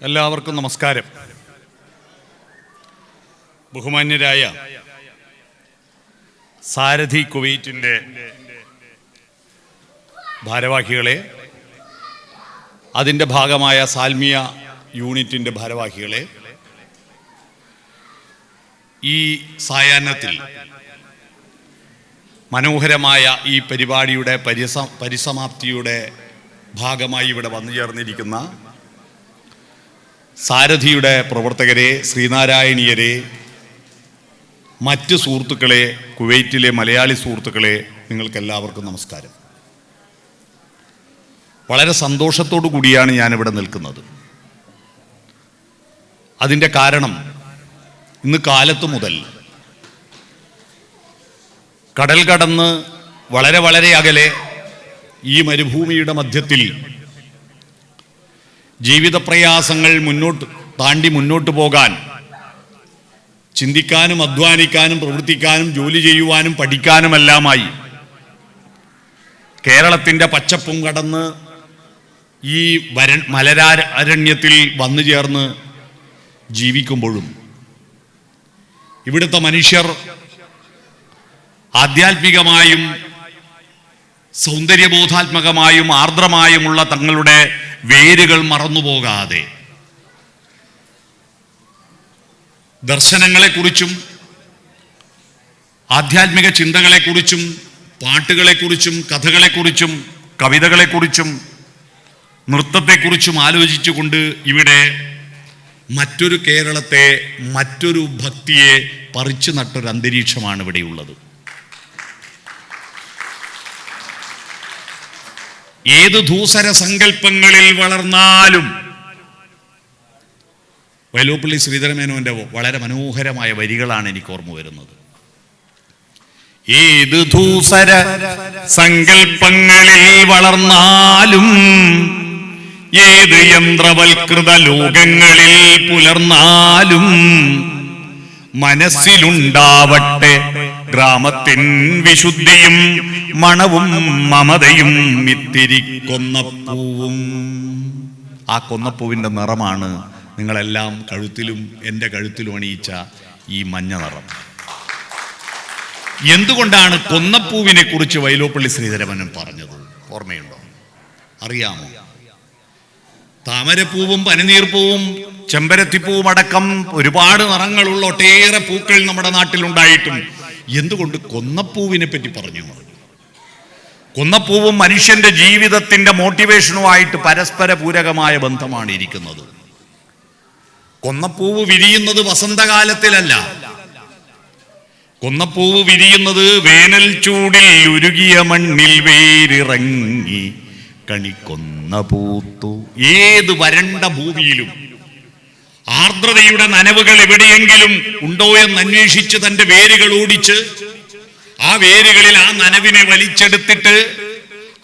എല്ലാവർക്കും നമസ്കാരം. ബഹുമാന്യരായ സാരഥി കുവൈറ്റിൻ്റെ ഭാരവാഹികളെ, അതിൻ്റെ ഭാഗമായ സാൽമിയ യൂണിറ്റിൻ്റെ ഭാരവാഹികളെ, ഈ സായാഹ്നത്തിൽ മനോഹരമായ ഈ പരിപാടിയുടെ പരിസമാപ്തിയുടെ ഭാഗമായി ഇവിടെ വന്നു ചേർന്നിരിക്കുന്ന സാരഥിയുടെ പ്രവർത്തകരെ, ശ്രീനാരായണീയരെ, മറ്റ് സുഹൃത്തുക്കളെ, കുവൈറ്റിലെ മലയാളി സുഹൃത്തുക്കളെ, നിങ്ങൾക്കെല്ലാവർക്കും നമസ്കാരം. വളരെ സന്തോഷത്തോടു കൂടിയാണ് ഞാനിവിടെ നിൽക്കുന്നത്. അതിൻ്റെ കാരണം, ഇന്ന് കാലത്ത് മുതൽ കടൽ കടന്ന് വളരെ അകലെ ഈ മരുഭൂമിയുടെ മധ്യത്തിൽ ജീവിത പ്രയാസങ്ങൾ മുന്നോട്ട് പോകാൻ, ചിന്തിക്കാനും അധ്വാനിക്കാനും പ്രവർത്തിക്കാനും ജോലി ചെയ്യുവാനും പഠിക്കാനുമെല്ലാമായി കേരളത്തിൻ്റെ പച്ചപ്പും കടന്ന് ഈ മലരാരണ്യത്തിൽ വന്നു ചേർന്ന് ജീവിക്കുമ്പോഴും ഇവിടുത്തെ മനുഷ്യർ ആധ്യാത്മികമായും സൗന്ദര്യബോധാത്മകമായും ആർദ്രമായുമുള്ള തങ്ങളുടെ വേരുകൾ മറന്നുപോകാതെ ദർശനങ്ങളെക്കുറിച്ചും ആധ്യാത്മിക ചിന്തകളെക്കുറിച്ചും പാട്ടുകളെക്കുറിച്ചും കഥകളെക്കുറിച്ചും കവിതകളെക്കുറിച്ചും നൃത്തത്തെക്കുറിച്ചും ആലോചിച്ചുകൊണ്ട് ഇവിടെ മറ്റൊരു കേരളത്തെ, മറ്റൊരു ഭക്തിയെ പറിച്ചു നട്ടൊരു അന്തരീക്ഷമാണ് ഇവിടെയുള്ളത്. ഏത് ധൂസര സങ്കല്പങ്ങളിൽ വളർന്നാലും, വൈലോപ്പള്ളി ശ്രീധരമേനോന്റെ വളരെ മനോഹരമായ വരികളാണ് എനിക്ക് ഓർമ്മ വരുന്നത്. ഏത് ധൂസര സങ്കല്പങ്ങളിൽ വളർന്നാലും, ഏത് യന്ത്രവൽകൃത ലോകങ്ങളിൽ പുലർന്നാലും, മനസ്സിലുണ്ടാവട്ടെ ഗ്രാമത്തിൻ വിശുദ്ധിയും മണവും മമതയും ഇത്തിരി കൊന്നപ്പൂവും. ആ കൊന്നപ്പൂവിൻ്റെ നിറമാണ് നിങ്ങളെല്ലാം കഴുത്തിലും എൻ്റെ കഴുത്തിലും അണിയിച്ച ഈ മഞ്ഞ നിറം. എന്തുകൊണ്ടാണ് കൊന്നപ്പൂവിനെ കുറിച്ച് വൈലോപ്പള്ളി ശ്രീധരമേനോൻ പറഞ്ഞത്? ഓർമ്മയുണ്ടോ? അറിയാമോ? താമരപ്പൂവും പനിനീർപ്പൂവും ചെമ്പരത്തിപ്പൂവും അടക്കം ഒരുപാട് നിറങ്ങളുള്ള ഒട്ടേറെ പൂക്കൾ നമ്മുടെ നാട്ടിലുണ്ടായിട്ടും എന്തുകൊണ്ട് കൊന്നപ്പൂവിനെ പറ്റി പറഞ്ഞു? കൊന്നപ്പൂവും മനുഷ്യന്റെ ജീവിതത്തിന്റെ മോട്ടിവേഷനുമായിട്ട് പരസ്പര പൂരകമായ ബന്ധമാണ് ഇരിക്കുന്നത്. കൊന്നപ്പൂവ് വിരിയുന്നത് വസന്തകാലത്തിലല്ല. കൊന്നപ്പൂവ് വിരിയുന്നത് വേനൽ ചൂടിൽ ഉരുകിയ മണ്ണിൽ വേരിറങ്ങി കണിക്കൊന്ന പൂത്തു. ഏത് വരണ്ട ഭൂമിയിലും ആർദ്രതയുടെ നനവുകൾ എവിടെയെങ്കിലും ഉണ്ടോ എന്ന് അന്വേഷിച്ച് തന്റെ വേരുകൾ ഓടിച്ച് ആ വേരുകളിൽ ആ നനവിനെ വലിച്ചെടുത്തിട്ട്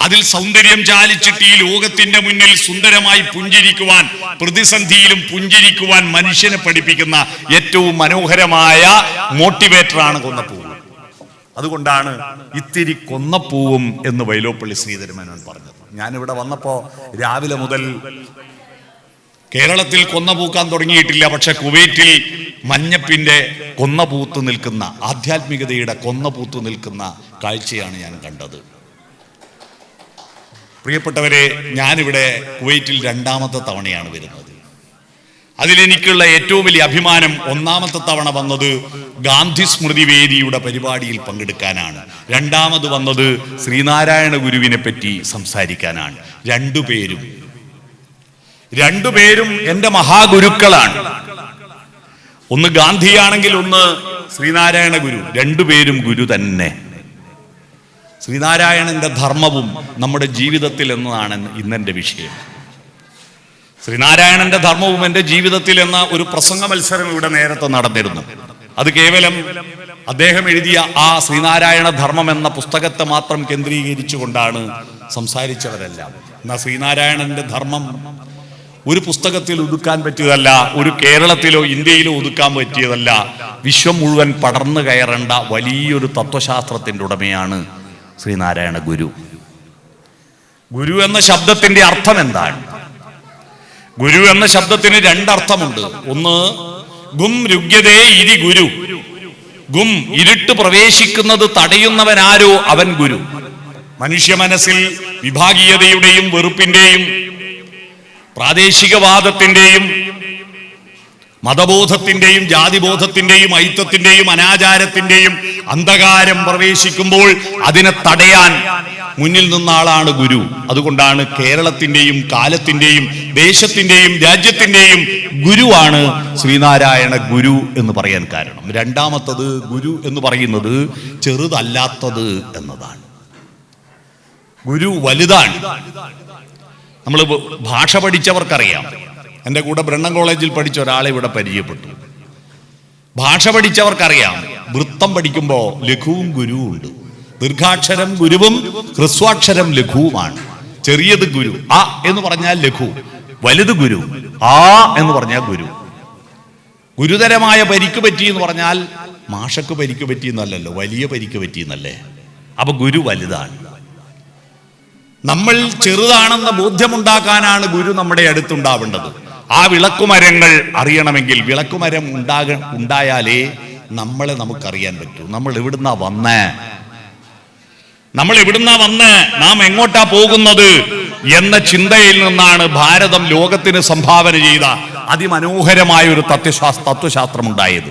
അതിൽ സൗന്ദര്യം ചാലിച്ചിട്ട് ഈ ലോകത്തിന്റെ മുന്നിൽ സുന്ദരമായി പുഞ്ചിരിക്കുവാൻ, പ്രതിസന്ധിയിലും പുഞ്ചിരിക്കുവാൻ മനുഷ്യനെ പഠിപ്പിക്കുന്ന ഏറ്റവും മനോഹരമായ മോട്ടിവേറ്ററാണ് കൊന്നപ്പൂവ്. അതുകൊണ്ടാണ് ഇത്തിരി കൊന്നപ്പൂവും എന്ന് വൈലോപ്പള്ളി ശ്രീധരമേനോൻ പറഞ്ഞത്. ഞാനിവിടെ വന്നപ്പോ രാവിലെ മുതൽ കേരളത്തിൽ കൊന്ന പൂക്കാൻ തുടങ്ങിയിട്ടില്ല, പക്ഷെ കുവൈറ്റിൽ മഞ്ഞപ്പിന്റെ കൊന്നപൂത്ത് നിൽക്കുന്ന, ആധ്യാത്മികതയുടെ കൊന്നപൂത്ത് നിൽക്കുന്ന കാഴ്ചയാണ് ഞാൻ കണ്ടത്. പ്രിയപ്പെട്ടവരെ, ഞാനിവിടെ കുവൈറ്റിൽ 2ാമത്തെ തവണയാണ് വരുന്നത്. അതിലെനിക്കുള്ള ഏറ്റവും വലിയ അഭിമാനം, 1ാമത്തെ തവണ വന്നത് ഗാന്ധി സ്മൃതി വേദിയുടെ പരിപാടിയിൽ പങ്കെടുക്കാനാണ്. 2ാമത് വന്നത് ശ്രീനാരായണ ഗുരുവിനെ പറ്റി സംസാരിക്കാനാണ്. രണ്ടുപേരും എൻ്റെ മഹാഗുരുക്കളാണ്. ഒന്ന് ഗാന്ധിയാണെങ്കിൽ ഒന്ന് ശ്രീനാരായണ ഗുരു. രണ്ടുപേരും ഗുരു തന്നെ. ശ്രീനാരായണന്റെ ധർമ്മവും നമ്മുടെ ജീവിതത്തിൽ എന്നതാണ് ഇന്നെൻ്റെ വിഷയം. ശ്രീനാരായണന്റെ ധർമ്മവും എൻ്റെ ജീവിതത്തിൽ എന്ന ഒരു പ്രസംഗ മത്സരം ഇവിടെ നേരത്തെ നടന്നിരുന്നു. അത് കേവലം അദ്ദേഹം എഴുതിയ ആ ശ്രീനാരായണ ധർമ്മം എന്ന പുസ്തകത്തെ മാത്രം കേന്ദ്രീകരിച്ചുകൊണ്ടാണ് സംസാരിച്ചവരെല്ലാം. എന്നാൽ ശ്രീനാരായണന്റെ ധർമ്മം ഒരു പുസ്തകത്തിൽ ഒതുക്കാൻ പറ്റിയതല്ല, ഒരു കേരളത്തിലോ ഇന്ത്യയിലോ ഒതുക്കാൻ പറ്റിയതല്ല. വിശ്വം മുഴുവൻ പടർന്നു കയറേണ്ട വലിയൊരു തത്വശാസ്ത്രത്തിൻ്റെ ഉടമയാണ് ശ്രീനാരായണ ഗുരു. ഗുരു എന്ന ശബ്ദത്തിന്റെ അർത്ഥം എന്താണ്? ഗുരു എന്ന ശബ്ദത്തിന് രണ്ടർത്ഥമുണ്ട്. ഒന്ന്, ഗും രുഗ്യതേ ഇതി ഗുരു. ഗും, ഇരുട്ട് പ്രവേശിക്കുന്നത് തടയുന്നവനാരോ അവൻ ഗുരു. മനുഷ്യ മനസ്സിൽ വിഭാഗീയതയുടെയും വെറുപ്പിന്റെയും പ്രാദേശികവാദത്തിന്റെയും മതബോധത്തിന്റെയും ജാതിബോധത്തിന്റെയും ഐത്തത്തിന്റെയും അനാചാരത്തിന്റെയും അന്ധകാരം പ്രവേശിക്കുമ്പോൾ അതിനെ തടയാൻ മുന്നിൽ നിന്ന ആളാണ് ഗുരു. അതുകൊണ്ടാണ് കേരളത്തിന്റെയും കാലത്തിന്റെയും ദേശത്തിന്റെയും രാജ്യത്തിന്റെയും ഗുരുവാണ് ശ്രീനാരായണ ഗുരു എന്ന് പറയാൻ കാരണം. രണ്ടാമത്തത്, ഗുരു എന്ന് പറയുന്നത് ചെറുതല്ലാത്തത് എന്നതാണ്. ഗുരു വലുതാണ്. നമ്മൾ ഭാഷ പഠിച്ചവർക്കറിയാം. എൻ്റെ കൂടെ ബ്രണ്ണൻ കോളേജിൽ പഠിച്ച ഒരാളെ ഇവിടെ പരിചയപ്പെട്ടു. ഭാഷ പഠിച്ചവർക്കറിയാം, വൃത്തം പഠിക്കുമ്പോൾ ലഘുവും ഗുരുവും ഉണ്ട്. ദീർഘാക്ഷരം ഗുരുവും ഹ്രസ്വാക്ഷരം ലഘുവുമാണ്. ചെറിയത് ഗുരു, ആ എന്ന് പറഞ്ഞാൽ ലഘു. വലുത് ഗുരു, ആ എന്ന് പറഞ്ഞാൽ ഗുരു. ഗുരുതരമായ പരിക്ക് പറ്റി എന്ന് പറഞ്ഞാൽ മാഷക്ക് പരിക്ക് പറ്റിയെന്നല്ലല്ലോ, വലിയ പരിക്ക് പറ്റിയെന്നല്ലേ. അപ്പൊ ഗുരു വലുതാണ്. നമ്മൾ ചെറുതാണെന്ന ബോധ്യമുണ്ടാക്കാനാണ് ഗുരു നമ്മുടെ അടുത്തുണ്ടാവേണ്ടത്. ആ വിളക്കുമരങ്ങൾ അറിയണമെങ്കിൽ വിളക്കുമരം ഉണ്ടായാലേ നമ്മളെ നമുക്കറിയാൻ പറ്റൂ. നമ്മൾ എവിടുന്നാ വന്നേ, നാം എങ്ങോട്ടാ പോകുന്നത് എന്ന ചിന്തയിൽ നിന്നാണ് ഭാരതം ലോകത്തിന് സംഭാവന ചെയ്ത അതിമനോഹരമായ ഒരു തത്വശാസ്ത്രം ഉണ്ടായത്.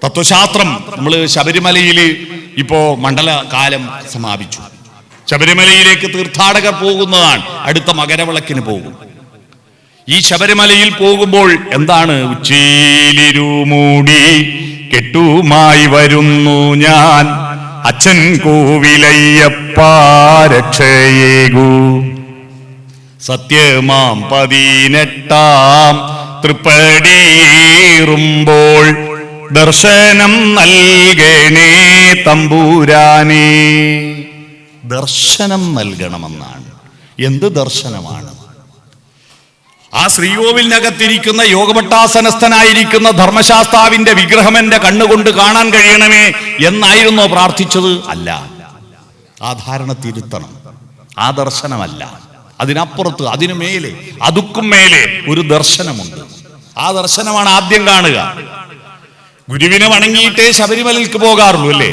തത്വശാസ്ത്രം നമ്മൾ ശബരിമലയിൽ ഇപ്പോ മണ്ഡലകാലം സമാപിച്ചു. ശബരിമലയിലേക്ക് തീർത്ഥാടകർ പോകുന്നതാണ്. അടുത്ത മകരവിളക്കിന് പോകും. ഈ ശബരിമലയിൽ പോകുമ്പോൾ എന്താണ്? ഉച്ചീലിരുമൂടി കെട്ടുമായി വരുന്നു ഞാൻ, അച്ഛൻ കോവിലയ്യപ്പ രക്ഷയേകൂ. സത്യമാം 18 തൃപ്പടിയേറുമ്പോൾ ദർശനം നൽകണേ തമ്പൂരാനേ. ദർശനം നൽകണമെന്നാണ്. എന്ത് ദർശനമാണ്? ആ ശ്രീകോവിലിനകത്തിരിക്കുന്ന യോഗഭട്ടാസനസ്ഥനായിരിക്കുന്ന ധർമ്മശാസ്താവിന്റെ വിഗ്രഹം എന്റെ കണ്ണുകൊണ്ട് കാണാൻ കഴിയണമേ എന്നായിരുന്നോ പ്രാർത്ഥിച്ചത്? അല്ല. ആ ധാരണ തിരുത്തണം. ആ ദർശനമല്ല, അതിനപ്പുറത്ത്, അതിനു മേലെ, അതുക്കും മേലെ ഒരു ദർശനമുണ്ട്. ആ ദർശനമാണ് ആദ്യം കാണുക. ഗുരുവിനെ വണങ്ങിയിട്ടേ ശബരിമലയ്ക്ക് പോകാറുള്ളൂ അല്ലേ?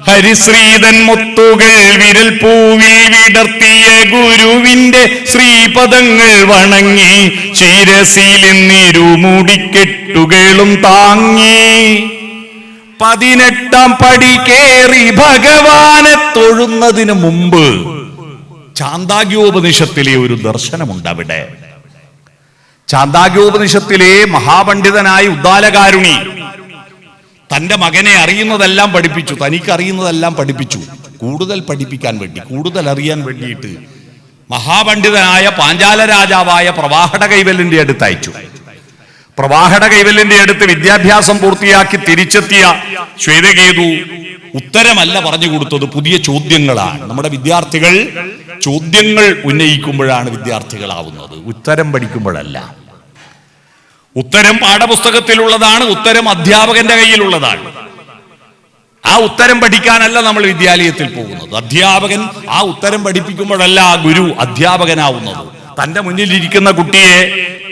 ഹരിശ്രീതൻ മുത്തുകൾ വിരൽ പൂവിൽ വിടർത്തിയ ഗുരുവിന്റെ ശ്രീപദങ്ങൾ വണങ്ങി ശിരസിൽ നിരുമുടിക്കെട്ടുകളും താങ്ങി 18 പടി കേറി ഭഗവാനെ തൊഴുന്നതിന് മുമ്പ് ചാന്ദാഗ്യോപനിഷത്തിലെ ഒരു ദർശനമുണ്ട്. അവിടെ ചാന്ദാഗ്യോപനിഷത്തിലെ മഹാപണ്ഡിതനായ ഉദ്ദാലകാരുണി തന്റെ മകനെ അറിയുന്നതെല്ലാം പഠിപ്പിച്ചു, തനിക്ക് അറിയുന്നതെല്ലാം പഠിപ്പിച്ചു. കൂടുതൽ പഠിപ്പിക്കാൻ വേണ്ടി, കൂടുതൽ അറിയാൻ വേണ്ടിയിട്ട് മഹാപണ്ഡിതനായ പാഞ്ചാല രാജാവായ പ്രവാഹട കൈവല്യന്റെ അടുത്ത് അയച്ചു. പ്രവാഹട കൈവല്യന്റെ അടുത്ത് വിദ്യാഭ്യാസം പൂർത്തിയാക്കി തിരിച്ചെത്തിയ ശ്വേതകേതു ഉത്തരമല്ല പറഞ്ഞു കൊടുത്തത്, പുതിയ ചോദ്യങ്ങളാണ്. നമ്മുടെ വിദ്യാർത്ഥികൾ ചോദ്യങ്ങൾ ഉന്നയിക്കുമ്പോഴാണ് വിദ്യാർത്ഥികളാവുന്നത്, ഉത്തരം പഠിക്കുമ്പോഴല്ല. ഉത്തരം പാഠപുസ്തകത്തിലുള്ളതാണ്, ഉത്തരം അധ്യാപകന്റെ കയ്യിലുള്ളതാണ്. ആ ഉത്തരം പഠിക്കാനല്ല നമ്മൾ വിദ്യാലയത്തിൽ പോകുന്നത്. അധ്യാപകൻ ആ ഉത്തരം പഠിപ്പിക്കുമ്പോഴല്ല ഗുരു അധ്യാപകനാവുന്നത്. തന്റെ മുന്നിലിരിക്കുന്ന കുട്ടിയെ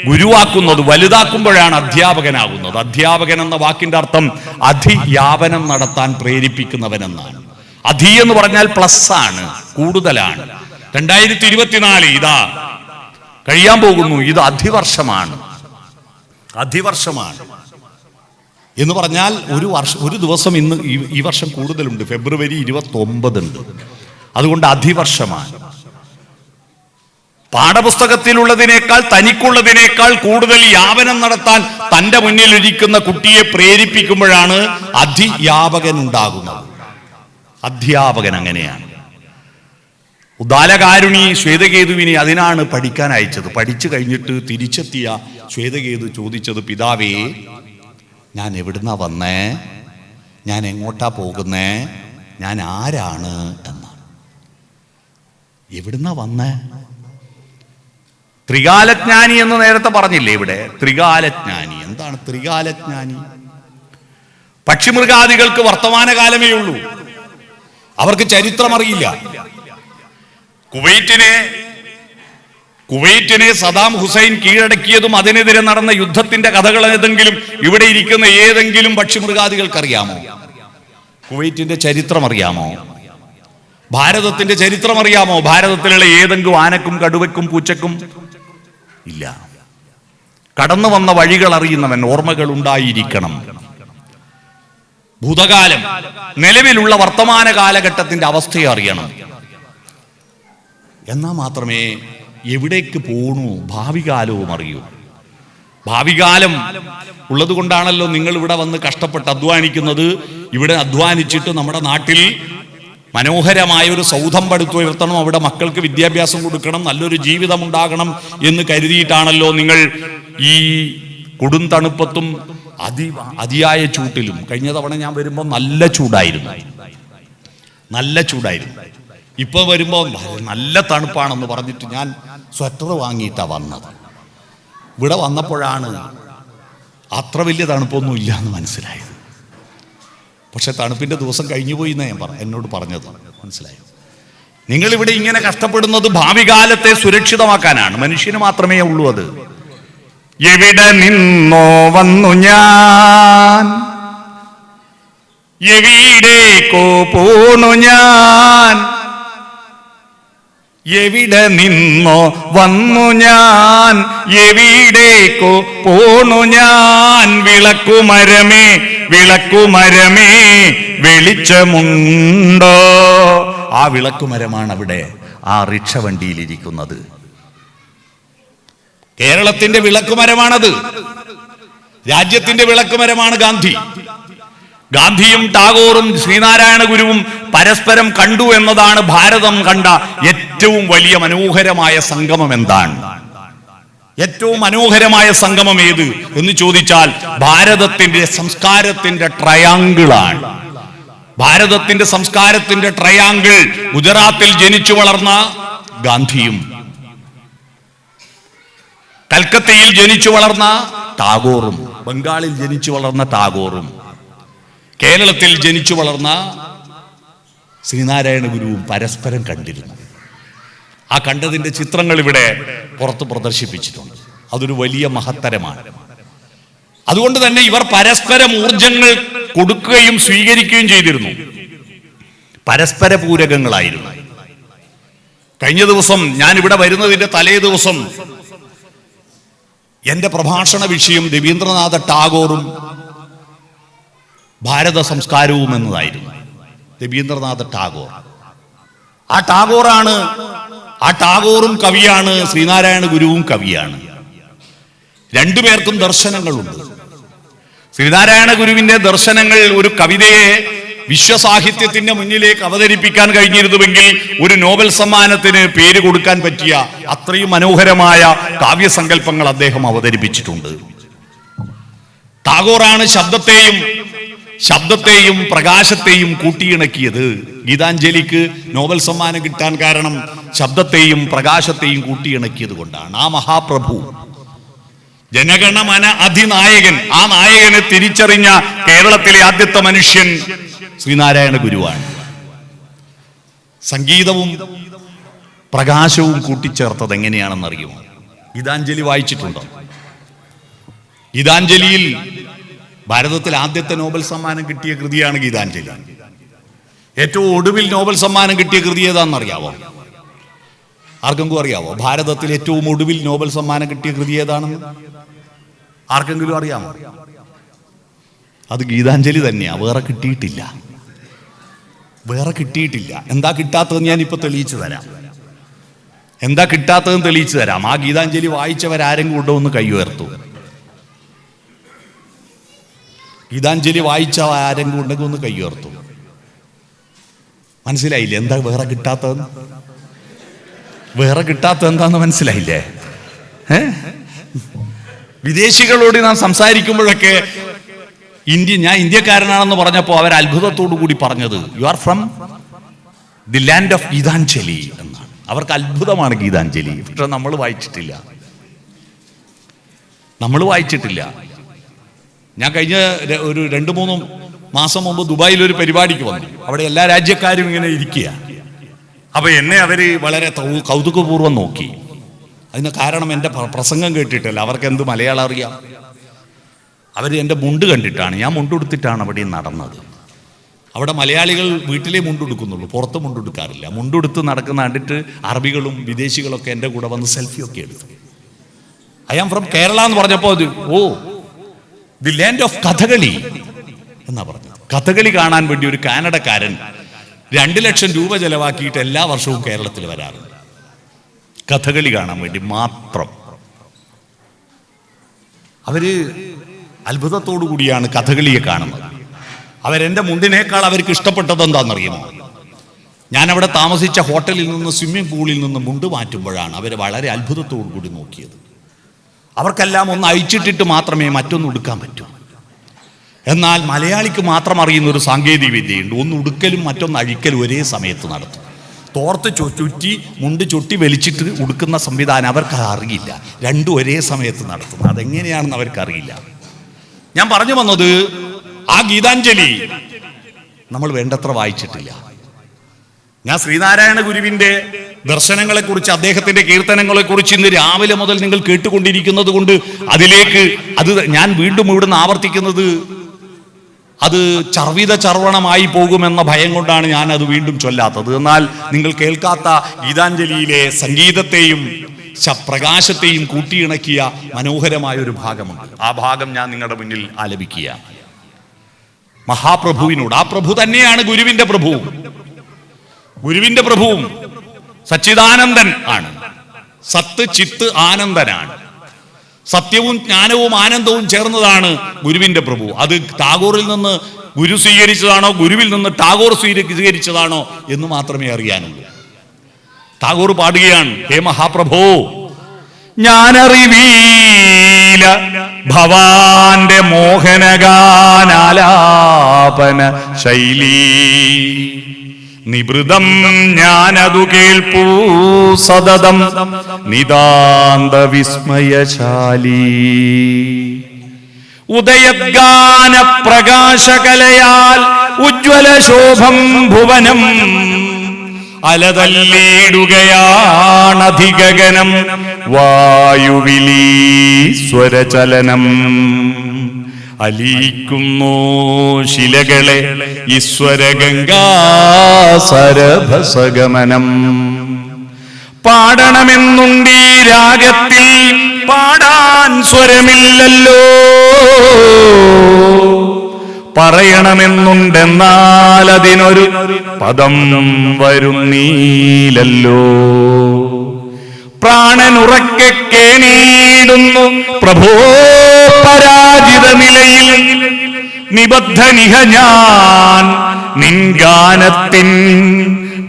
ഗുരുവാക്കുന്നത്, വലുതാക്കുമ്പോഴാണ് അധ്യാപകനാകുന്നത്. അധ്യാപകൻ എന്ന വാക്കിന്റെ അർത്ഥം അധിയാപനം നടത്താൻ പ്രേരിപ്പിക്കുന്നവനെന്നാണ്. അധി എന്ന് പറഞ്ഞാൽ പ്ലസ് ആണ്, കൂടുതലാണ്. 2024 ഇതാ കഴിയാൻ പോകുന്നു. ഇത് അധിവർഷമാണ്. അധിവർഷമാണ് എന്ന് പറഞ്ഞാൽ ഒരു ദിവസം ഇന്ന് ഈ വർഷം കൂടുതലുണ്ട്. ഫെബ്രുവരി 29 ഉണ്ട്. അതുകൊണ്ട് അധിവർഷമാണ്. പാഠപുസ്തകത്തിലുള്ളതിനേക്കാൾ തനിക്കുള്ളതിനേക്കാൾ കൂടുതൽ യാപനം നടത്താൻ തന്റെ മുന്നിലിരിക്കുന്ന കുട്ടിയെ പ്രേരിപ്പിക്കുമ്പോഴാണ് അധിയാപകൻ ഉണ്ടാകുന്നത്. അധ്യാപകൻ അങ്ങനെയാണ്. ഉദ്ദാലകാരുണി ശ്വേതകേതുവിനെ അതിനാണ് പഠിക്കാൻ അയച്ചത്. പഠിച്ചു കഴിഞ്ഞിട്ട് തിരിച്ചെത്തിയ ശ്വേതകേതു ചോദിച്ചത്, പിതാവേ, ഞാൻ എവിടുന്നാ വന്നേ, ഞാൻ എങ്ങോട്ടാ പോകുന്നേ, ഞാൻ ആരാണ് എന്നാണ്. എവിടുന്നാ വന്നേ? ത്രികാലജ്ഞാനി എന്ന് നേരത്തെ പറഞ്ഞില്ലേ ഇവിടെ? ത്രികാലജ്ഞാനി. എന്താണ് ത്രികാലജ്ഞാനി? പക്ഷിമൃഗാദികൾക്ക് വർത്തമാനകാലമേ ഉള്ളൂ, അവർക്ക് ചരിത്രം അറിയില്ല. കുവൈറ്റിനെ കുവൈറ്റിനെ സദാം ഹുസൈൻ കീഴടക്കിയതും അതിനെതിരെ നടന്ന യുദ്ധത്തിന്റെ കഥകൾ ഏതെങ്കിലും ഇവിടെ ഇരിക്കുന്ന ഏതെങ്കിലും പക്ഷിമൃഗാദികൾക്കറിയാമോ? കുവൈറ്റിന്റെ ചരിത്രം അറിയാമോ? ഭാരതത്തിന്റെ ചരിത്രം അറിയാമോ? ഭാരതത്തിലുള്ള ഏതെങ്കിലും ആനക്കും കടുവയ്ക്കും പൂച്ചക്കും ഇല്ല. കടന്നു വന്ന വഴികൾ അറിയുന്നവൻ, ഓർമ്മകൾ ഉണ്ടായിരിക്കണം. ഭൂതകാലം, നിലവിലുള്ള വർത്തമാന കാലഘട്ടത്തിന്റെ അവസ്ഥയെ അറിയണം. എന്നാൽ മാത്രമേ എവിടേക്ക് പോണു ഭാവി കാലവും അറിയൂ. ഭാവി കാലം ഉള്ളത് കൊണ്ടാണല്ലോ നിങ്ങൾ ഇവിടെ വന്ന് കഷ്ടപ്പെട്ട് അധ്വാനിക്കുന്നത്. ഇവിടെ അധ്വാനിച്ചിട്ട് നമ്മുടെ നാട്ടിൽ മനോഹരമായ ഒരു സൗധം പടുത്തുയർത്തണം, അവിടെ മക്കൾക്ക് വിദ്യാഭ്യാസം കൊടുക്കണം, നല്ലൊരു ജീവിതം ഉണ്ടാകണം എന്ന് കരുതിയിട്ടാണല്ലോ നിങ്ങൾ ഈ കൊടും തണുപ്പത്തും അതിയായ ചൂട്ടിലും. കഴിഞ്ഞ തവണ ഞാൻ വരുമ്പോൾ നല്ല ചൂടായിരുന്നു. ഇപ്പൊ വരുമ്പോൾ നല്ല തണുപ്പാണെന്ന് പറഞ്ഞിട്ട് ഞാൻ സ്വെറ്റർ വാങ്ങിയിട്ടാണ് വന്നത്. ഇവിടെ വന്നപ്പോഴാണ് അത്ര വലിയ തണുപ്പൊന്നും ഇല്ല എന്ന് മനസ്സിലായത്. പക്ഷെ തണുപ്പിന്റെ ദിവസം കഴിഞ്ഞു പോയി എന്നാ ഞാൻ എന്നോട് പറഞ്ഞത്. മനസ്സിലായോ? നിങ്ങളിവിടെ ഇങ്ങനെ കഷ്ടപ്പെടുന്നത് ഭാവി കാലത്തെ സുരക്ഷിതമാക്കാനാണ്. മനുഷ്യന് മാത്രമേ ഉള്ളൂ അത്. എവിടെ നിന്നോ വന്നു ഞാൻ, എവിടേക്കോ പോണു ഞാൻ, എവിടെ നിന്നോ വന്നു ഞാൻ, എവിടേക്കോ പോണു ഞാൻ. വിളക്കുമരമേ വിളക്കുമരമേ വെളിച്ചമുണ്ടോ? ആ വിളക്കുമരമാണ് അവിടെ ആ റിക്ഷ വണ്ടിയിലിരിക്കുന്നത്. കേരളത്തിന്റെ വിളക്കുമരമാണത്. രാജ്യത്തിന്റെ വിളക്കുമരമാണ് ഗാന്ധി. ഗാന്ധിയും ടാഗോറും ശ്രീനാരായണ ഗുരുവും പരസ്പരം കണ്ടു എന്നതാണ് ഭാരതം കണ്ട ഏറ്റവും വലിയ മനോഹരമായ സംഗമം. എന്താണ് ഏറ്റവും മനോഹരമായ സംഗമം ഏത് എന്ന് ചോദിച്ചാൽ ഭാരതത്തിന്റെ സംസ്കാരത്തിന്റെ ട്രയാങ്കിളാണ്. ഭാരതത്തിന്റെ സംസ്കാരത്തിന്റെ ട്രയാങ്കിൾ ഗുജറാത്തിൽ ജനിച്ചു വളർന്ന ഗാന്ധിയും, കൽക്കത്തയിൽ ജനിച്ചു വളർന്ന ടാഗോറും, ബംഗാളിൽ ജനിച്ചു വളർന്ന ടാഗോറും, കേരളത്തിൽ ജനിച്ചു വളർന്ന ശ്രീനാരായണ ഗുരുവും പരസ്പരം കണ്ടിരുന്നു. ആ കണ്ടതിന്റെ ചിത്രങ്ങൾ ഇവിടെ പുറത്ത് പ്രദർശിപ്പിച്ചിട്ടുണ്ട്. അതൊരു വലിയ മഹത്തരമാണ്. അതുകൊണ്ട് തന്നെ ഇവർ പരസ്പരം ഊർജങ്ങൾ കൊടുക്കുകയും സ്വീകരിക്കുകയും ചെയ്തിരുന്നു. പരസ്പര പൂരകങ്ങളായിരുന്നു. കഴിഞ്ഞ ദിവസം ഞാൻ ഇവിടെ വരുന്നതിന്റെ തലേ ദിവസം എന്റെ പ്രഭാഷണ വിഷയം രവീന്ദ്രനാഥ ടാഗോറും ഭാരത സംസ്കാരവും എന്നതായിരുന്നു. രവീന്ദ്രനാഥ ടാഗോർ, ആ ടാഗോറും കവിയാണ്, ശ്രീനാരായണ ഗുരുവും കവിയാണ്. രണ്ടുപേർക്കും ദർശനങ്ങളുണ്ട്. ശ്രീനാരായണ ഗുരുവിന്റെ ദർശനങ്ങൾ ഒരു കവിതയെ വിശ്വസാഹിത്യത്തിന്റെ മുന്നിലേക്ക് അവതരിപ്പിക്കാൻ കഴിഞ്ഞിരുന്നുവെങ്കിൽ ഒരു നോബൽ സമ്മാനത്തിന് പേര് കൊടുക്കാൻ പറ്റിയ അത്രയും മനോഹരമായ കാവ്യസങ്കല്പങ്ങൾ അദ്ദേഹം അവതരിപ്പിച്ചിട്ടുണ്ട്. ടാഗോറാണ് ശബ്ദത്തെയും പ്രകാശത്തെയും കൂട്ടിയിണക്കിയത്. ഗീതാഞ്ജലിക്ക് നോബൽ സമ്മാനം കിട്ടാൻ കാരണം ശബ്ദത്തെയും പ്രകാശത്തെയും കൂട്ടിയിണക്കിയത് കൊണ്ടാണ്. ആ മഹാപ്രഭു, ജനഗണമന അധിനായകൻ, ആ നായകനെ തിരിച്ചറിഞ്ഞ കേരളത്തിലെ ആദ്യത്തെ മനുഷ്യൻ ശ്രീനാരായണ ഗുരുവാണ്. സംഗീതവും പ്രകാശവും കൂട്ടിച്ചേർത്തത് എങ്ങനെയാണെന്നറിയുമോ? ഗീതാഞ്ജലി വായിച്ചിട്ടുണ്ടോ? ഗീതാഞ്ജലിയിൽ ഭാരതത്തിൽ ആദ്യത്തെ നോബൽ സമ്മാനം കിട്ടിയ കൃതിയാണ് ഗീതാഞ്ജലി. ഏറ്റവും ഒടുവിൽ നോബൽ സമ്മാനം കിട്ടിയ കൃതി ഏതാണെന്നറിയാവോ? ആർക്കെങ്കിലും അറിയാവോ? ഭാരതത്തിൽ ഏറ്റവും ഒടുവിൽ നോബൽ സമ്മാനം കിട്ടിയ കൃതി ഏതാണെന്ന് ആർക്കെങ്കിലും അറിയാമോ? അത് ഗീതാഞ്ജലി തന്നെയാ. വേറെ കിട്ടിയിട്ടില്ല. എന്താ കിട്ടാത്തതെന്ന് ഞാൻ ഇപ്പൊ തെളിയിച്ചു തരാം. ആ ഗീതാഞ്ജലി വായിച്ചവരാരെങ്കിലും ഉണ്ടോ ഒന്ന് കൈ ഉയർത്തു. ഗീതാഞ്ജലി വായിച്ച ആരെങ്കിലും ഉണ്ടെങ്കിൽ ഒന്ന് കൈ ഉയർത്തു. മനസ്സിലായില്ലേ എന്താ വേറെ കിട്ടാത്തത് എന്താന്ന് മനസ്സിലായില്ലേ? വിദേശികളോട് നാം സംസാരിക്കുമ്പോഴൊക്കെ ഞാൻ ഇന്ത്യക്കാരനാണെന്ന് പറഞ്ഞപ്പോൾ അവർ അത്ഭുതത്തോടു കൂടി പറഞ്ഞത് you are from the land of Gitanjali എന്നാണ്. അവർക്ക് അത്ഭുതമാണ് ഗീതാഞ്ജലി. പക്ഷെ നമ്മൾ വായിച്ചിട്ടില്ല. ഞാൻ കഴിഞ്ഞ ഒരു 2-3 മാസം മുമ്പ് ദുബായിൽ ഒരു പരിപാടിക്ക് വന്നു. അവിടെ എല്ലാ രാജ്യക്കാരും ഇങ്ങനെ ഇരിക്കുക. അപ്പൊ എന്നെ അവര് വളരെ കൗതുകപൂർവ്വം നോക്കി. അതിന് കാരണം എൻ്റെ പ്രസംഗം കേട്ടിട്ടല്ല, അവർക്ക് എന്ത് മലയാളം അറിയാം. അവർ എൻ്റെ മുണ്ട് കണ്ടിട്ടാണ്. ഞാൻ മുണ്ടുടുത്തിട്ടാണ് അവിടെ നടന്നത്. അവിടെ മലയാളികൾ വീട്ടിലേ മുണ്ടുടുക്കുന്നുള്ളൂ, പുറത്ത് മുണ്ടുടുക്കാറില്ല. മുണ്ടുടുത്ത് നടക്കുന്ന കണ്ടിട്ട് അറബികളും വിദേശികളൊക്കെ എൻ്റെ കൂടെ വന്ന് സെൽഫിയൊക്കെ എടുത്തു. ഐ ആം ഫ്രം കേരള എന്ന് പറഞ്ഞപ്പോൾ ദി ലാൻഡ് ഓഫ് കഥകളി എന്നാ പറഞ്ഞത്. കഥകളി കാണാൻ വേണ്ടി ഒരു കാനഡക്കാരൻ 2 ലക്ഷം രൂപ ചെലവാക്കിയിട്ട് എല്ലാ വർഷവും കേരളത്തിൽ വരാറുണ്ട്, കഥകളി കാണാൻ വേണ്ടി മാത്രം. അവര് അത്ഭുതത്തോടു കൂടിയാണ് കഥകളിയെ കാണുന്നത്. അവരെൻ്റെ മുണ്ടിനേക്കാൾ അവർക്ക് ഇഷ്ടപ്പെട്ടത് എന്താണെന്നറിയുമോ? ഞാൻ അവിടെ താമസിച്ച ഹോട്ടലിൽ നിന്ന് സ്വിമ്മിംഗ് പൂളിൽ നിന്ന് മുണ്ട് മാറ്റുമ്പോഴാണ് അവർ വളരെ അത്ഭുതത്തോടു കൂടി നോക്കിയത്. അവർക്കെല്ലാം ഒന്ന് അഴിച്ചിട്ടിട്ട് മാത്രമേ മറ്റൊന്ന് ഉടുക്കാൻ പറ്റൂ. എന്നാൽ മലയാളിക്ക് മാത്രം അറിയുന്ന ഒരു സാങ്കേതിക വിദ്യയുണ്ട്. ഒന്ന് ഉടുക്കലും മറ്റൊന്ന് അഴിക്കലും ഒരേ സമയത്ത് നടത്തും. തോർത്ത് ചുറ്റി മുണ്ട് ചുട്ടി വലിച്ചിട്ട് ഉടുക്കുന്ന സംവിധാനം അവർക്ക് അറിയില്ല. രണ്ടും ഒരേ സമയത്ത് നടത്തുന്നത് അതെങ്ങനെയാണെന്ന് അവർക്കറിയില്ല. ഞാൻ പറഞ്ഞു വന്നത്, ആ ഗീതാഞ്ജലി നമ്മൾ വേണ്ടത്ര വായിച്ചിട്ടില്ല. ഞാൻ ശ്രീനാരായണ ഗുരുവിൻ്റെ ദർശനങ്ങളെക്കുറിച്ച്, അദ്ദേഹത്തിൻ്റെ കീർത്തനങ്ങളെക്കുറിച്ച് ഇന്ന് രാവിലെ മുതൽ നിങ്ങൾ കേട്ടുകൊണ്ടിരിക്കുന്നത് കൊണ്ട് അത് ഞാൻ വീണ്ടും ഇവിടുന്ന് ആവർത്തിക്കുന്നത് അത് ചർവിതചർവണമായി പോകുമെന്ന ഭയം കൊണ്ടാണ് ഞാൻ അത് വീണ്ടും ചൊല്ലാത്തത്. എന്നാൽ നിങ്ങൾ കേൾക്കാത്ത ഗീതാഞ്ജലിയിലെ സംഗീതത്തെയും പ്രകാശത്തെയും കൂട്ടിയിണക്കിയ മനോഹരമായ ഒരു ഭാഗമുണ്ട്. ആ ഭാഗം ഞാൻ നിങ്ങളുടെ മുന്നിൽ ആലപിക്കുക. മഹാപ്രഭുവിനോട്, ആ പ്രഭു തന്നെയാണ് ഗുരുവിന്റെ പ്രഭു. ഗുരുവിന്റെ പ്രഭുവും സച്ചിദാനന്ദൻ ആണ്. സത്ത് ചിത്ത് ആനന്ദനാണ്. സത്യവും ജ്ഞാനവും ആനന്ദവും ചേർന്നതാണ് ഗുരുവിന്റെ പ്രഭു. അത് ടാഗോറിൽ നിന്ന് ഗുരു സ്വീകരിച്ചതാണോ, ഗുരുവിൽ നിന്ന് ടാഗോർ സ്വീകരിച്ചതാണോ എന്ന് മാത്രമേ അറിയാനുള്ളൂ. ടാഗോർ പാടുകയാണ്, ഹേ മഹാപ്രഭോ, ഞാനറിവീല ഭവാന്റെ മോഹനഗാനാലാപന ശൈലീ, നിവൃതം ഞാനതു കേൾപ്പൂ സതതം നിതാന്ത വിസ്മയശാലീ. ഉദയഗാന പ്രകാശകലയാൽ ഉജ്വല ശോഭം ഭുവനം അലതല്ലിടുകയാണധിഗഗനം വായുവിലീശ്വരചലനം. അലിയിക്കുന്നു ശിലകളെ ഈശ്വരഗംഗാസരഭസഗമനം. പാടണമെന്നുണ്ടീ രാഗത്തിൽ പാടാൻ സ്വരമില്ലല്ലോ, പറയണമെന്നുണ്ടെന്നാൽ അതിനൊരു പദം വരുന്നീലല്ലോ. പ്രാണനുറക്കെ കേണീടുന്നു പ്രഭോ പരാജിത നിലയിൽ, നിബദ്ധനിഹ ഞാൻ നിൻ ഗാനത്തിൻ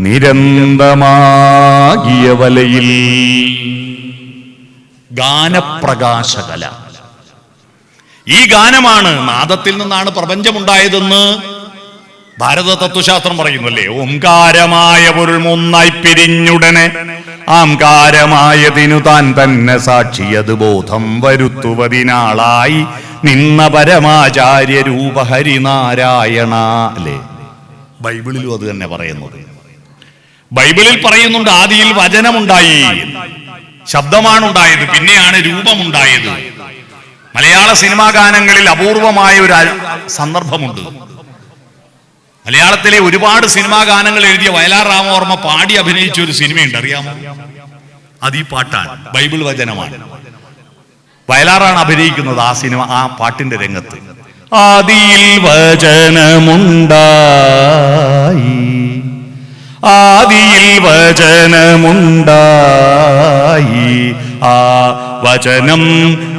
നിരന്തമാകിയ വലയിൽ. ഗാനപ്രകാശകല, ഈ ഗാനമാണ്, നാദത്തിൽ നിന്നാണ് പ്രപഞ്ചമുണ്ടായതെന്ന് ഭാരത തത്വശാസ്ത്രം പറയുന്നല്ലേ. ഓംകാരമായ പൊരുൾ മൂന്നായി പിരിഞ്ഞുടനെ ആംകാരമായതിനു താൻ തന്നെ സാക്ഷിയത് ബോധം വരുത്തുവതിനാളായി നിന്ന പരമാചാര്യ രൂപ ഹരിനാരായണ. അല്ലേ, ബൈബിളിലും അത് തന്നെ പറയുന്നത്. ബൈബിളിൽ പറയുന്നുണ്ട്, ആദിയിൽ വചനമുണ്ടായി, ശബ്ദമാണുണ്ടായത്, പിന്നെയാണ് രൂപമുണ്ടായത്. മലയാള സിനിമാ ഗാനങ്ങളിൽ അപൂർവമായ ഒരു സന്ദർഭമുണ്ട്. മലയാളത്തിലെ ഒരുപാട് സിനിമാ ഗാനങ്ങൾ എഴുതിയ വയലാർ രാമവർമ്മ പാടി അഭിനയിച്ച ഒരു സിനിമയുണ്ട്, അറിയാമോ? അത് ഈ പാട്ടാണ്, ബൈബിൾ വചനമാണ്. വയലാറാണ് അഭിനയിക്കുന്നത് ആ സിനിമ, ആ പാട്ടിന്റെ രംഗത്ത്. ആദിയിൽ വചനമുണ്ടായി, ആദിയിൽ വചനമുണ്ടായി, ആ വചനം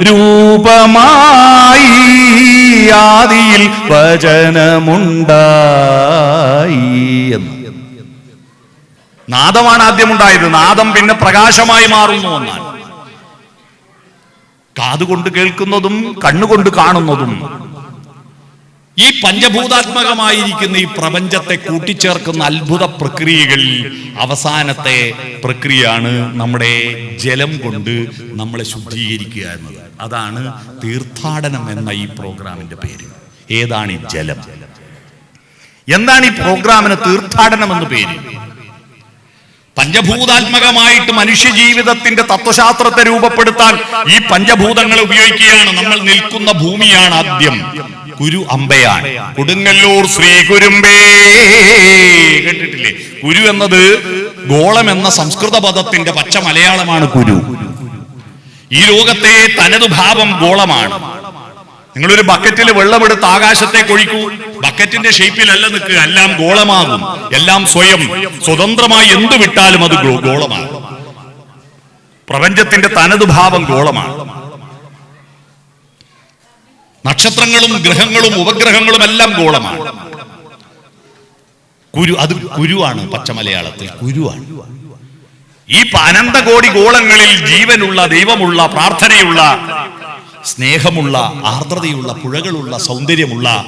രൂപമായി, ആദിയിൽ വചനമുണ്ടായി എന്ന്. നാദമാണ് ആദ്യമുണ്ടായത്, നാദം പിന്നെ പ്രകാശമായി മാറുന്നു എന്നാണ്. കാതുകൊണ്ട് കേൾക്കുന്നതും കണ്ണുകൊണ്ട് കാണുന്നതും ഈ പഞ്ചഭൂതാത്മകമായിരിക്കുന്ന ഈ പ്രപഞ്ചത്തെ കൂട്ടിച്ചേർക്കുന്ന അത്ഭുത പ്രക്രിയകളിൽ അവസാനത്തെ പ്രക്രിയയാണ് നമ്മുടെ ജലം കൊണ്ട് നമ്മളെ ശുദ്ധീകരിക്കുക എന്നത്. അതാണ് തീർത്ഥാടനം എന്ന ഈ പ്രോഗ്രാമിന്റെ പേര്. ഏതാണ് ഈ ജലം? എന്താണ് ഈ പ്രോഗ്രാമിന് തീർത്ഥാടനം എന്ന് പേര്? പഞ്ചഭൂതാത്മകമായിട്ട് മനുഷ്യ ജീവിതത്തിന്റെ തത്വശാസ്ത്രത്തെ രൂപപ്പെടുത്താൻ ഈ പഞ്ചഭൂതങ്ങൾ ഉപയോഗിക്കുകയാണ്. നമ്മൾ നിൽക്കുന്ന ഭൂമിയാണ് ആദ്യം. കുരു അമ്പയാണ്. കൊടുങ്ങല്ലൂർ ശ്രീ കുരുമ്പേ കേട്ടിട്ടില്ലേ? കുരു എന്നത് ഗോളം എന്ന സംസ്കൃത പദത്തിന്റെ പച്ച മലയാളമാണ് കുരു. ഈ ലോകത്തെ തനതു ഭാവം ഗോളമാണ്. നിങ്ങളൊരു ബക്കറ്റിൽ വെള്ളമെടുത്ത് ആകാശത്തേക്ക് ഒഴിക്കൂ, ബക്കറ്റിന്റെ ഷേപ്പിലല്ല നിൽക്കുക, എല്ലാം ഗോളമാകും. എല്ലാം സ്വയം സ്വതന്ത്രമായി എന്ത് വിട്ടാലും അത് ഗോളമാണ്. പ്രപഞ്ചത്തിന്റെ തനതു ഭാവം ഗോളമാണ്. നക്ഷത്രങ്ങളും ഗ്രഹങ്ങളും ഉപഗ്രഹങ്ങളും എല്ലാം ഗോളമാണ്. കുരു, അത് കുരുവാണ്. പച്ച മലയാളത്തിൽ കുരുവാണ്. ഈ അനന്തകോടി ഗോളങ്ങളിൽ ജീവനുള്ള, ദൈവമുള്ള, പ്രാർത്ഥനയുള്ള, സ്നേഹമുള്ള, ആർദ്രതയുള്ള, പുഴകളുള്ള, സൗന്ദര്യമുള്ള,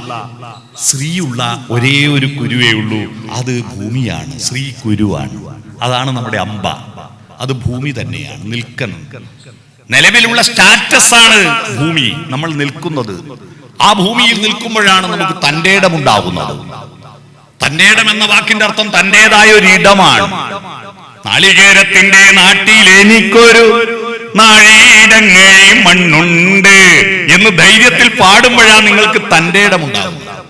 ശ്രീയുള്ള ഒരേ ഒരു കുരുവേ ഉള്ളൂ. അത് ഭൂമിയാണ്. ശ്രീ കുരുവാണ്. അതാണ് നമ്മുടെ അമ്പ. അത് ഭൂമി തന്നെയാണ്. നിൽക്കണം. നിലവിലുള്ള സ്റ്റാറ്റസ് ആണ് ഭൂമി. നമ്മൾ നിൽക്കുന്നത് ആ ഭൂമിയിൽ നിൽക്കുമ്പോഴാണ് നമുക്ക് തന്റെ ഇടമുണ്ടാകുന്നത്. തന്റെ ഇടം എന്ന വാക്കിന്റെ അർത്ഥം തന്റേതായ ഒരു ഇടമാണ്. നാളികേരത്തിന്റെ നാട്ടിൽ എനിക്കൊരു നാഴിയിടങ്ങഴി മണ്ണുണ്ട് എന്ന് ധൈര്യത്തിൽ പാടുമ്പോഴാണ് നിങ്ങൾക്ക് തന്റെ ഇടമുണ്ടാകുന്നത്.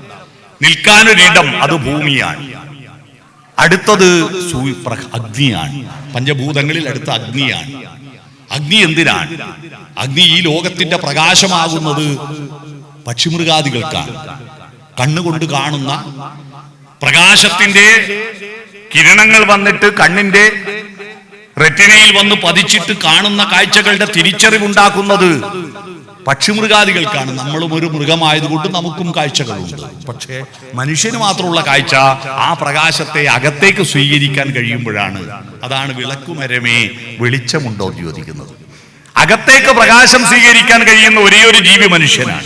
നിൽക്കാനൊരിടം, അത് ഭൂമിയാണ്. അടുത്തത് അഗ്നിയാണ്. പഞ്ചഭൂതങ്ങളിൽ അടുത്ത അഗ്നിയാണ്. അഗ്നി എന്തിനാണ്? അഗ്നി ഈ ലോകത്തിന്റെ പ്രകാശമാകുന്നത് പക്ഷിമൃഗാദികൾക്കാണ്. കണ്ണുകൊണ്ട് കാണുന്ന പ്രകാശത്തിന്റെ കിരണങ്ങൾ വന്നിട്ട് കണ്ണിന്റെ റെറ്റിനയിൽ വന്ന് പതിച്ചിട്ട് കാണുന്ന കാഴ്ചകളുടെ തിരിച്ചറിവുണ്ടാക്കുന്നത് പക്ഷിമൃഗാദികൾക്കാണ്. നമ്മളും ഒരു മൃഗമായതുകൊണ്ട് നമുക്കും കാഴ്ചകളുണ്ട്. പക്ഷേ മനുഷ്യന് മാത്രമുള്ള കാഴ്ച ആ പ്രകാശത്തെ അകത്തേക്ക് സ്വീകരിക്കാൻ കഴിയുമ്പോഴാണ്. അതാണ് വിളക്കുമരമേ വെളിച്ചമുണ്ടോ ചോദിക്കുന്നത്. അകത്തേക്ക് പ്രകാശം സ്വീകരിക്കാൻ കഴിയുന്ന ഒരേ ഒരു ജീവി മനുഷ്യനാണ്.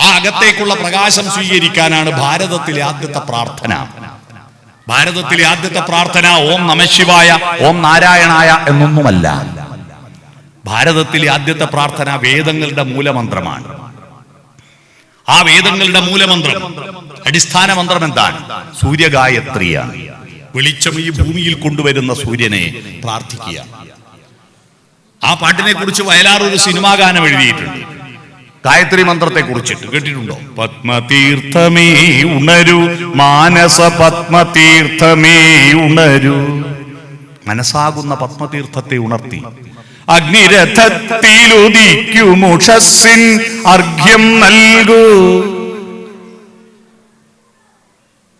ആ അകത്തേക്കുള്ള പ്രകാശം സ്വീകരിക്കാനാണ് ഭാരതത്തിലെ ആദ്യത്തെ പ്രാർത്ഥന. ഭാരതത്തിലെ ആദ്യത്തെ പ്രാർത്ഥന ഓം നമഃശിവായ, ഓം നാരായണായ എന്നൊന്നുമല്ല. ഭാരതത്തിലെ ആദ്യത്തെ പ്രാർത്ഥന വേദങ്ങളുടെ മൂലമന്ത്രമാണ്. ആ വേദങ്ങളുടെ മൂലമന്ത്രം, അടിസ്ഥാന മന്ത്രം എന്താണ്? സൂര്യഗായത്രിയാണ്. വെളിച്ചം ഈ ഭൂമിയിൽ കൊണ്ടുവരുന്ന സൂര്യനെ പ്രാർത്ഥിക്കുക. ആ പാട്ടിനെ കുറിച്ച് വയലാർ ഒരു സിനിമാ ഗാനം എഴുതിയിട്ടുണ്ട്. ഗായത്രി മന്ത്രത്തെ കുറിച്ചിട്ട് കേട്ടിട്ടുണ്ടോ? പത്മതീർത്ഥമേ ഉണരൂ, മാനസ പത്മതീർത്ഥമേ ഉണരൂ. മനസ്സാകുന്ന പത്മതീർത്ഥത്തെ ഉണർത്തി അഗ്നിരഥത്തിലുദിക്കുമുഷസ്സിൻ അർഘ്യം നൽകൂ.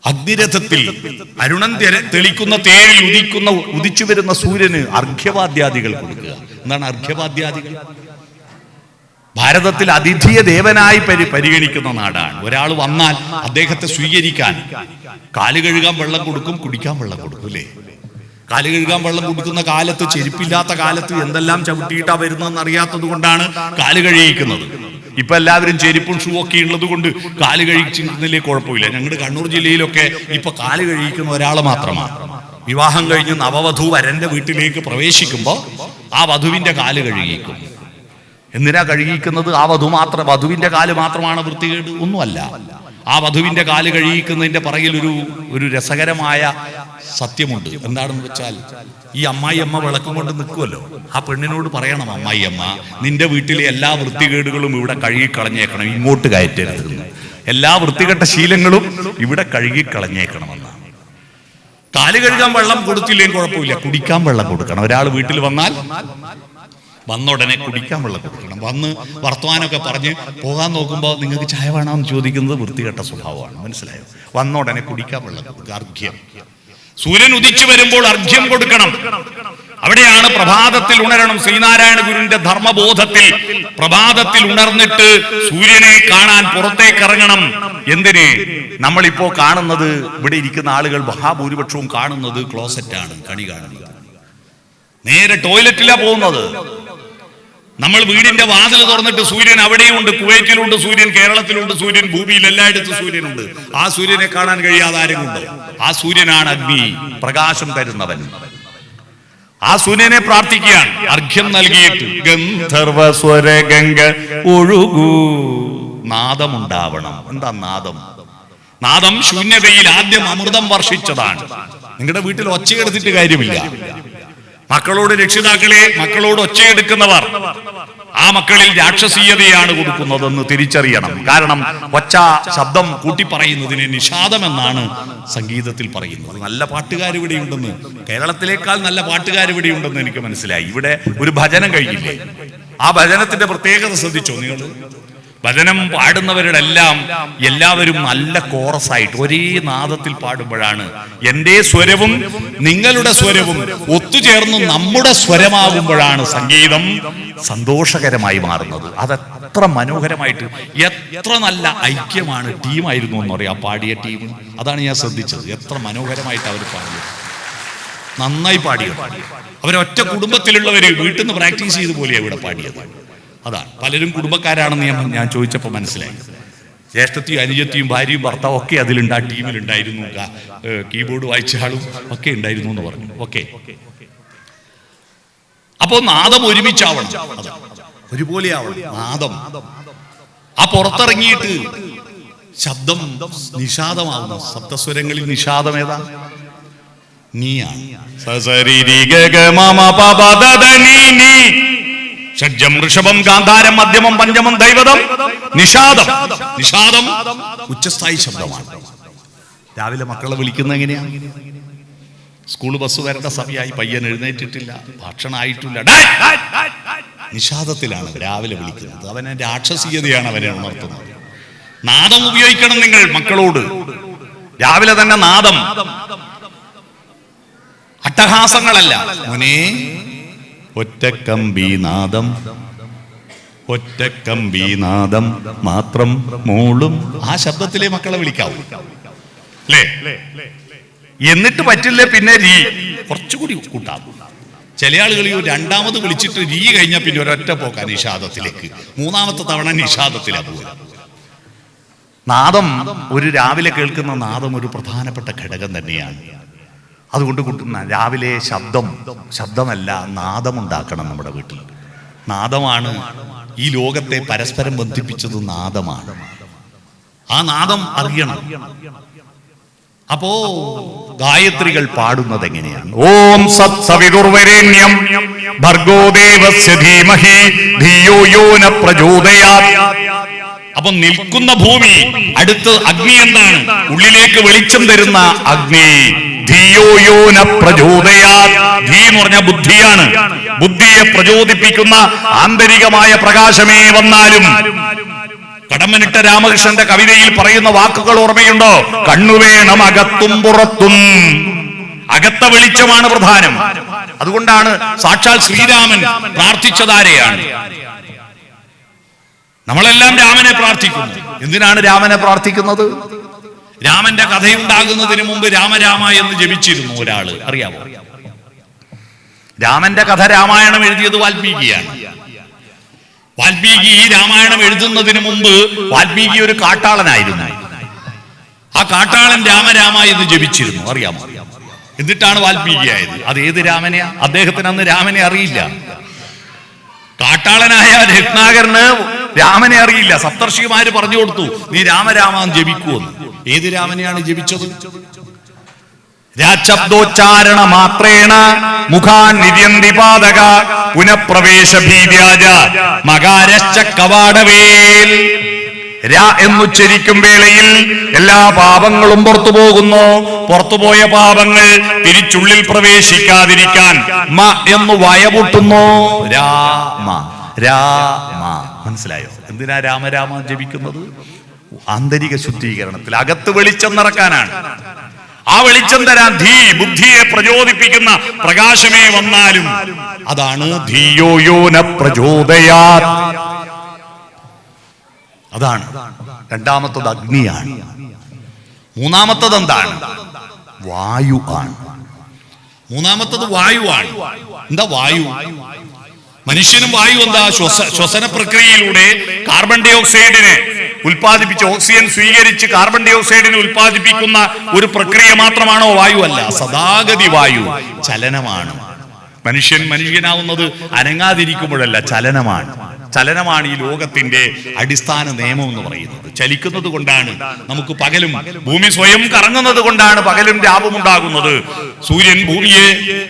അഗ്നിരഥത്തിൽ അരുണൻ തെളിക്കുന്ന തേരിൽ ഉദിച്ചു വരുന്ന സൂര്യന് അർഘ്യവാദ്യാദികൾ കൊടുക്കുക. എന്താണ് അർഘ്യവാദ്യാദികൾ? ഭാരതത്തിൽ അതിഥിയ ദേവനായി പരിഗണിക്കുന്ന നാടാണ്. ഒരാൾ വന്നാൽ അദ്ദേഹത്തെ സ്വീകരിക്കാൻ കാല് കഴുകാൻ വെള്ളം കൊടുക്കും, കുടിക്കാൻ വെള്ളം കൊടുക്കും. അല്ലേ? കാല് കഴുകാൻ വെള്ളം കുടിക്കുന്ന കാലത്ത്, ചെരുപ്പില്ലാത്ത കാലത്ത് എന്തെല്ലാം ചവിട്ടിയിട്ടാ വരുന്നതെന്ന് അറിയാത്തത് കൊണ്ടാണ് കാല് കഴുകിക്കുന്നത്. ഇപ്പൊ എല്ലാവരും ചെരുപ്പും ഷൂ ഒക്കെ ഉള്ളത് കൊണ്ട് കാല് കഴിച്ചിരുന്നില്ലേ കുഴപ്പമില്ല. ഞങ്ങളുടെ കണ്ണൂർ ജില്ലയിലൊക്കെ ഇപ്പൊ കാല് കഴിക്കുന്ന ഒരാളെ മാത്രമാണ്. വിവാഹം കഴിഞ്ഞ് നവവധു വരന്റെ വീട്ടിലേക്ക് പ്രവേശിക്കുമ്പോൾ ആ വധുവിന്റെ കാല് കഴുകിക്കും. എന്തിനാ കഴുകിക്കുന്നത്? ആ വധുവിന്റെ കാല് മാത്രമാണ് വൃത്തികേട്? ഒന്നുമല്ല. ആ വധുവിന്റെ കാല് കഴുകിക്കുന്നതിന്റെ പറയിൽ ഒരു രസകരമായ സത്യമുണ്ട്. എന്താണെന്ന് വെച്ചാൽ, ഈ അമ്മായിയമ്മ വിളക്കും കൊണ്ട് നിൽക്കുമല്ലോ, ആ പെണ്ണിനോട് പറയണം, അമ്മായിയമ്മ നിന്റെ വീട്ടിലെ എല്ലാ വൃത്തികേടുകളും ഇവിടെ കഴുകിക്കളഞ്ഞേക്കണം, ഇങ്ങോട്ട് കയറ്റരുത്. എല്ലാ വൃത്തികെട്ട ശീലങ്ങളും ഇവിടെ കഴുകിക്കളഞ്ഞേക്കണമെന്നാണ്. കാല് കഴുകാൻ വെള്ളം കൊടുത്തില്ലെങ്കിൽ കുഴപ്പമില്ല, കുടിക്കാൻ വെള്ളം കൊടുക്കണം. ഒരാൾ വീട്ടിൽ വന്നാൽ വന്നുടനെ കുടിക്കാൻ വെള്ളം കൊടുക്കണം. വന്ന് വർത്തമാനമൊക്കെ പറഞ്ഞ് പോകാൻ നോക്കുമ്പോൾ നിങ്ങൾക്ക് ചായ വേണമെന്ന് ചോദിക്കുന്നത് വൃത്തികെട്ട സ്വഭാവമാണ്. മനസ്സിലായോ? വന്നുടനെ കുടിക്കാൻ വെള്ളം കൊടുക്കുക. അർഘ്യം. സൂര്യൻ ഉദിച്ചു വരുമ്പോൾ അർഘ്യം കൊടുക്കണം. അവിടെയാണ് പ്രഭാതത്തിൽ ഉണരണം. ശ്രീനാരായണ ഗുരുവിന്റെ ധർമ്മബോധത്തിൽ പ്രഭാതത്തിൽ ഉണർന്നിട്ട് സൂര്യനെ കാണാൻ പുറത്തേക്ക് ഇറങ്ങണം. എന്തിന്? നമ്മളിപ്പോ കാണുന്നത്, ഇവിടെ ഇരിക്കുന്ന ആളുകൾ മഹാഭൂരിപക്ഷവും കാണുന്നത് ക്ലോസറ്റാണ്, കണി കാണുന്നത്. നേരെ ടോയ്ലറ്റിലാ പോകുന്നത്. നമ്മൾ വീടിന്റെ വാതിൽ തുറന്നിട്ട് സൂര്യൻ അവിടെയുണ്ട്, കുവൈറ്റിലുണ്ട് സൂര്യൻ, കേരളത്തിലുണ്ട് സൂര്യൻ, ഭൂമിയിൽ എല്ലായിടത്തും സൂര്യനുണ്ട്. ആ സൂര്യനെ കാണാൻ കഴിയാതെ ആരും ഉണ്ട്? ആ സൂര്യനാണ് അഗ്നി, പ്രകാശം തരുന്നവൻ. ആ സൂര്യനെ പ്രാർത്ഥിക്കുകയാണ് അർഘ്യം നൽകിയിട്ട്. ഗന്ധർവസ്വര ഗംഗ ഒഴുകൂ. നാദമുണ്ടാവണം. എന്താ നാദം? നാദം ശൂന്യതയിൽ ആദ്യം അമൃതം വർഷിച്ചതാണ്. നിങ്ങളുടെ വീട്ടിൽ ഒച്ചയെടുത്തിട്ട് കാര്യമില്ല. മക്കളോട് രക്ഷിതാക്കളെ, മക്കളോട് ഒച്ചയെടുക്കുന്നവർ ആ മക്കളിൽ രാക്ഷസീയതയാണ് കൊടുക്കുന്നതെന്ന് തിരിച്ചറിയണം. കാരണം ഒച്ച ശബ്ദം കൂട്ടിപ്പറയുന്നതിന് നിഷാദം എന്നാണ് സംഗീതത്തിൽ പറയുന്നത്. നല്ല പാട്ടുകാർ ഇവിടെ ഉണ്ടെന്ന്, കേരളത്തിലേക്കാൾ നല്ല പാട്ടുകാർ ഇവിടെ ഉണ്ടെന്ന് എനിക്ക് മനസ്സിലായി. ഇവിടെ ഒരു ഭജനം കഴിഞ്ഞില്ലേ, ആ ഭജനത്തിന്റെ പ്രത്യേകത ശ്രദ്ധിച്ചോ നിങ്ങൾ? ഭജനം പാടുന്നവരുടെ എല്ലാവരും നല്ല കോറസായിട്ട് ഒരേ നാദത്തിൽ പാടുമ്പോഴാണ് എൻ്റെ സ്വരവും നിങ്ങളുടെ സ്വരവും ഒത്തുചേർന്ന് നമ്മുടെ സ്വരമാകുമ്പോഴാണ് സംഗീതം സന്തോഷകരമായി മാറുന്നത്. അതെത്ര മനോഹരമായിട്ട്, എത്ര നല്ല ഐക്യമാണ്, ടീമായിരുന്നു എന്ന് പറയാം പാടിയ ടീം. അതാണ് ഞാൻ ശ്രദ്ധിച്ചത്. എത്ര മനോഹരമായിട്ട് അവർ പാടിയത്, നന്നായി പാടിയത്. അവരൊറ്റ കുടുംബത്തിലുള്ളവര് വീട്ടിൽ നിന്ന് പ്രാക്ടീസ് ചെയ്ത പോലെയാണ് ഇവിടെ പാടിയത്. അതാണ്. പലരും കുടുംബക്കാരാണെന്ന് ഞാൻ ചോദിച്ചപ്പോൾ മനസ്സിലായി. ജ്യേഷ്ഠത്തിയും അനുജത്തിയും ഭാര്യയും ഭർത്താവും ഒക്കെ അതിലുണ്ട്, ആ ടീമിലുണ്ടായിരുന്നു. കീബോർഡ് വായിച്ച ആളും ഒക്കെ ഉണ്ടായിരുന്നു എന്ന് പറഞ്ഞു. ഓക്കെ, അപ്പോ നാദം ഒരുമിച്ചാവണം, ഒരുപോലെ ആവണം നാദം. ആ പുറത്തിറങ്ങിയിട്ട് ശബ്ദം നിഷാദമാവുന്ന സപ്തസ്വരങ്ങളിൽ നിഷാദം ഏതാ? നീയാണ്. ഷഡ്ജം ഋഷഭം ഗാന്ധാരം മധ്യമം പഞ്ചമം ദൈവതം നിഷാദം. നിഷാദം ഉച്ചസ്ഥായി ശബ്ദമാണ്. രാവിലെ മക്കളെ വിളിക്കുന്നത് എങ്ങനെയാണ്? സ്കൂൾ ബസ് വരേണ്ട സമയമായി, പയ്യൻ എഴുന്നേറ്റിട്ടില്ല, ഭക്ഷണം ആയിട്ടില്ല, നിഷാദത്തിലാണ് രാവിലെ വിളിക്കുന്നത്. അവനെ രാക്ഷസീയതയാണ് അവനെ ഉണർത്തുന്നത്. നാദം ഉപയോഗിക്കണം നിങ്ങൾ മക്കളോട്. രാവിലെ തന്നെ നാദം, അട്ടഹാസങ്ങളല്ല. മോനെ ഒറ്റക്കമ്പീനാദം, ഒറ്റക്കമ്പീനാദം മാത്രം മൂളും. ആ ശബ്ദത്തിലെ മക്കളെ വിളിക്കാവൂ അല്ലേ? എന്നിട്ട് പറ്റില്ല പിന്നെ രീ കുറച്ചുകൂടി കൂട്ടാം. ചില ആളുകൾ രണ്ടാമത് വിളിച്ചിട്ട് രീ കഴിഞ്ഞാൽ പിന്നെ ഒരൊറ്റ പോക്കാ നിഷാദത്തിലേക്ക്. മൂന്നാമത്തെ തവണ നിഷാദത്തിലാ പോവുക. നാദം, ഒരു രാവിലെ കേൾക്കുന്ന നാദം ഒരു പ്രധാനപ്പെട്ട ഘടകം തന്നെയാണ്. അതുകൊണ്ട് രാവിലെ ശബ്ദമല്ല നാദമുണ്ടാക്കണം നമ്മുടെ വീട്ടിൽ. നാദമാണ് ഈ ലോകത്തെ പരസ്പരം ബന്ധിപ്പിച്ചത്. നാദമാണ്. ആ നാദം അറിയണം. അപ്പോ ഗായത്രികൾ പാടുന്നത് എങ്ങനെയാണ്? ഓം സത് സവിതുർവരേണ്യം ഭർഗോ ദേവസ്യ ധീമഹി ധിയോ യോ ന പ്രചോദയാത്. അപ്പൊ നിൽക്കുന്ന ഭൂമി, അടുത്ത് അഗ്നി എന്താണ്? ഉള്ളിലേക്ക് വെളിച്ചം തരുന്ന അഗ്നി. ധിയോ യോ ന പ്രചോദയാത്. ധീ എന്ന് പറഞ്ഞ ബുദ്ധിയാണ്. ബുദ്ധിയെ പ്രചോദിപ്പിക്കുന്ന ആന്തരികമായ പ്രകാശമേ വന്നാലും. കടമ്മനിട്ട രാമകൃഷ്ണന്റെ കവിതയിൽ പറയുന്ന വാക്കുകൾ ഓർമ്മയുണ്ടോ? കണ്ണുവേണം അകത്തും പുറത്തും. അകത്ത വെളിച്ചമാണ് പ്രധാനം. അതുകൊണ്ടാണ് സാക്ഷാൽ ശ്രീരാമൻ പ്രാർത്ഥിച്ചതാരെയാണ്? നമ്മളെല്ലാം രാമനെ പ്രാർത്ഥിക്കുന്നു. എന്തിനാണ് രാമനെ പ്രാർത്ഥിക്കുന്നത്? രാമന്റെ കഥയുണ്ടാകുന്നതിന് മുമ്പ് രാമരാമ എന്ന് ജപിച്ചിരുന്നു ഒരാള്, അറിയാമോ? രാമന്റെ കഥ രാമായണം എഴുതിയത് വാൽമീകിയാണ്. വാൽമീകി ഈ രാമായണം എഴുതുന്നതിന് മുമ്പ് വാൽമീകി ഒരു കാട്ടാളനായിരുന്നു. ആ കാട്ടാളൻ രാമരാമ എന്ന് ജപിച്ചിരുന്നു, അറിയാമോ? എന്നിട്ടാണ് വാൽമീകി ആയത്. അത് ഏത് രാമനെയാ? അദ്ദേഹത്തിന് അന്ന് രാമനെ അറിയില്ല. കാട്ടാളനായ രത്നാകരന് രാമനെ അറിയില്ല. സപ്തർഷിമാര് പറഞ്ഞു കൊടുത്തു, നീ രാമരാമൻ ജപിക്കുമെന്ന്. ഏത് രാമനെയാണ് ജപിച്ചത്? രാശബ്ദോച്ചാരണ മാത്രേണ മുഖാൻ നിര്യന്തി പാതക പുനഃപ്രവേശ ഭീവ്യാജ മകാരശ്ച കവാടവേൽ. രാ എന്നുച്ചരിക്കും വേളയിൽ എല്ലാ പാപങ്ങളും പുറത്തു പോകുന്നു. പുറത്തുപോയ പാപങ്ങൾ തിരിച്ചുള്ളിൽ പ്രവേശിക്കാതിരിക്കാൻ മ എന്ന് വയപൊട്ടുന്നു. രാമ രാമ. മനസ്സിലായോ? എന്തിനാ രാമരാമ ജപിക്കുന്നത്? ആന്തരിക ശുദ്ധീകരണത്തിൽ, അകത്ത് വെളിച്ചം നിറക്കാനാണ്. ആ വെളിച്ചം തരാൻ ധീ, ബുദ്ധിയെ പ്രചോദിപ്പിക്കുന്ന പ്രകാശമേ വന്നാലും. അതാണ് ധിയോ യോ ന പ്രചോദയാത്. അതാണ്. രണ്ടാമത്തത് അഗ്നിയാണ്. മൂന്നാമത്തത് എന്താണ്? വായു ആണ്. മൂന്നാമത്തത് വായുവാണ്. എന്താ വായു? മനുഷ്യനും വായു എന്താ? ശ്വസന പ്രക്രിയയിലൂടെ കാർബൺ ഡൈ ഓക്സൈഡിനെ ഉൽപ്പാദിപ്പിച്ച്, ഓക്സിജൻ സ്വീകരിച്ച് കാർബൺ ഡൈ ഓക്സൈഡിനെ ഉൽപ്പാദിപ്പിക്കുന്ന ഒരു പ്രക്രിയ മാത്രമാണോ വായു? അല്ല, സദാഗതി വായു ചലനമാണ്. മനുഷ്യനാവുന്നത് അനങ്ങാതിരിക്കുമ്പോഴല്ല, ചലനമാണ്. ചലനമാണ് ഈ ലോകത്തിന്റെ അടിസ്ഥാന നിയമം എന്ന് പറയുന്നത്. ചലിക്കുന്നത് കൊണ്ടാണ് നമുക്ക് പകലും, ഭൂമി സ്വയം കറങ്ങുന്നത് കൊണ്ടാണ് പകലും രാവും ഉണ്ടാകുന്നത്.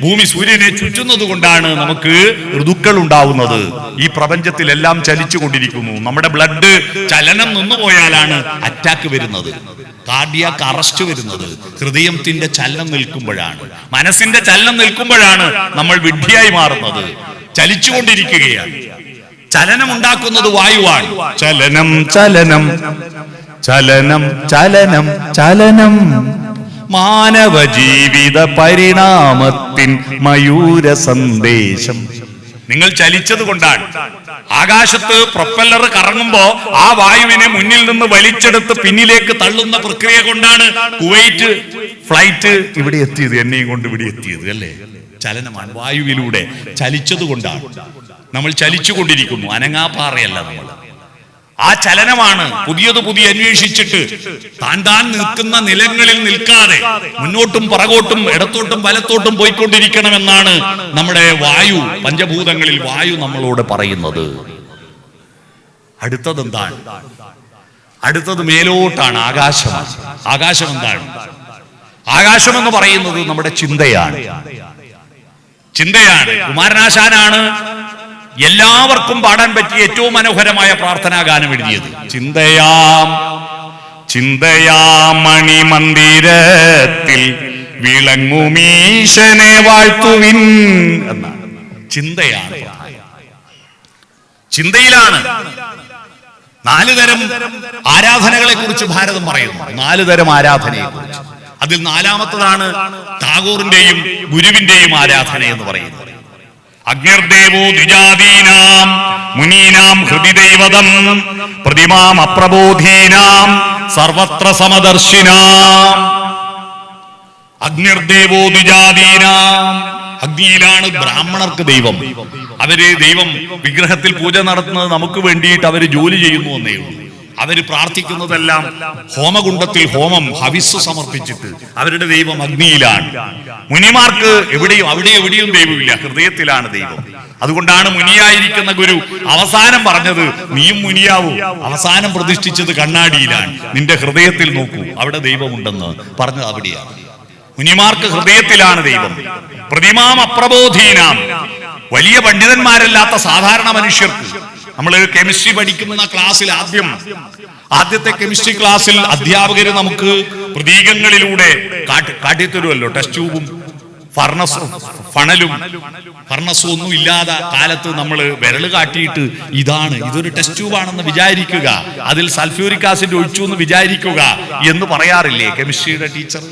ഭൂമി സൂര്യനെ ചുറ്റുന്നത് കൊണ്ടാണ് നമുക്ക് ഋതുക്കൾ ഉണ്ടാവുന്നത്. ഈ പ്രപഞ്ചത്തിലെല്ലാം ചലിച്ചുകൊണ്ടിരിക്കുന്നു. നമ്മുടെ ബ്ലഡ് ചലനം നിന്നുപോയാലാണ് അറ്റാക്ക് വരുന്നത്, കാർഡിയാക് അറസ്റ്റ് വരുന്നത്. ഹൃദയത്തിന്റെ ചലനം നിൽക്കുമ്പോഴാണ്, മനസ്സിന്റെ ചലനം നിൽക്കുമ്പോഴാണ് നമ്മൾ വിഡ്ഢിയായി മാറുന്നത്. ചലിച്ചുകൊണ്ടിരിക്കുകയാണ്. ചലനം ഉണ്ടാക്കുന്നത് വായുവാണ്. ചലനം ചലനം ചലനം ചലനം ചലനം മാനവ ജീവിത പരിണാമത്തിൻ മയൂര സന്ദേശം. നിങ്ങൾ ചലിച്ചത് കൊണ്ടാണ്. ആകാശത്ത് പ്രൊപ്പല്ലർ കറങ്ങുമ്പോ ആ വായുവിനെ മുന്നിൽ നിന്ന് വലിച്ചെടുത്ത് പിന്നിലേക്ക് തള്ളുന്ന പ്രക്രിയ കൊണ്ടാണ് കുവൈറ്റ് ഫ്ലൈറ്റ് ഇവിടെ എത്തിയത്, എന്നെയും കൊണ്ട് ഇവിടെ എത്തിയത്, അല്ലേ? ചലനമാണ്, വായുവിലൂടെ ചലിച്ചത് കൊണ്ടാണ്. നമ്മൾ ചലിച്ചുകൊണ്ടിരിക്കുന്നു, അനങ്ങാപ്പാറയല്ല നമ്മൾ. ആ ചലനമാണ് പുതിയ അന്വേഷിച്ചിട്ട് താൻ നിൽക്കുന്ന നിലങ്ങളിൽ നിൽക്കാതെ മുന്നോട്ടും പുറകോട്ടും ഇടത്തോട്ടും വലത്തോട്ടും പോയിക്കൊണ്ടിരിക്കണമെന്നാണ് നമ്മുടെ വായു, പഞ്ചഭൂതങ്ങളിൽ വായു നമ്മളോട് പറയുന്നത്. അടുത്തത് എന്താണ്? അടുത്തത് മേലോട്ടാണ്, ആകാശമാണ്. ആകാശം എന്താണ്? ആകാശം എന്ന് പറയുന്നത് നമ്മുടെ ചിന്തയാണ്. കുമാരനാശാനാണ് എല്ലാവർക്കും പാടാൻ പറ്റിയ ഏറ്റവും മനോഹരമായ പ്രാർത്ഥനാ ഗാനം എഴുതിയത്. ചിന്തയാം മണിമന്ദിരത്തിൽ വിളങ്ങുമീശനെ വാഴ്ത്തുവിൻ എന്നാണ്. ചിന്തയിലാണ് 4 തരം ആരാധനകളെ കുറിച്ച് ഭാരതം പറയുന്നു. 4 തരം ആരാധനയെ കുറിച്ച്. അതിൽ 4ാമത്തതാണ് ടാഗോറിന്റെയും ഗുരുവിന്റെയും ആരാധന എന്ന് പറയുന്നത്. അഗ്നിർദേവോ ദ്വിജാദീനാം മുനീനാം ഹൃദിദൈവതം പ്രതിമാം അപ്രബോധീനാം സർവത്ര സമദർശിനാം. അഗ്നിർദേവോ ദ്വിജാദീനാം, അഗ്നിയിലാണ് ബ്രാഹ്മണർക്ക് ദൈവം. അവര് ദൈവം വിഗ്രഹത്തിൽ പൂജ നടത്തുന്നത് നമുക്ക് വേണ്ടിയിട്ട് അവര് ജോലി ചെയ്യുന്നു എന്നേ ഉള്ളൂ. അവര് പ്രാർത്ഥിക്കുന്നതെല്ലാം ഹോമകുണ്ടത്തിൽ ഹോമം ഹവിസ് സമർപ്പിച്ചിട്ട്. അവരുടെ ദൈവം അഗ്നിയിലാണ്. മുനിമാർക്ക് എവിടെയും ദൈവമില്ല, ഹൃദയത്തിലാണ് ദൈവം. അതുകൊണ്ടാണ് മുനിയായിരിക്കുന്ന ഗുരു അവസാനം പറഞ്ഞത്, നീയും മുനിയാവൂ. അവസാനം പ്രതിഷ്ഠിച്ചത് കണ്ണാടിയിലാണ്, നിന്റെ ഹൃദയത്തിൽ നോക്കൂ, അവിടെ ദൈവമുണ്ടെന്ന് പറഞ്ഞത് അവിടെയാണ്. മുനിമാർക്ക് ഹൃദയത്തിലാണ് ദൈവം. പ്രതിമാം അപ്രബോധീനാം, വലിയ പണ്ഡിതന്മാരല്ലാത്ത സാധാരണ മനുഷ്യർക്ക്. നമ്മൾ കെമിസ്ട്രി പഠിക്കുന്ന ക്ലാസ്സിൽ ആദ്യത്തെ കെമിസ്ട്രി ക്ലാസ്സിൽ അധ്യാപകര് നമുക്ക് പ്രതീകങ്ങളിലൂടെ കാട്ടിത്തരുമല്ലോ. ടെസ്റ്റ് ട്യൂബും ഫർണസും ഒന്നും ഇല്ലാത്ത കാലത്ത് നമ്മൾ വിരൽ കാട്ടിയിട്ട് ഇതൊരു ടെസ്റ്റ് ട്യൂബാണെന്ന് വിചാരിക്കുക, അതിൽ സൾഫ്യൂരിക് ആസിഡ് ഒഴിച്ചു എന്ന് വിചാരിക്കുക എന്ന് പറയാറില്ലേ കെമിസ്ട്രിയുടെ ടീച്ചർ?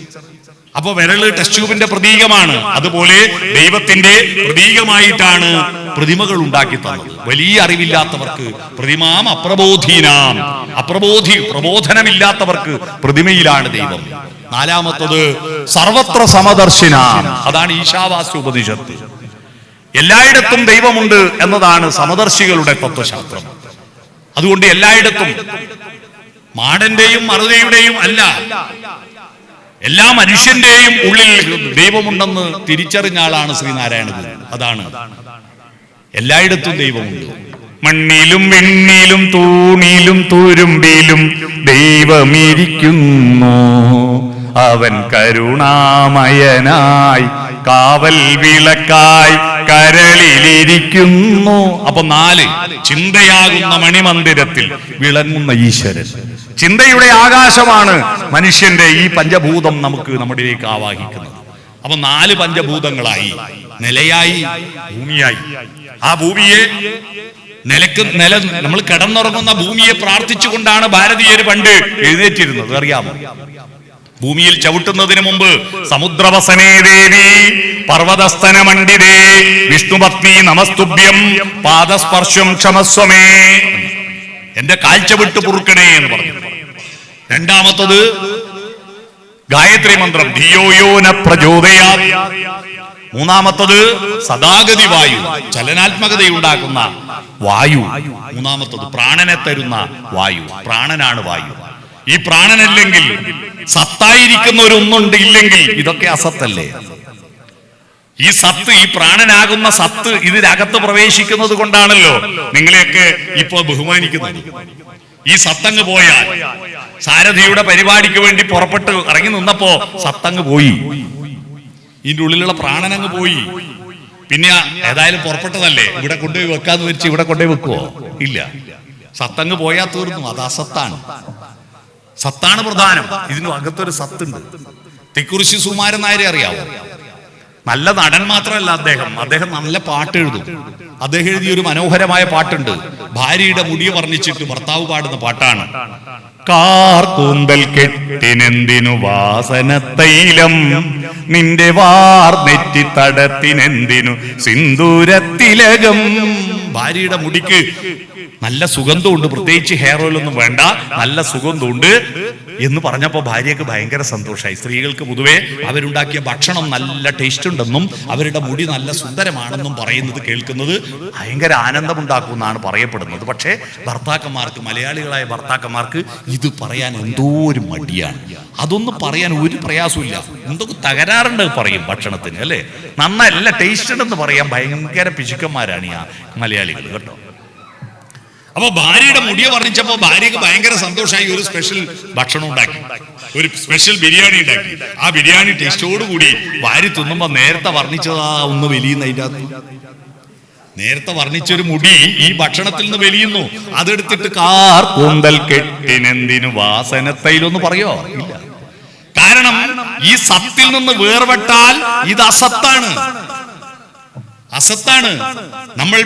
അപ്പൊ വിരല് ടെസ്റ്റ് ട്യൂബിന്റെ പ്രതീകമാണ്. അതുപോലെ ദൈവത്തിന്റെ പ്രതീകമായിട്ടാണ് പ്രതിമകൾ ഉണ്ടാക്കി തന്നത്. വലിയ അറിവില്ലാത്തവർക്ക് പ്രതിമാം അപ്രബോധീനാം, പ്രബോധനമില്ലാത്തവർക്ക് പ്രതിമയിലാണ് ദൈവം. 4ാമത്തത് സർവത്ര സമദർശിനാം, അതാണ് ഈശാവാസ്യ ഉപനിഷത്ത്. എല്ലായിടത്തും ദൈവമുണ്ട് എന്നതാണ് സമദർശികളുടെ തത്വശാസ്ത്രം. അതുകൊണ്ട് എല്ലായിടത്തും മാടന്റെയും മറുതയുടെയും അല്ല, എല്ലാ മനുഷ്യന്റെയും ഉള്ളിൽ ദൈവമുണ്ടെന്ന് തിരിച്ചറിഞ്ഞ ആളാണ് ശ്രീനാരായണ ഗുരു. അതാണ് എല്ലായിടത്തും ദൈവമുണ്ട്. മണ്ണിലും വെണ്ണിലും തൂണിലും തുരുമ്പിലും ദൈവമിരിക്കുന്നു, അവൻ കരുണാമയനായി കാവൽ വിളക്കായി കരളിലിരിക്കുന്നു. അപ്പൊ 4 ചിന്തയാകുന്ന മണിമന്ദിരത്തിൽ വിളങ്ങുന്ന ഈശ്വരൻ. ചിന്തയുടെ ആകാശമാണ് മനുഷ്യന്റെ ഈ പഞ്ചഭൂതം നമുക്ക് നമ്മുടെയിലേക്ക് ആവാഹിക്കുന്നത്. അപ്പൊ 4 പഞ്ചഭൂതങ്ങളായി, നിലയായി, ഭൂമിയായി. ആ ഭൂമിയെ നമ്മൾ കിടന്നുറങ്ങുന്ന ഭൂമിയെ പ്രാർത്ഥിച്ചുകൊണ്ടാണ് ഭാരതീയർ പണ്ട് എഴുന്നേറ്റിരുന്നത്, അറിയാമോ? ഭൂമിയിൽ ചവിട്ടുന്നതിന് മുമ്പ് സമുദ്രവസനേ ദേവി പർവതസ്തന മണ്ഡിതേ വിഷ്ണുപത്നി നമസ്തുഭ്യം പാദസ്പർശം ക്ഷമസ്വമേ, എന്റെ കാഴ്ച വിട്ട് പൊറുക്കണേ എന്ന് പറഞ്ഞു. 2ാമത്തത് ഗായത്രി മന്ത്രം ധിയോയോ ന പ്രചോദയാത്. 3ാമത്തത് സദാഗതി വായു, ചലനാത്മകതയുണ്ടാക്കുന്ന വായു. 3ാമത്തത് പ്രാണനെ തരുന്ന വായു. പ്രാണനാണ് വായു. ഈ പ്രാണനല്ലെങ്കിൽ, സത്തായിരിക്കുന്ന ഒരൊന്നുണ്ട് ഇല്ലെങ്കിൽ ഇതൊക്കെ അസത്തല്ലേ? ഈ സത്ത്, ഈ പ്രാണനാകുന്ന സത്ത് ഇതിനകത്ത് പ്രവേശിക്കുന്നത് കൊണ്ടാണല്ലോ നിങ്ങളെയൊക്കെ ഇപ്പോ ബഹുമാനിക്കുന്നത്. ഈ സത്തങ്ങ് പോയാൽ, സാരഥിയുടെ പരിപാടിക്ക് വേണ്ടി പുറപ്പെട്ട് ഇറങ്ങി നിന്നപ്പോ സത്തങ്ങ് പോയി, ഇതിന്റെ ഉള്ളിലുള്ള പ്രാണനങ്ങ് പോയി. പിന്നെ ഏതായാലും പുറപ്പെട്ടതല്ലേ, ഇവിടെ കൊണ്ടുപോയി വെക്കാന്ന് വെച്ച് ഇവിടെ കൊണ്ടുപോയി വെക്കുവോ? ഇല്ല. സത്തങ്ങ് പോയാൽ തീർന്നു. അത് അസത്താണ്. സത്താണ് പ്രധാനം. ഇതിന് അകത്തൊരു സത്തുണ്ട്. തിക്കുറിശി സുകുമാരൻ നായരെ അറിയാവോ? നല്ല നടൻ മാത്രമല്ല അദ്ദേഹം നല്ല പാട്ട് എഴുതും. അദ്ദേഹം എഴുതിയ ഒരു മനോഹരമായ പാട്ടുണ്ട്. ഭാര്യയുടെ മുടിയെ വർണ്ണിച്ചിട്ട് ഭർത്താവ് പാടുന്ന പാട്ടാണ്. കാർക്കൂന്തൽ കെട്ടിനെന്തിനു വാസനത്തൈലം, നിന്റെ വാർ നെറ്റി തടത്തിനെന്തിനു സിന്ദൂരത്തിലകം. ഭാര്യയുടെ മുടിക്ക് നല്ല സുഗന്ധമുണ്ട്, പ്രത്യേകിച്ച് ഹെയർ ഓയിൽ ഒന്നും വേണ്ട, നല്ല സുഗന്ധമുണ്ട് എന്ന് പറഞ്ഞപ്പോൾ ഭാര്യയ്ക്ക് ഭയങ്കര സന്തോഷമായി. സ്ത്രീകൾക്ക് പൊതുവെ അവരുണ്ടാക്കിയ ഭക്ഷണം നല്ല ടേസ്റ്റ് ഉണ്ടെന്നും അവരുടെ മുടി നല്ല സുന്ദരമാണെന്നും പറയുന്നത് കേൾക്കുന്നത് ഭയങ്കര ആനന്ദമുണ്ടാക്കുമെന്നാണ് പറയപ്പെടുന്നത്. പക്ഷേ ഭർത്താക്കന്മാർക്ക്, മലയാളികളായ ഭർത്താക്കന്മാർക്ക് ഇത് പറയാൻ എന്തോ ഒരു മടിയാണ്. അതൊന്നും പറയാൻ ഒരു പ്രയാസമില്ല. എന്തൊക്കെ തകരാറുണ്ട് പറയും ഭക്ഷണത്തിന്, അല്ലേ? നന്നല്ല, ടേസ്റ്റ് ഉണ്ടെന്ന് പറയാൻ ഭയങ്കര പിശുക്കന്മാരാണ് ഈ മലയാളികൾ കേട്ടോ. അപ്പൊ ഭാര്യയുടെ മുടിയെ വർണ്ണിച്ചപ്പോ ഭാര്യക്ക് ഭയങ്കര സന്തോഷമായി. ഒരു സ്പെഷ്യൽ ഭക്ഷണം ഉണ്ടാക്കി, ഒരു സ്പെഷ്യൽ ബിരിയാണി ഉണ്ടാക്കി. ആ ബിരിയാണി ടേസ്റ്റോടുകൂടി ഭാര്യ തിന്നുമ്പോ നേരത്തെ വർണ്ണിച്ചതാ ഒന്ന് വലിയുന്നതിൻ്റെ അകത്ത്. നേരത്തെ വർണ്ണിച്ചൊരു മുടി ഈ ഭക്ഷണത്തിൽ നിന്ന് വലിയുന്നു. അതെടുത്തിട്ട് കാർക്കൂന്തൽ കെട്ടിനെന്തിനു വാസനത്തൈലൊന്ന് പറയോ? ഇല്ല. കാരണം ഈ സത്തിൽ നിന്ന് വേർപെട്ടാൽ ഇത് അസത്താണ്. അസത്താണ്. നമ്മൾ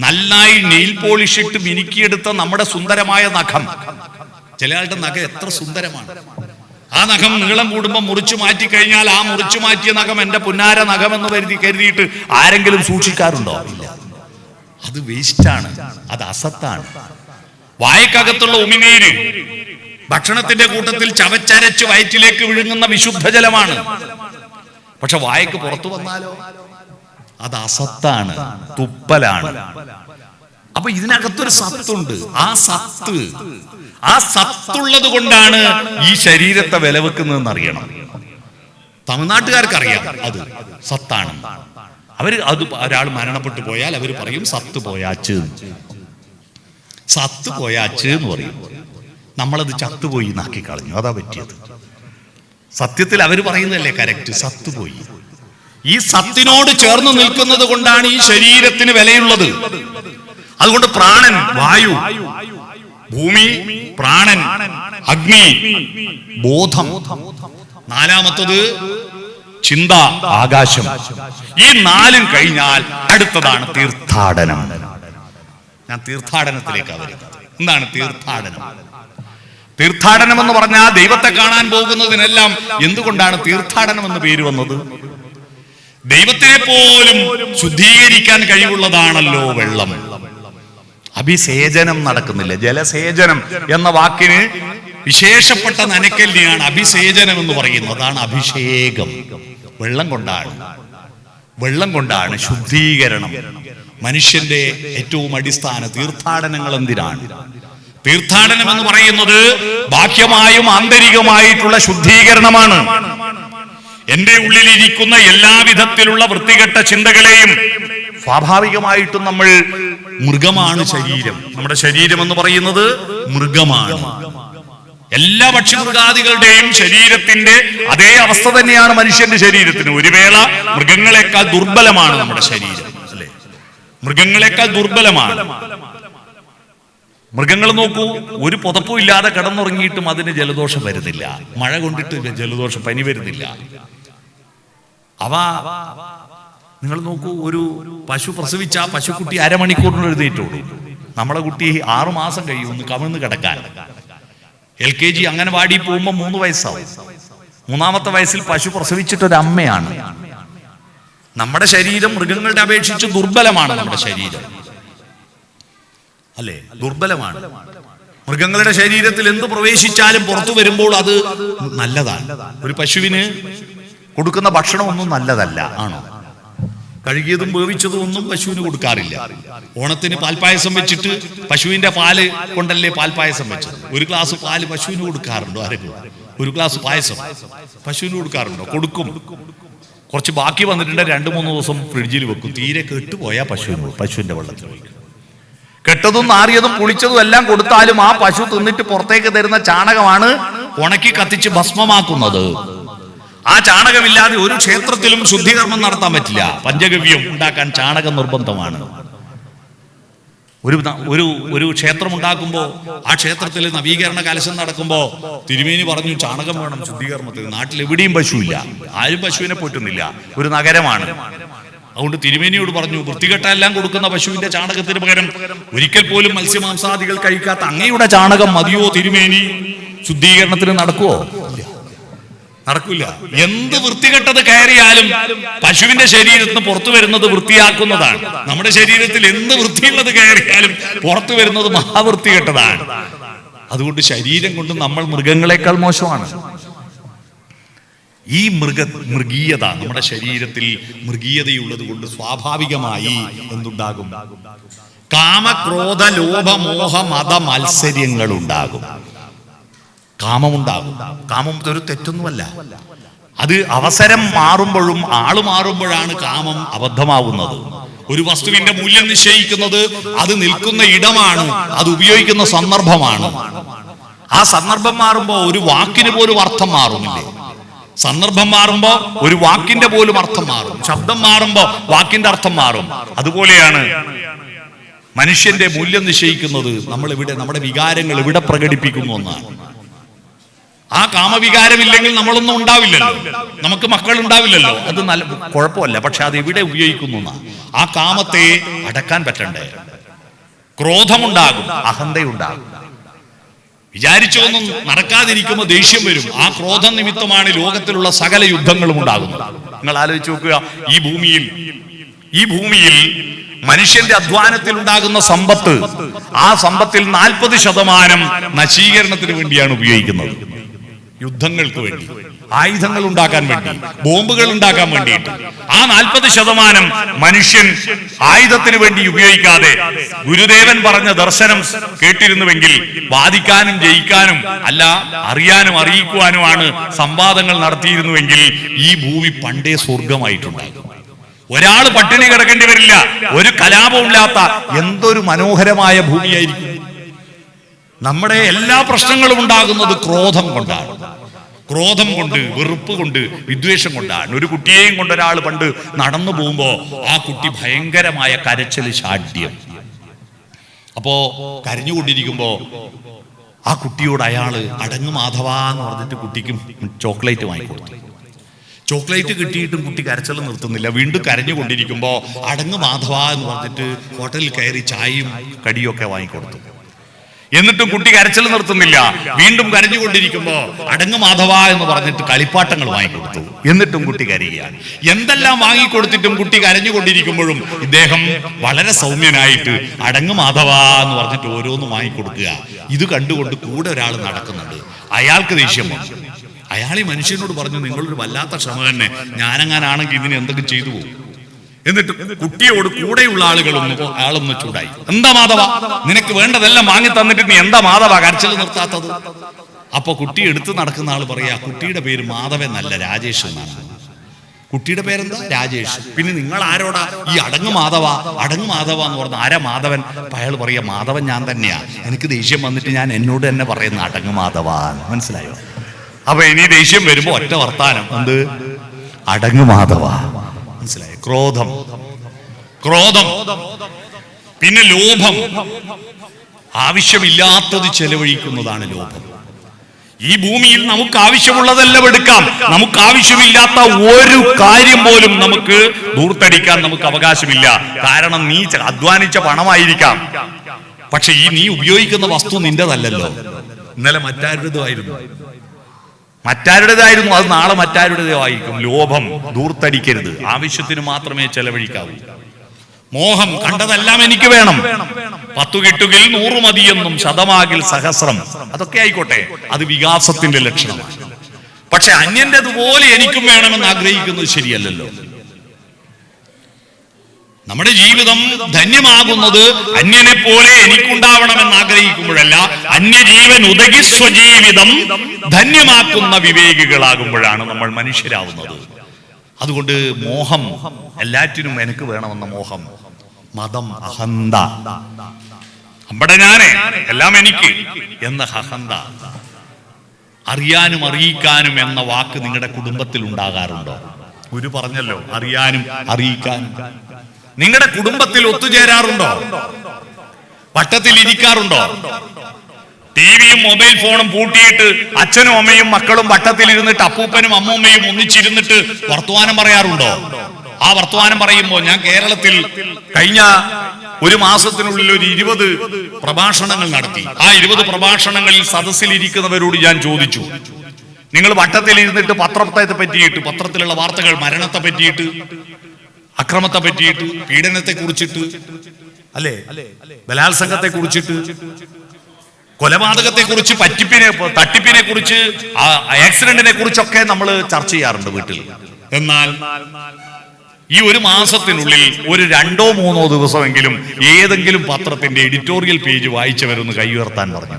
നന്നായി നെയിൽ പോളിഷ് ഇട്ട് മിനുക്കിയെടുത്ത നമ്മുടെ സുന്ദരമായ നഖം, ചില ആളുടെ നഖം എത്ര സുന്ദരമാണ്. ആ നഖം നീളം കൂടുമ്പോൾ മുറിച്ചു മാറ്റി കഴിഞ്ഞാൽ ആ മുറിച്ചു മാറ്റിയ നഖം എന്റെ പുന്നാര നഖം എന്ന് കരുതിയിട്ട് ആരെങ്കിലും സൂക്ഷിക്കാറുണ്ടോ? ഇല്ല. അത് വേസ്റ്റാണ്, അത് അസത്താണ്. വായക്കകത്തുള്ള ഉമിനീര് ഭക്ഷണത്തിന്റെ കൂട്ടത്തിൽ ചവച്ചരച്ച് വയറ്റിലേക്ക് വിഴുങ്ങുന്ന വിശുദ്ധജലമാണ്. പക്ഷെ വായക്ക് പുറത്തു വന്നാലോ അത് അസത്താണ്, തുപ്പലാണ്. അപ്പൊ ഇതിനകത്തൊരു സത്തുണ്ട്. ആ സത്തുള്ളത് കൊണ്ടാണ് ഈ ശരീരത്തെ വില വെക്കുന്നതെന്ന് അറിയണം. തമിഴ്നാട്ടുകാർക്ക് അറിയാം അത് സത്താണ്. അത് ഒരാൾ മരണപ്പെട്ടു പോയാൽ അവർ പറയും സത്ത് പോയാച്ച്, സത്ത് പോയാച്ച് എന്ന് പറയും. നമ്മളത് ചത്തുപോയി നാക്കി കളഞ്ഞു, അതാ പറ്റിയത്. സത്യത്തിൽ അവർ പറയുന്നതല്ലേ കറക്റ്റ്, സത്തുപോയി. ഈ സത്തിനോട് ചേർന്ന് നിൽക്കുന്നത് കൊണ്ടാണ് ഈ ശരീരത്തിന് വിലയുള്ളത്. അതുകൊണ്ട് പ്രാണൻ വായു, ഭൂമി, പ്രാണൻ അഗ്നി, ബോധം, നാലാമത്തത് ചിന്ത, ആകാശം. ഈ നാലും കഴിഞ്ഞാൽ അടുത്തതാണ് തീർത്ഥാടനം. ഞാൻ തീർത്ഥാടനത്തിലേക്കാണ് വരുന്നത്. എന്താണ് തീർത്ഥാടനം? തീർത്ഥാടനം എന്ന് പറഞ്ഞാൽ ദൈവത്തെ കാണാൻ പോകുന്നതിനെല്ലാം എന്തുകൊണ്ടാണ് തീർത്ഥാടനം എന്ന് പേര് വന്നത്? ദൈവത്തിനെ പോലും ശുദ്ധീകരിക്കാൻ കഴിവുള്ളതാണല്ലോ വെള്ളം. അഭിസേചനം നടക്കുന്നില്ല. ജലസേചനം എന്ന വാക്കിന് വിശേഷപ്പെട്ട നനയ്ക്കലിനെയാണ് അഭിസേചനം എന്ന് പറയുന്നത്. അതാണ് അഭിഷേകം. വെള്ളം കൊണ്ടാണ് ശുദ്ധീകരണം. മനുഷ്യന്റെ ഏറ്റവും അടിസ്ഥാന തീർത്ഥാടനങ്ങൾ എന്തിനാണ്? തീർത്ഥാടനം എന്ന് പറയുന്നത് ബാഹ്യമായും ആന്തരികമായിട്ടുള്ള ശുദ്ധീകരണമാണ്. എന്റെ ഉള്ളിലിരിക്കുന്ന എല്ലാവിധത്തിലുള്ള വൃത്തികെട്ട ചിന്തകളെയും, സ്വാഭാവികമായിട്ടും നമ്മൾ മൃഗമാണ് ശരീരം. നമ്മുടെ ശരീരം എന്ന് പറയുന്നത് മൃഗമാണ്. എല്ലാ പക്ഷിമൃഗാദികളുടെയും ശരീരത്തിന്റെ അതേ അവസ്ഥ തന്നെയാണ് മനുഷ്യന്റെ ശരീരത്തിന്. ഒരു വേള മൃഗങ്ങളെക്കാൾ ദുർബലമാണ് നമ്മുടെ ശരീരം, അല്ലെ? മൃഗങ്ങളെക്കാൾ ദുർബലമാണ്. മൃഗങ്ങൾ നോക്കൂ, ഒരു പുതപ്പും ഇല്ലാതെ കിടന്നുറങ്ങിയിട്ടും അതിന് ജലദോഷം വരുന്നില്ല. മഴ കൊണ്ടിട്ട് ജലദോഷം, പനി വരുന്നില്ല. നിങ്ങൾ നോക്കൂ, ഒരു പശു പ്രസവിച്ച ആ പശുക്കുട്ടി അരമണിക്കൂറിന് എഴുന്നേറ്റുള്ളൂ. നമ്മളെ കുട്ടി 6 മാസം കഴിയും ഒന്ന് കമിഴ്ന്ന് കിടക്കാൻ. LKG അംഗനവാടി പോകുമ്പോൾ 3 വയസ്സാവും. 3ാമത്തെ വയസ്സിൽ പശു പ്രസവിച്ചിട്ടൊരമ്മയാണ്. നമ്മുടെ ശരീരം മൃഗങ്ങളുടെ അപേക്ഷിച്ച് ദുർബലമാണ്. നമ്മുടെ ശരീരം, അല്ലേ? ദുർബലമാണ്. മൃഗങ്ങളുടെ ശരീരത്തിൽ എന്ത് പ്രവേശിച്ചാലും പുറത്തു വരുമ്പോൾ അത് നല്ലതാണ്. ഒരു പശുവിന് കൊടുക്കുന്ന ഭക്ഷണം ഒന്നും നല്ലതല്ല, ആണോ? കഴുകിയതും വേവിച്ചതും ഒന്നും പശുവിന് കൊടുക്കാറില്ല. ഓണത്തിന് പാൽപ്പായസം വെച്ചിട്ട് പശുവിന്റെ പാല് കൊണ്ടല്ലേ പാൽപ്പായസം വെച്ചത്. ഒരു ഗ്ലാസ് പാല് പശുവിന് കൊടുക്കാറുണ്ടോ? ആരെങ്കിലും ഒരു ഗ്ലാസ് പായസം പശുവിന് കൊടുക്കാറുണ്ടോ? കൊടുക്കും. കുറച്ച് ബാക്കി വന്നിട്ടുണ്ട് 2-3 ദിവസം ഫ്രിഡ്ജിൽ വെക്കും. തീരെ കെട്ടുപോയാൽ പശുവിന്റെ വെള്ളത്തിൽ ഒഴിക്കും. കെട്ടതും നാറിയതും പുളിച്ചതും എല്ലാം കൊടുത്താലും ആ പശു തിന്നിട്ട് പുറത്തേക്ക് തരുന്ന ചാണകമാണ് ഉണക്കി കത്തിച്ച് ഭസ്മമാക്കുന്നത്. ആ ചാണകമില്ലാതെ ഒരു ക്ഷേത്രത്തിലും ശുദ്ധികർമ്മം നടത്താൻ പറ്റില്ല. പഞ്ചഗവ്യം ഉണ്ടാക്കാൻ ചാണകം നിർബന്ധമാണ്. ഒരു ക്ഷേത്രം ഉണ്ടാക്കുമ്പോൾ ആ ക്ഷേത്രത്തിൽ നവീകരണ കലശം നടക്കുമ്പോൾ തിരുമേനി പറഞ്ഞു ചാണകം വേണം ശുദ്ധീകരണത്തിന്. നാട്ടിൽ എവിടെയും പശുവില്ല, ആരും പശുവിനെ പോറ്റുന്നില്ല, ഒരു നഗരമാണ്. അതുകൊണ്ട് തിരുമേനിയോട് പറഞ്ഞു വൃത്തികെട്ട എല്ലാം കൊടുക്കുന്ന പശുവിന്റെ ചാണകത്തിന് പകരം ഒരിക്കൽ പോലും മത്സ്യമാംസാദികൾ കഴിക്കാത്ത അങ്ങയുടെ ചാണകം മതിയോ തിരുമേനി? ശുദ്ധീകരണത്തിന് നടക്കുവോ? നടക്കില്ല. എന്ത് വൃത്തികെട്ടത് കയറിയാലും പശുവിന്റെ ശരീരത്തിന് പുറത്തു വരുന്നത് വൃത്തിയാക്കുന്നതാണ്. നമ്മുടെ ശരീരത്തിൽ എന്ത് വൃത്തിയുള്ളത് കയറിയാലും പുറത്തു വരുന്നത് മഹാവൃത്തികെട്ടതാണ്. അതുകൊണ്ട് ശരീരം കൊണ്ട് നമ്മൾ മൃഗങ്ങളെക്കാൾ മോശമാണ്. ഈ മൃഗീയത നമ്മുടെ ശരീരത്തിൽ മൃഗീയതയുള്ളത് കൊണ്ട് സ്വാഭാവികമായി എന്തുണ്ടാകും? കാമക്രോധ ലോഭ മോഹ മത മത്സര്യങ്ങൾ ഉണ്ടാകും. കാമമുണ്ടാകും. കാമം ഒരു തെറ്റൊന്നുമല്ല. അത് അവസരം മാറുമ്പോഴും ആള് മാറുമ്പോഴാണ് കാമം അബദ്ധമാവുന്നത്. ഒരു വസ്തുവിന്റെ മൂല്യം നിശ്ചയിക്കുന്നത് അത് നിൽക്കുന്ന ഇടമാണ്, അത് ഉപയോഗിക്കുന്ന സന്ദർഭമാണ്. ആ സന്ദർഭം മാറുമ്പോ ഒരു വാക്കിന് പോലും അർത്ഥം മാറുമില്ലേ? സന്ദർഭം മാറുമ്പോ ഒരു വാക്കിന്റെ പോലും അർത്ഥം മാറും. ശബ്ദം മാറുമ്പോ വാക്കിന്റെ അർത്ഥം മാറും. അതുപോലെയാണ് മനുഷ്യന്റെ മൂല്യം നിശ്ചയിക്കുന്നത് നമ്മുടെ വികാരങ്ങൾ എവിടെ പ്രകടിപ്പിക്കുന്നു എന്നാണ്. ആ കാമവികാരമില്ലെങ്കിൽ നമ്മളൊന്നും ഉണ്ടാവില്ലല്ലോ, നമുക്ക് മക്കൾ ഉണ്ടാവില്ലല്ലോ. അത് നല്ല കുഴപ്പമല്ല, പക്ഷെ അത് എവിടെ ഉപയോഗിക്കുന്നു എന്നാ. ആ കാമത്തെ അടക്കാൻ പറ്റണ്ടേ? ക്രോധമുണ്ടാകും, അഹന്തയുണ്ടാകും. വിചാരിച്ചൊന്നും നടക്കാതിരിക്കുമ്പോൾ ദേഷ്യം വരും. ആ ക്രോധം നിമിത്തമാണ് ലോകത്തിലുള്ള സകല യുദ്ധങ്ങളും ഉണ്ടാകുന്നത്. നിങ്ങൾ ആലോചിച്ച് നോക്കുക, ഈ ഭൂമിയിൽ മനുഷ്യന്റെ അധ്വാനത്തിൽ ഉണ്ടാകുന്ന സമ്പത്ത്, ആ സമ്പത്തിൽ 40% നശീകരണത്തിന് വേണ്ടിയാണ് ഉപയോഗിക്കുന്നത്. യുദ്ധങ്ങൾക്ക് വേണ്ടി, ആയുധങ്ങൾ ഉണ്ടാക്കാൻ വേണ്ടി, ബോംബുകൾ ഉണ്ടാക്കാൻ വേണ്ടിയിട്ട്. ആ 40% മനുഷ്യൻ ആയുധത്തിന് വേണ്ടി ഉപയോഗിക്കാതെ ഗുരുദേവൻ പറഞ്ഞ ദർശനം കേട്ടിരുന്നുവെങ്കിൽ വാദിക്കാനും ജയിക്കാനും അല്ല, അറിയാനും അറിയിക്കുവാനുമാണ് സംവാദങ്ങൾ നടത്തിയിരുന്നുവെങ്കിൽ ഈ ഭൂമി പണ്ടേ സ്വർഗമായിട്ടുണ്ടാകും. ഒരാൾ പട്ടിണി കിടക്കേണ്ടി വരില്ല. ഒരു കലാപമില്ലാത്ത എന്തൊരു മനോഹരമായ ഭൂമിയായിരിക്കും. നമ്മുടെ എല്ലാ പ്രശ്നങ്ങളും ഉണ്ടാകുന്നത് ക്രോധം കൊണ്ടാണ്. ക്രോധം കൊണ്ട്, വെറുപ്പ് കൊണ്ട്, വിദ്വേഷം കൊണ്ടാണ്. ഒരു കുട്ടിയെയും കൊണ്ട് ഒരാൾ പണ്ട് നടന്നു പോകുമ്പോ ആ കുട്ടി ഭയങ്കരമായ കരച്ചിൽ, ശാഠ്യം. അപ്പോ കരഞ്ഞുകൊണ്ടിരിക്കുമ്പോ ആ കുട്ടിയോട് അയാള് അടങ്ങ് മാധവ എന്ന് പറഞ്ഞിട്ട് കുട്ടിക്ക് ചോക്ലേറ്റ് വാങ്ങിക്കൊടുത്തു. ചോക്ലേറ്റ് കിട്ടിയിട്ടും കുട്ടി കരച്ചിൽ നിർത്തുന്നില്ല. വീണ്ടും കരഞ്ഞുകൊണ്ടിരിക്കുമ്പോ അടങ്ങ് മാധവ എന്ന് പറഞ്ഞിട്ട് ഹോട്ടലിൽ കയറി ചായയും കടിയും ഒക്കെ വാങ്ങിക്കൊടുത്തു. എന്നിട്ടും കുട്ടി കരച്ചിൽ നിർത്തുന്നില്ല. വീണ്ടും കരഞ്ഞുകൊണ്ടിരിക്കുമ്പോ അടങ്ങ് മാധവ എന്ന് പറഞ്ഞിട്ട് കളിപ്പാട്ടങ്ങൾ വാങ്ങിക്കൊടുത്തു. എന്നിട്ടും കുട്ടി കരയുകയാണ്. എന്തെല്ലാം വാങ്ങിക്കൊടുത്തിട്ടും കുട്ടി കരഞ്ഞുകൊണ്ടിരിക്കുമ്പോഴും ഇദ്ദേഹം വളരെ സൗമ്യനായിട്ട് അടങ്ങ് മാധവ എന്ന് പറഞ്ഞിട്ട് ഓരോന്ന് വാങ്ങിക്കൊടുക്കുക. ഇത് കണ്ടുകൊണ്ട് കൂടെ ഒരാൾ നടക്കുന്നുണ്ട്. അയാൾക്ക് ദേഷ്യം വന്നു. അയാൾ ഈ മനുഷ്യനോട് പറഞ്ഞു, നിങ്ങളൊരു വല്ലാത്ത ക്ഷമ തന്നെ, ഞാനെങ്ങാനാണെങ്കിൽ ഇതിന് എന്തെങ്കിലും ചെയ്തു പോകും. എന്നിട്ട് കുട്ടിയോട് കൂടെയുള്ള ആളൊന്ന് ചൂടായി. എന്താ മാധവ, നിനക്ക് വേണ്ടതെല്ലാം വാങ്ങി തന്നിട്ട് നീ എന്താ മാധവ കരച്ചിൽ നിർത്താത്തത്? അപ്പൊ കുട്ടി എടുത്ത് നടക്കുന്ന ആള് പറയാ, കുട്ടിയുടെ പേര് മാധവൻ അല്ല, രാജേഷ് എന്നാണ്. കുട്ടിയുടെ പേരെന്താ? രാജേഷ്. പിന്നെ നിങ്ങൾ ആരോടാ ഈ അടങ്ങ് മാധവ എന്ന് പറഞ്ഞ? ആരാ മാധവൻ? അയാൾ പറയാ, മാധവൻ ഞാൻ തന്നെയാ. എനിക്ക് ദേഷ്യം വന്നിട്ട് ഞാൻ എന്നോട് തന്നെ പറയുന്ന അടങ്ങ് മാധവ. മനസ്സിലായോ? അപ്പൊ ഇനി ദേഷ്യം വരുമ്പോ ഒറ്റ വർത്താനം, എന്ത്? അടങ്ങ് മാധവ. മനസ്സിലായോ? ക്രോധം. പിന്നെ ലോഭം. ആവശ്യമില്ലാത്തത് ചെലവഴിക്കുന്നതാണ് ലോഭം. ഈ ഭൂമിയിൽ നമുക്ക് ആവശ്യമുള്ളതെല്ലാം എടുക്കാം. നമുക്ക് ആവശ്യമില്ലാത്ത ഒരു കാര്യം പോലും നമുക്ക് ദൂർത്തടിക്കാൻ നമുക്ക് അവകാശമില്ല. കാരണം നീ അധ്വാനിച്ച പണമായിരിക്കാം, പക്ഷെ ഈ നീ ഉപയോഗിക്കുന്ന വസ്തു നിന്റേതല്ലല്ലോ. ഇന്നലെ മറ്റാരുടേതായിരുന്നു, അത് നാളെ മറ്റാരുടേതായിരിക്കും. ലോഭം, ദൂർത്തടിക്കരുത്. ആവശ്യത്തിന് മാത്രമേ ചെലവഴിക്കാവൂ. മോഹം, കണ്ടതെല്ലാം എനിക്ക് വേണം. 10 കിട്ടുകിൽ 100 മതിയെന്നും ശതമാകിൽ സഹസ്രം. അതൊക്കെ ആയിക്കോട്ടെ, അത് വികാസത്തിന്റെ ലക്ഷണമാണ്. പക്ഷെ അന്യന്റേതുപോലെ എനിക്കും വേണമെന്ന് ആഗ്രഹിക്കുന്നത് ശരിയല്ലല്ലോ. നമ്മുടെ ജീവിതം ധന്യമാകുന്നത് അന്യനെ പോലെ എനിക്കുണ്ടാവണമെന്ന് ആഗ്രഹിക്കുമ്പോഴല്ല, അന്യജീവൻ ഉദകി സ്വജീവിതം ധന്യമാക്കുന്ന വിവേകികളാകുമ്പോഴാണ് നമ്മൾ മനുഷ്യരാവുന്നത്. അതുകൊണ്ട് മോഹം, എല്ലാറ്റിനും എനിക്ക് വേണമെന്ന മോഹം, മതം, അഹന്ത, അമ്പടെ ഞാനേ എല്ലാം എനിക്ക് എന്ന അഹന്ത, അറിയാനും അറിയിക്കാനും എന്ന വാക്ക് നിങ്ങളുടെ കുടുംബത്തിൽ ഉണ്ടാകാറുണ്ടോ? ഗുരു പറഞ്ഞല്ലോ, അറിയാനും അറിയിക്കാനും. നിങ്ങളുടെ കുടുംബത്തിൽ ഒത്തുചേരാറുണ്ടോ? വട്ടത്തിൽ ഇരിക്കാറുണ്ടോ? ടിവിയും മൊബൈൽ ഫോണും പൂട്ടിയിട്ട് അച്ഛനും അമ്മയും മക്കളും വട്ടത്തിൽ ഇരുന്നിട്ട് അപ്പൂപ്പനും അമ്മൂമ്മയും ഒന്നിച്ചിരുന്നിട്ട് വർത്തമാനം പറയാറുണ്ടോ? ആ വർത്തമാനം പറയുമ്പോൾ ഞാൻ കേരളത്തിൽ കഴിഞ്ഞ ഒരു മാസത്തിനുള്ളിൽ ഒരു 20 പ്രഭാഷണങ്ങൾ നടത്തി. ആ 20 പ്രഭാഷണങ്ങളിൽ സദസ്സിൽ ഇരിക്കുന്നവരോട് ഞാൻ ചോദിച്ചു, നിങ്ങൾ വട്ടത്തിൽ ഇരുന്നിട്ട് പത്രത്തെ പറ്റിയിട്ട്, പത്രത്തിലുള്ള വാർത്തകൾ മരണത്തെ പറ്റിയിട്ട്, അക്രമത്തെ പറ്റിയിട്ട്, പീഡനത്തെ കുറിച്ചിട്ട്, അല്ലെ, ബലാത്സംഗത്തെ കുറിച്ചിട്ട്, കൊലപാതകത്തെ കുറിച്ച്, തട്ടിപ്പിനെ കുറിച്ച്, ആക്സിഡന്റിനെ കുറിച്ചൊക്കെ നമ്മൾ ചർച്ച ചെയ്യാറുണ്ട് വീട്ടിൽ. എന്നാൽ ഈ ഒരു മാസത്തിനുള്ളിൽ ഒരു 2-3 ദിവസമെങ്കിലും ഏതെങ്കിലും പത്രത്തിന്റെ എഡിറ്റോറിയൽ പേജ് വായിച്ചവരൊന്ന് കൈ ഉയർത്താൻ പറഞ്ഞു.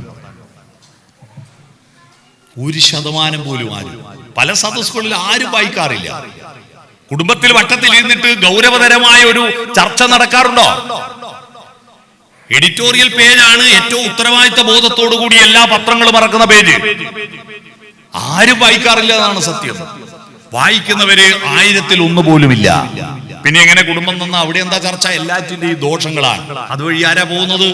1% പോലും ആരും, പല സദസ്സുകളിൽ ആരും വായിക്കാറില്ല. കുടുംബത്തിൽ വട്ടത്തിൽ ഇരുന്നിട്ട് ഗൗരവതരമായ ഒരു ചർച്ച നടക്കാറുണ്ടോ? എഡിറ്റോറിയൽ പേജാണ് ഏറ്റവും ഉത്തരവാദിത്ത ബോധത്തോടു കൂടി എല്ലാ പത്രങ്ങളും ഇറക്കുന്ന പേജ്. ആരും വായിക്കാറില്ല എന്നാണ് സത്യം. വായിക്കുന്നവര് 1000-1 പോലുമില്ല. പിന്നെ എങ്ങനെ കുടുംബം നന്നാ? അവിടെ എന്താ ചർച്ച? എല്ലാറ്റിന്റെയും ദോഷങ്ങളാണ്. അതുവഴി ആരാ പോകുന്നത്?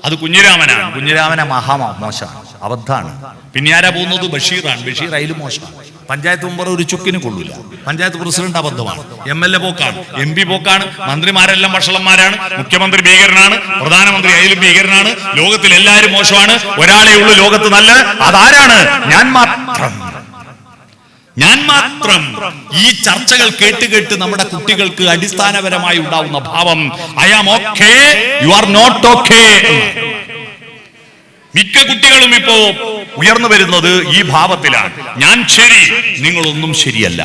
അത് കുഞ്ഞിരാമനാണ്. കുഞ്ഞിരാമനെ മോശമാണ്, അബദ്ധാണ്. പിന്നെ ആരാ പോകുന്നത്? ബഷീറാണ്. ബഷീർ അതിലും മോശമാണ്. പഞ്ചായത്ത് മെമ്പർ ഒരു ചുക്കിന് കൊള്ളൂല. പഞ്ചായത്ത് പ്രസിഡന്റ് അബദ്ധമാണ്. MLA പോക്കാണ്, MP പോക്കാണ്, മന്ത്രിമാരെല്ലാം വഷളന്മാരാണ്, മുഖ്യമന്ത്രി ഭീകരനാണ്, പ്രധാനമന്ത്രി അതിലും ഭീകരനാണ്. ലോകത്തിൽ എല്ലാവരും മോശമാണ്. ഒരാളെ ഉള്ളൂ ലോകത്ത് നല്ല, അതാരാണ്? ഞാൻ മാത്രം. ഈ ചർച്ചകൾ കേട്ട് നമ്മുടെ കുട്ടികൾക്ക് അടിസ്ഥാനപരമായി ഉണ്ടാവുന്ന ഭാവം, I am okay, you are not okay. മിക്ക കുട്ടികളും ഇപ്പോ ഉയർന്നു വരുന്നത് ഈ ഭാവത്തിലാണ്. ഞാൻ ശരി, നിങ്ങളൊന്നും ശരിയല്ല.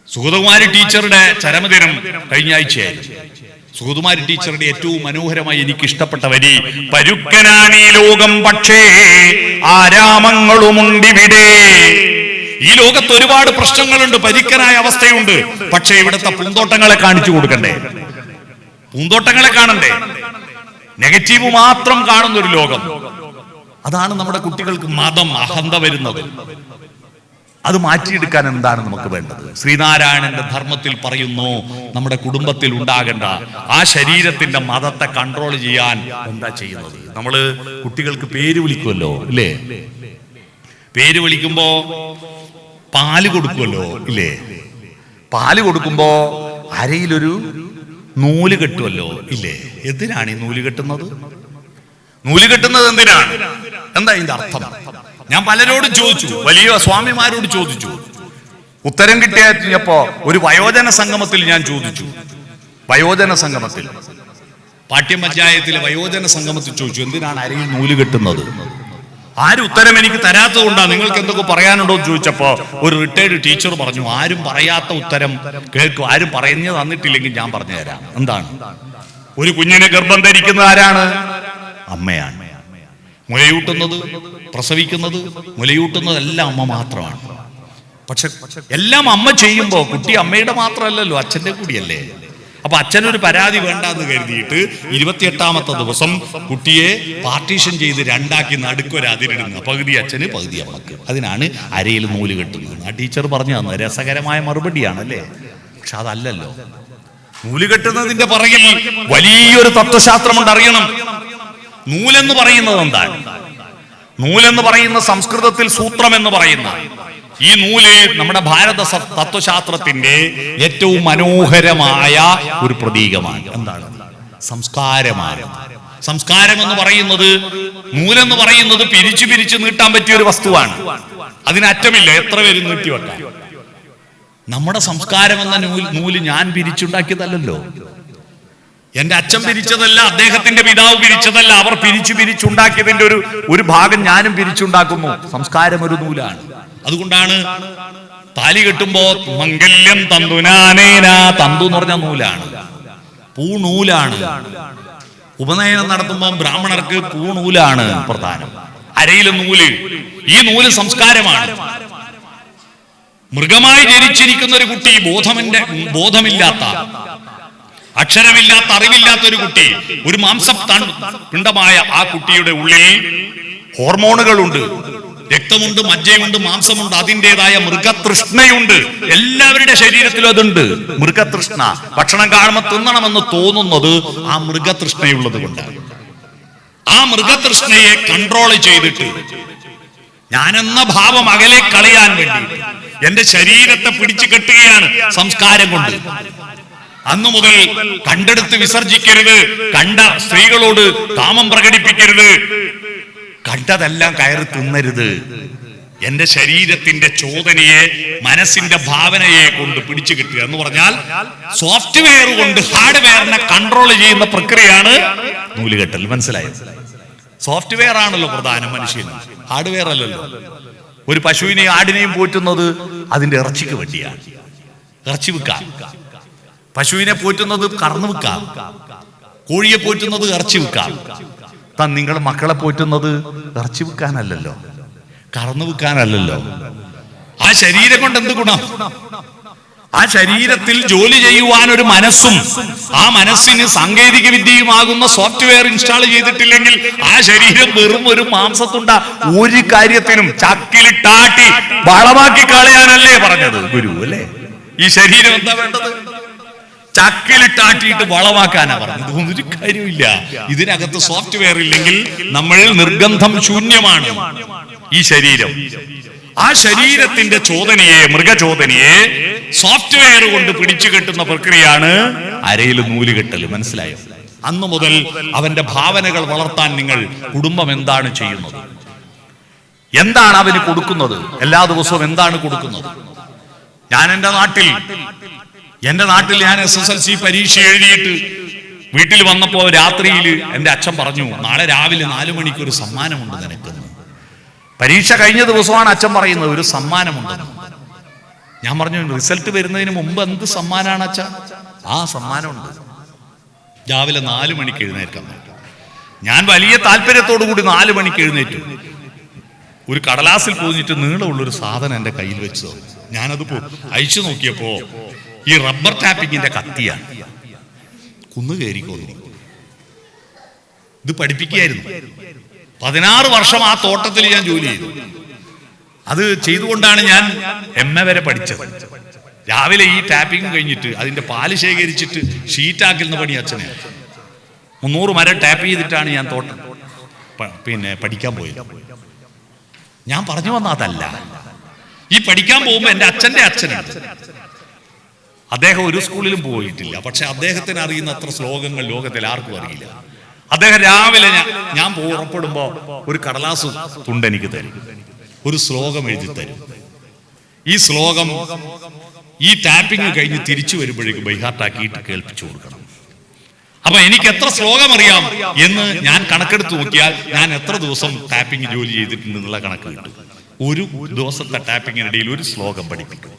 സുഗതകുമാരി ടീച്ചറുടെ ചരമദിനം കഴിഞ്ഞ ആഴ്ചയായിരുന്നു. സുഗതകുമാരി ടീച്ചറുടെ ഏറ്റവും മനോഹരമായി എനിക്ക് ഇഷ്ടപ്പെട്ട വരി, പരുക്കനാണീ ലോകം പക്ഷേ ആരാമങ്ങളുമുണ്ടിവിടെ. ഈ ലോകത്ത് ഒരുപാട് പ്രശ്നങ്ങളുണ്ട്, പരുക്കനായ അവസ്ഥയുണ്ട്. പക്ഷേ ഇവിടുത്തെ പൂന്തോട്ടങ്ങളെ കാണിച്ചു കൊടുക്കണ്ടേ? പൂന്തോട്ടങ്ങളെ കാണണ്ടേ? നെഗറ്റീവ് മാത്രം കാണുന്ന ഒരു ലോകം. അതാണ് നമ്മുടെ കുട്ടികൾക്ക് മതം, അഹന്ത വരുന്നത്. അത് മാറ്റിയെടുക്കാൻ എന്താണ് നമുക്ക് വേണ്ടത്? ശ്രീനാരായണന്റെ ധർമ്മത്തിൽ പറയുന്നു, നമ്മുടെ കുടുംബത്തിൽ ഉണ്ടാകേണ്ട ആ ശരീരത്തിന്റെ മതത്തെ കൺട്രോൾ ചെയ്യാൻ എന്താ ചെയ്യുന്നത്? നമ്മള് കുട്ടികൾക്ക് പേര് വിളിക്കുമല്ലോ, ഇല്ലേ? പേര് വിളിക്കുമ്പോ പാല് കൊടുക്കുമല്ലോ, ഇല്ലേ? പാല് കൊടുക്കുമ്പോ അരയിലൊരു നൂല് കെട്ടുമല്ലോ, ഇല്ലേ? എന്തിനാണ് ഈ നൂല് കെട്ടുന്നത്? നൂല് കെട്ടുന്നത് എന്തിനാണ്? എന്താ ഇതിന്റെ അർത്ഥം? ഞാൻ പലരോടും ചോദിച്ചു, വലിയ സ്വാമിമാരോട് ചോദിച്ചു. ഉത്തരം കിട്ടിയപ്പോ ഒരു വയോജന സംഗമത്തിൽ ഞാൻ ചോദിച്ചു. വയോജന സംഗമത്തിൽ, പാട്യം പഞ്ചായത്തിലെ വയോജന സംഗമത്തിൽ ചോദിച്ചു, എന്തിനാണ് അരയിൽ നൂല് കെട്ടുന്നത്? ആരും ഉത്തരം എനിക്ക് തരാത്തത് കൊണ്ടാണ്. നിങ്ങൾക്ക് എന്തൊക്കെ പറയാനുണ്ടോ എന്ന് ചോദിച്ചപ്പോ ഒരു റിട്ടയർഡ് ടീച്ചർ പറഞ്ഞു, ആരും പറയാത്ത ഉത്തരം കേൾക്കും, ആരും പറഞ്ഞു തന്നിട്ടില്ലെങ്കിൽ ഞാൻ പറഞ്ഞു തരാം. എന്താണ്? ഒരു കുഞ്ഞിനെ ഗർഭം ധരിക്കുന്നത് ആരാണ്? അമ്മയാണ്. മുലയൂട്ടുന്നത്, പ്രസവിക്കുന്നത്, മുലയൂട്ടുന്നത് എല്ലാം അമ്മ മാത്രമാണ്. പക്ഷെ എല്ലാം അമ്മ ചെയ്യുമ്പോ കുട്ടി അമ്മയുടെ മാത്രമല്ലല്ലോ, അച്ഛന്റെ കൂടിയല്ലേ. അപ്പൊ അച്ഛനൊരു പരാതി വേണ്ടെന്ന് കരുതിയിട്ട് 28ാമത്തെ ദിവസം കുട്ടിയെ പാർട്ടീഷൻ ചെയ്ത് 2ആക്കി നടുക്കൊരു അതിരിടുന്നു. പകുതി അച്ഛന് പകുതി അമ്മക്ക്. അതിനാണ് അരയിൽ നൂല് കെട്ടുന്നത്. ആ ടീച്ചർ പറഞ്ഞു തന്നു. രസകരമായ മറുപടിയാണ്, അല്ലേ? പക്ഷെ അതല്ലല്ലോ. നൂല് കെട്ടുന്നതിന്റെ പുറകിൽ വലിയൊരു തത്വശാസ്ത്രമുണ്ട്, അറിയണം. നൂലെന്ന് പറയുന്നത് എന്താണ്? നൂലെന്ന് പറയുന്ന സംസ്കൃതത്തിൽ സൂത്രം എന്ന് പറയുന്ന ഈ നൂല് നമ്മുടെ ഭാരത തത്വശാസ്ത്രത്തിന്റെ ഏറ്റവും മനോഹരമായ ഒരു പ്രതീകമാണ്. എന്താണ്? സംസ്കാരമാണ്. സംസ്കാരം എന്ന് പറയുന്നത്, നൂലെന്ന് പറയുന്നത് പിരിച്ചു നീട്ടാൻ പറ്റിയ ഒരു വസ്തുവാണ്. അതിനറ്റമില്ല, എത്ര പേര് നീട്ടിവെക്കാം. നമ്മുടെ സംസ്കാരം എന്ന നൂല് ഞാൻ പിരിച്ചുണ്ടാക്കിയതല്ലോ. എന്റെ അച്ഛൻ പിരിച്ചതല്ല, അദ്ദേഹത്തിന്റെ പിതാവ് പിരിച്ചതല്ല. അവർ പിരിച്ചുണ്ടാക്കിയതിന്റെ ഒരു ഭാഗം ഞാനും പിരിച്ചുണ്ടാക്കുന്നു. സംസ്കാരം ഒരു നൂലാണ്. അതുകൊണ്ടാണ് താലി കെട്ടുമ്പോ മംഗല്യം തന്തുനാനേന, തന്തു എന്ന് പറഞ്ഞ നൂലാണ്, പൂണൂലാണ്. ഉപനയനം നടത്തുമ്പോൾ ബ്രാഹ്മണർക്ക് പൂണൂലാണ് പ്രധാനം. അരയിലെ നൂല്, ഈ നൂല് സംസ്കാരമാണ്. മൃഗമായി ജനിച്ചിരിക്കുന്ന ഒരു കുട്ടി, ബോധമില്ലാത്ത, അക്ഷരമില്ലാത്ത, അറിവില്ലാത്ത ഒരു കുട്ടി, ഒരു പിണ്ഡമായ ആ കുട്ടിയുടെ ഉള്ളിൽ ഹോർമോണുകളുണ്ട്, രക്തമുണ്ട്, മജ്ജയുണ്ട്, മാംസമുണ്ട്, അതിൻ്റെതായ മൃഗതൃഷ്ണയുണ്ട്. എല്ലാവരുടെ ശരീരത്തിലും അതുണ്ട്. മൃഗതൃഷ്ണ, ഭക്ഷണം കാണുമ്പോൾ തിന്നണമെന്ന് തോന്നുന്നത് ആ മൃഗതൃഷ്ണയുള്ളത് കൊണ്ടാണ്. ആ മൃഗതൃഷ്ണയെ കൺട്രോൾ ചെയ്തിട്ട് ഞാനെന്ന ഭാവം അകലെ കളയാൻ വേണ്ടി എന്റെ ശരീരത്തെ പിടിച്ചു കെട്ടുകയാണ് സംസ്കാരം കൊണ്ട്. അന്നു മുതൽ കണ്ടെടുത്ത് വിസർജിക്കരുത്, കണ്ട സ്ത്രീകളോട് കാമം പ്രകടിപ്പിക്കരുത്, കണ്ടതെല്ലാം കയറി തിന്നരുത്. എന്റെ ശരീരത്തിന്റെ ചോദനയെ, മനസ്സിന്റെ ഭാവനയെ കൊണ്ട് പിടിച്ചു കിട്ടുക എന്ന് പറഞ്ഞാൽ സോഫ്റ്റ്വെയർ കൊണ്ട് ഹാർഡ്വെയറിനെ കൺട്രോൾ ചെയ്യുന്ന പ്രക്രിയയാണ് നൂലുകെട്ടൽ. മനസ്സിലായോ? സോഫ്റ്റ്വെയർ ആണല്ലോ പ്രധാനം മനുഷ്യന്, ഹാർഡ്വെയർ അല്ലല്ലോ. ഒരു പശുവിനെയും ആടിനെയും പോറ്റുന്നത് അതിന്റെ ഇറച്ചിക്ക് വേണ്ടിയാണ്, ഇറച്ചി വിൽക്കാം. പശുവിനെ പോറ്റുന്നത് കറന്നു വിൽക്കാം, കോഴിയെ പോറ്റുന്നത് ഇറച്ചി വിൽക്കാം. നിങ്ങൾ മക്കളെ പോറ്റുന്നത് ഇറച്ചി വിൽക്കാനല്ലല്ലോ, കറന്നു വിൽക്കാനല്ലല്ലോ. ആ ശരീരം കൊണ്ട് എന്ത് ഗുണം? ആ ശരീരത്തിൽ ജോലി ചെയ്യുവാൻ ഒരു മനസ്സും ആ മനസ്സിന് സാങ്കേതിക വിദ്യയുമാകുന്ന സോഫ്റ്റ്വെയർ ഇൻസ്റ്റാൾ ചെയ്തിട്ടില്ലെങ്കിൽ ആ ശരീരം വെറും ഒരു മാംസത്തുണ്ട. ഒരു കാര്യത്തിനും ചക്കിലിട്ടാട്ടി വളമാക്കി കളയാനല്ലേ പറഞ്ഞത് ഗുരു, അല്ലേ? ഈ ശരീരം എന്താ വേണ്ടത്? ചക്കിലിട്ടാട്ടിയിട്ട് വളമാക്കാനാ പറഞ്ഞത്. ഒരു കാര്യമില്ല. ഇതിനകത്ത് സോഫ്റ്റ്വെയർ ഇല്ലെങ്കിൽ നമ്മൾ നിർഗന്ധം ശൂന്യമാണ് ഈ ശരീരം. ആ ശരീരത്തിന്റെ ചോദനയെ, മൃഗചോദനയെ സോഫ്റ്റ്വെയർ കൊണ്ട് പിടിച്ചു കെട്ടുന്ന പ്രക്രിയയാണ് അരയിൽ നൂലുകെട്ടൽ. മനസ്സിലായോ? അന്നു മുതൽ അവന്റെ ഭാവനകൾ വളർത്താൻ നിങ്ങൾ കുടുംബം എന്താണ് ചെയ്യുന്നത്? എന്താണ് അവന് കൊടുക്കുന്നത്? എല്ലാ ദിവസവും എന്താണ് കൊടുക്കുന്നത്? ഞാൻ എൻ്റെ നാട്ടിൽ ഞാൻ SSLC പരീക്ഷ എഴുതിയിട്ട് വീട്ടിൽ വന്നപ്പോ രാത്രിയിൽ എൻ്റെ അച്ഛൻ പറഞ്ഞു, നാളെ രാവിലെ 4 മണിക്ക് ഒരു സമ്മാനമുണ്ട് നിനക്കെന്ന്. പരീക്ഷ കഴിഞ്ഞ ദിവസമാണ് അച്ഛൻ പറയുന്നത് ഒരു സമ്മാനമുണ്ടെന്ന്. ഞാൻ പറഞ്ഞു, റിസൾട്ട് വരുന്നതിന് മുമ്പ് എന്ത് സമ്മാനമാണ് അച്ഛാ? ആ സമ്മാനമുണ്ട്. രാവിലെ 4 മണിക്ക് എഴുന്നേൽക്കാൻ. ഞാൻ വലിയ താല്പര്യത്തോടു കൂടി 4 മണിക്ക് എഴുന്നേറ്റു. ഒരു കടലാസിൽ പോയിട്ട് നീളമുള്ളൊരു സാധനം എൻ്റെ കയ്യിൽ വെച്ചു. ഞാനത് അയച്ചു നോക്കിയപ്പോ ഈ റബ്ബർ ടാപ്പിങ്ങിന്റെ കത്തിയാണ്. കുന്നു കയറിക്കൊന്നു. ഇത് പഠിപ്പിക്കുകയായിരുന്നു. 16 വർഷം ആ തോട്ടത്തിൽ ഞാൻ ജോലി ചെയ്തു. അത് ചെയ്തുകൊണ്ടാണ് ഞാൻ MA വരെ പഠിച്ചത്. രാവിലെ ഈ ടാപ്പിംഗ് കഴിഞ്ഞിട്ട് അതിന്റെ പാല് ശേഖരിച്ചിട്ട് ഷീറ്റാക്കുന്ന പണി അച്ഛനെ. 300 മരം ടാപ്പ് ചെയ്തിട്ടാണ് ഞാൻ തോട്ടം പഠിക്കാൻ പോയത്. ഞാൻ പറഞ്ഞു വന്ന അതല്ല. ഈ പഠിക്കാൻ പോകുമ്പോൾ എൻ്റെ അച്ഛൻ്റെ അച്ഛനുണ്ട്. അദ്ദേഹം ഒരു സ്കൂളിലും പോയിട്ടില്ല. പക്ഷെ അദ്ദേഹത്തിന് അറിയുന്ന അത്ര ശ്ലോകങ്ങൾ ലോകത്തിൽ ആർക്കും അറിയില്ല. അദ്ദേഹം രാവിലെ ഞാൻ പുറപ്പെടുമ്പോ ഒരു കടലാസ് തുണ്ടെനിക്ക് തരും, ഒരു ശ്ലോകം എഴുതി തരും. ഈ ശ്ലോകം ഈ ടാപ്പിംഗ് കഴിഞ്ഞ് തിരിച്ചു വരുമ്പോഴേക്കും ബൈഹാർട്ടാക്കിയിട്ട് കേൾപ്പിച്ചു കൊടുക്കണം. അപ്പൊ എനിക്ക് എത്ര ശ്ലോകം അറിയാം എന്ന് ഞാൻ കണക്കെടുത്ത് നോക്കിയാൽ ഞാൻ എത്ര ദിവസം ടാപ്പിംഗ് ജോലി ചെയ്തിട്ടുണ്ടെന്നുള്ള കണക്ക് കിട്ടും. ഒരു ദിവസത്തെ ടാപ്പിങ്ങിനിടയിൽ ഒരു ശ്ലോകം പഠിപ്പിക്കും.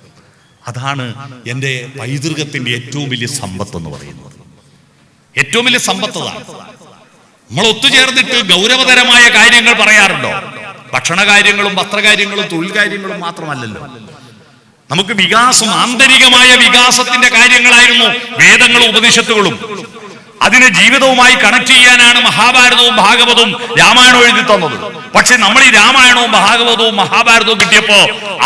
അതാണ് എൻ്റെ പൈതൃകത്തിന്റെ ഏറ്റവും വലിയ സമ്പത്ത് എന്ന് പറയുന്നത്. ഏറ്റവും വലിയ സമ്പത്ത് അതാണ്. നമ്മൾ ഒത്തുചേർന്നിട്ട് ഗൗരവതരമായ കാര്യങ്ങൾ പറയാറുണ്ടോ? ഭക്ഷണ കാര്യങ്ങളും വസ്ത്രകാര്യങ്ങളും തൊഴിൽ കാര്യങ്ങളും മാത്രമല്ലല്ലോ. നമുക്ക് വികാസം, ആന്തരികമായ വികാസത്തിന്റെ കാര്യങ്ങളായിരുന്നു വേദങ്ങളും ഉപനിഷത്തുകളും. അതിനെ ജീവിതവുമായി കണക്ട് ചെയ്യാനാണ് മഹാഭാരതവും ഭാഗവതവും രാമായണവും എഴുതി തന്നത്. പക്ഷെ നമ്മൾ ഈ രാമായണവും ഭാഗവതവും മഹാഭാരതവും കിട്ടിയപ്പോ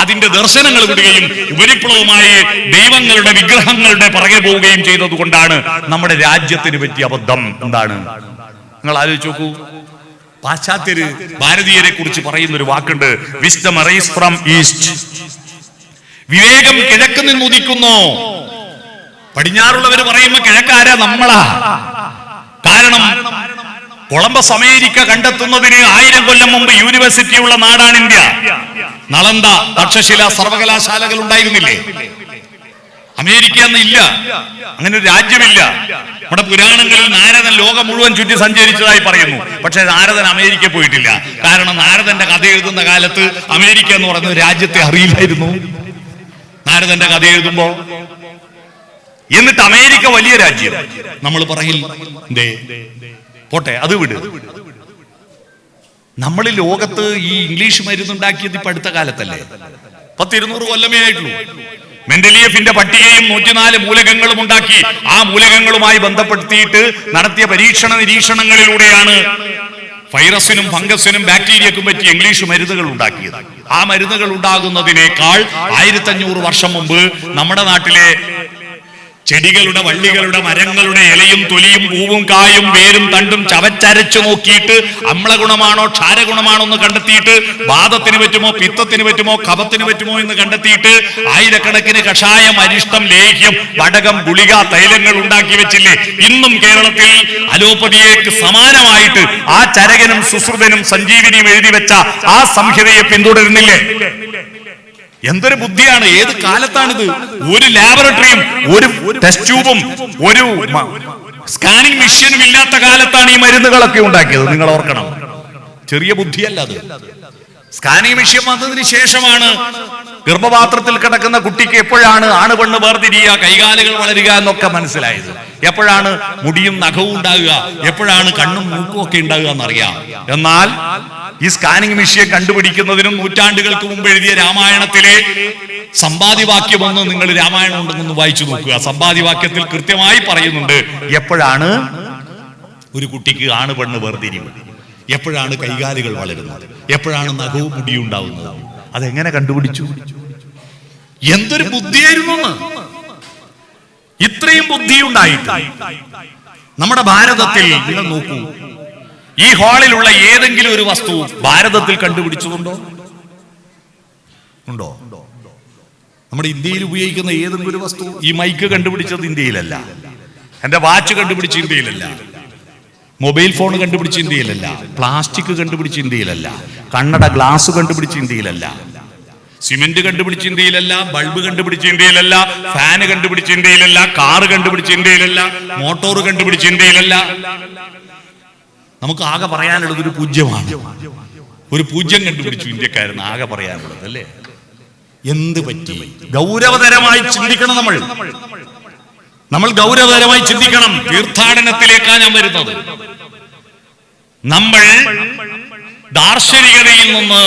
അതിന്റെ ദർശനങ്ങൾ വിടുകയും ഉപരിപ്ലവമായി ദൈവങ്ങളുടെ വിഗ്രഹങ്ങളുടെ പുറകെ പോവുകയും ചെയ്തത് കൊണ്ടാണ് നമ്മുടെ രാജ്യത്തിന് പറ്റിയ അബദ്ധം. എന്താണ്? നിങ്ങൾ ആലോചിച്ച് നോക്കൂ. പാശ്ചാത്യര് ഭാരതീയരെ കുറിച്ച് പറയുന്ന ഒരു വാക്കുണ്ട്, വിസ്ഡം അറൈസ് ഫ്രം ഈസ്റ്റ്. വിവേകം കിഴക്ക് നിന്ന് ഉദിക്കുന്നു. പടിഞ്ഞാറുള്ളവര് പറയുമ്പോ കിഴക്കാരാ? നമ്മളാ. കാരണം കൊളംബസ് അമേരിക്ക കണ്ടെത്തുന്നതിന് 1000 കൊല്ലം മുമ്പ് യൂണിവേഴ്സിറ്റി ഉള്ള നാടാണ് ഇന്ത്യ. നളന്ദ, തക്ഷശില സർവകലാശാലകൾ ഉണ്ടായിരുന്നില്ലേ? അമേരിക്ക എന്ന് ഇല്ല, അങ്ങനെ ഒരു രാജ്യമില്ല. നമ്മുടെ പുരാണങ്ങളിൽ നാരദൻ ലോകം മുഴുവൻ ചുറ്റി സഞ്ചരിച്ചതായി പറയുന്നു. പക്ഷെ നാരദൻ അമേരിക്ക പോയിട്ടില്ല. കാരണം നാരദന്റെ കഥ എഴുതുന്ന കാലത്ത് അമേരിക്ക എന്ന് പറയുന്ന രാജ്യത്തെ അറിയില്ലായിരുന്നു നാരദന്റെ കഥ എഴുതുമ്പോ. എന്നിട്ട് അമേരിക്ക വലിയ രാജ്യം നമ്മൾ പറയിൽ പോട്ടെ, അത് വിട്. നമ്മൾ ലോകത്ത് ഈ ഇംഗ്ലീഷ് മരുന്നുണ്ടാക്കിയത് ഇപ്പൊ അടുത്ത കാലത്തല്ലേ? 100-200 കൊല്ലമേ ആയിട്ടുള്ളൂ. മെൻഡലിയേഫിന്റെ പട്ടികയും 104 മൂലകങ്ങളും ഉണ്ടാക്കി. ആ മൂലകങ്ങളുമായി ബന്ധപ്പെടുത്തിയിട്ട് നടത്തിയ പരീക്ഷണ നിരീക്ഷണങ്ങളിലൂടെയാണ് വൈറസിനും ഫംഗസിനും ബാക്ടീരിയക്കും പറ്റിയ ഇംഗ്ലീഷ് മരുന്നുകൾ ഉണ്ടാക്കിയത്. ആ മരുന്നുകൾ ഉണ്ടാകുന്നതിനേക്കാൾ 1500 വർഷം മുമ്പ് നമ്മുടെ നാട്ടിലെ ചെടികളുടെ, വള്ളികളുടെ, മരങ്ങളുടെ ഇലയും തൊലിയും പൂവും കായും വേരും തണ്ടും ചവച്ചരച്ചു നോക്കിയിട്ട് അമ്ലഗുണമാണോ ക്ഷാരഗുണമാണോ എന്ന് കണ്ടെത്തിയിട്ട് വാദത്തിന് പറ്റുമോ പിത്തത്തിന് പറ്റുമോ കഫത്തിന് പറ്റുമോ എന്ന് കണ്ടെത്തിയിട്ട് ആയിരക്കണക്കിന് കഷായം, അരിഷ്ടം, ലേഹ്യം, വടകം, ഗുളിക, തൈലങ്ങൾ ഉണ്ടാക്കി വെച്ചില്ലേ? ഇന്നും കേരളത്തിൽ അലോപ്പതിയേക്ക് സമാനമായിട്ട് ആ ചരകനും സുശ്രുതനും സഞ്ജീവിനിയും എഴുതി വെച്ച ആ സംഹിതയെ പിന്തുടരുന്നില്ലേ? എന്തൊരു ബുദ്ധിയാണ്! ഏത് കാലത്താണിത്? ഒരു ലാബറട്ടറിയും ഒരു ടെസ്റ്റ് ട്യൂബും ഒരു സ്കാനിങ് മെഷീനും ഇല്ലാത്ത കാലത്താണ് ഈ മരുന്നുകളൊക്കെ ഉണ്ടാക്കിയത്. നിങ്ങൾ ഓർക്കണം, ചെറിയ ബുദ്ധിയല്ല അത്. സ്കാനിങ് മെഷീൻ വന്നതിന് ശേഷമാണ് ഗർഭപാത്രത്തിൽ കിടക്കുന്ന കുട്ടിക്ക് എപ്പോഴാണ് ആണ് പെണ്ണ് വേർതിരിയുക, കൈകാലുകൾ വളരുക എന്നൊക്കെ മനസ്സിലായത്. എപ്പോഴാണ് മുടിയും നഖവും ഉണ്ടാകുക, എപ്പോഴാണ് കണ്ണും മൂക്കും ഒക്കെ ഉണ്ടാകുക എന്നറിയാം. എന്നാൽ ഈ സ്കാനിങ് മെഷീൻ കണ്ടുപിടിക്കുന്നതിനും നൂറ്റാണ്ടുകൾക്ക് മുമ്പ് എഴുതിയ രാമായണത്തിലെ സമ്പാദ്യവാക്യമൊന്ന് നിങ്ങൾ രാമായണം ഉണ്ടെന്നൊന്ന് വായിച്ചു നോക്കുക. സമ്പാദ്യവാക്യത്തിൽ കൃത്യമായി പറയുന്നുണ്ട് എപ്പോഴാണ് ഒരു കുട്ടിക്ക് ആണ് പെണ്ണ് വേർതിരിവ്, എപ്പോഴാണ് കൈകാലുകൾ വളരുന്നത്, എപ്പോഴാണ് നഖവും മുടിയും ഉണ്ടാവുന്നത്. അതെങ്ങനെ കണ്ടുപിടിച്ചു? എന്തൊരു ബുദ്ധിയായിരുന്നു! ഇത്രയും ബുദ്ധിയുണ്ടായിട്ട് നമ്മുടെ ഭാരതത്തിൽ നിങ്ങൾ നോക്കൂ, ഈ ഹാളിലുള്ള ഏതെങ്കിലും ഒരു വസ്തു ഭാരതത്തിൽ കണ്ടുപിടിച്ചതുണ്ടോ? ഉണ്ടോ? നമ്മുടെ ഇന്ത്യയിൽ ഉപയോഗിക്കുന്ന ഏതെങ്കിലും ഒരു വസ്തു? ഈ മൈക്ക് കണ്ടുപിടിച്ചത് ഇന്ത്യയിലല്ല, എന്റെ വാച്ച് കണ്ടുപിടിച്ച ഇന്ത്യയിലല്ല, മൊബൈൽ ഫോൺ കണ്ടുപിടിച്ച ഇന്ത്യയിലല്ല, പ്ലാസ്റ്റിക് കണ്ടുപിടിച്ച ഇന്ത്യയിലല്ല, കണ്ണട ഗ്ലാസ് കണ്ടുപിടിച്ച ഇന്ത്യയിലല്ല, സിമെന്റ് കണ്ടുപിടിച്ച ഇന്ത്യയിലല്ല, ബൾബ് കണ്ടുപിടിച്ച ഇന്ത്യയിലല്ല, ഫാന് കണ്ടുപിടിച്ച ഇന്ത്യയിലല്ല, കാറ് കണ്ടുപിടിച്ച ഇന്ത്യയിലല്ല, മോട്ടോർ കണ്ടുപിടിച്ച ഇന്ത്യയിലല്ല. നമുക്ക് ആകെ പറയാനുള്ളത് ഒരു പൂജ്യമാണ്. ഒരു പൂജ്യം കണ്ടുപിടിച്ചു ഇന്ത്യക്കാരെന്ന് ആകെ പറയാനുള്ളത്, അല്ലേ? എന്ത് പറ്റി? ഗൗരവതരമായി ചിന്തിക്കണം. നമ്മൾ ഗൗരവതരമായി ചിന്തിക്കണം. തീർത്ഥാടനത്തിലേക്കാണ് ഞാൻ വരുന്നത്. നമ്മൾ ദാർശനികതയിൽ നിന്ന്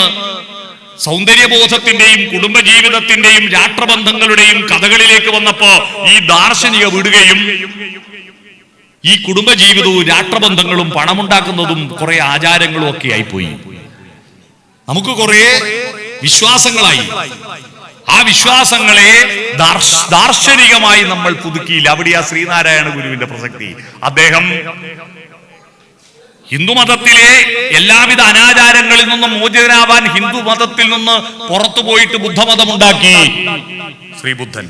സൗന്ദര്യബോധത്തിന്റെയും കുടുംബജീവിതത്തിന്റെയും രാഷ്ട്രബന്ധങ്ങളുടെയും കഥകളിലേക്ക് വന്നപ്പോ ഈ ദാർശനിക വിടുകയും ഈ കുടുംബജീവിതവും രാഷ്ട്രബന്ധങ്ങളും പണമുണ്ടാക്കുന്നതും കുറെ ആചാരങ്ങളും ഒക്കെ ആയിപ്പോയി. നമുക്ക് കുറെ വിശ്വാസങ്ങളായി. ആ വിശ്വാസങ്ങളെ ദാർശനികമായി നമ്മൾ പുതുക്കിയില്ല. അവിടെയാ ശ്രീനാരായണ ഗുരുവിന്റെ പ്രസക്തി. അദ്ദേഹം ഹിന്ദുമതത്തിലെ എല്ലാവിധ അനാചാരങ്ങളിൽ നിന്നും മോചിതനാവാൻ ഹിന്ദു മതത്തിൽ നിന്ന് പുറത്തു പോയിട്ട് ബുദ്ധമതം ഉണ്ടാക്കി. ശ്രീബുദ്ധൻ.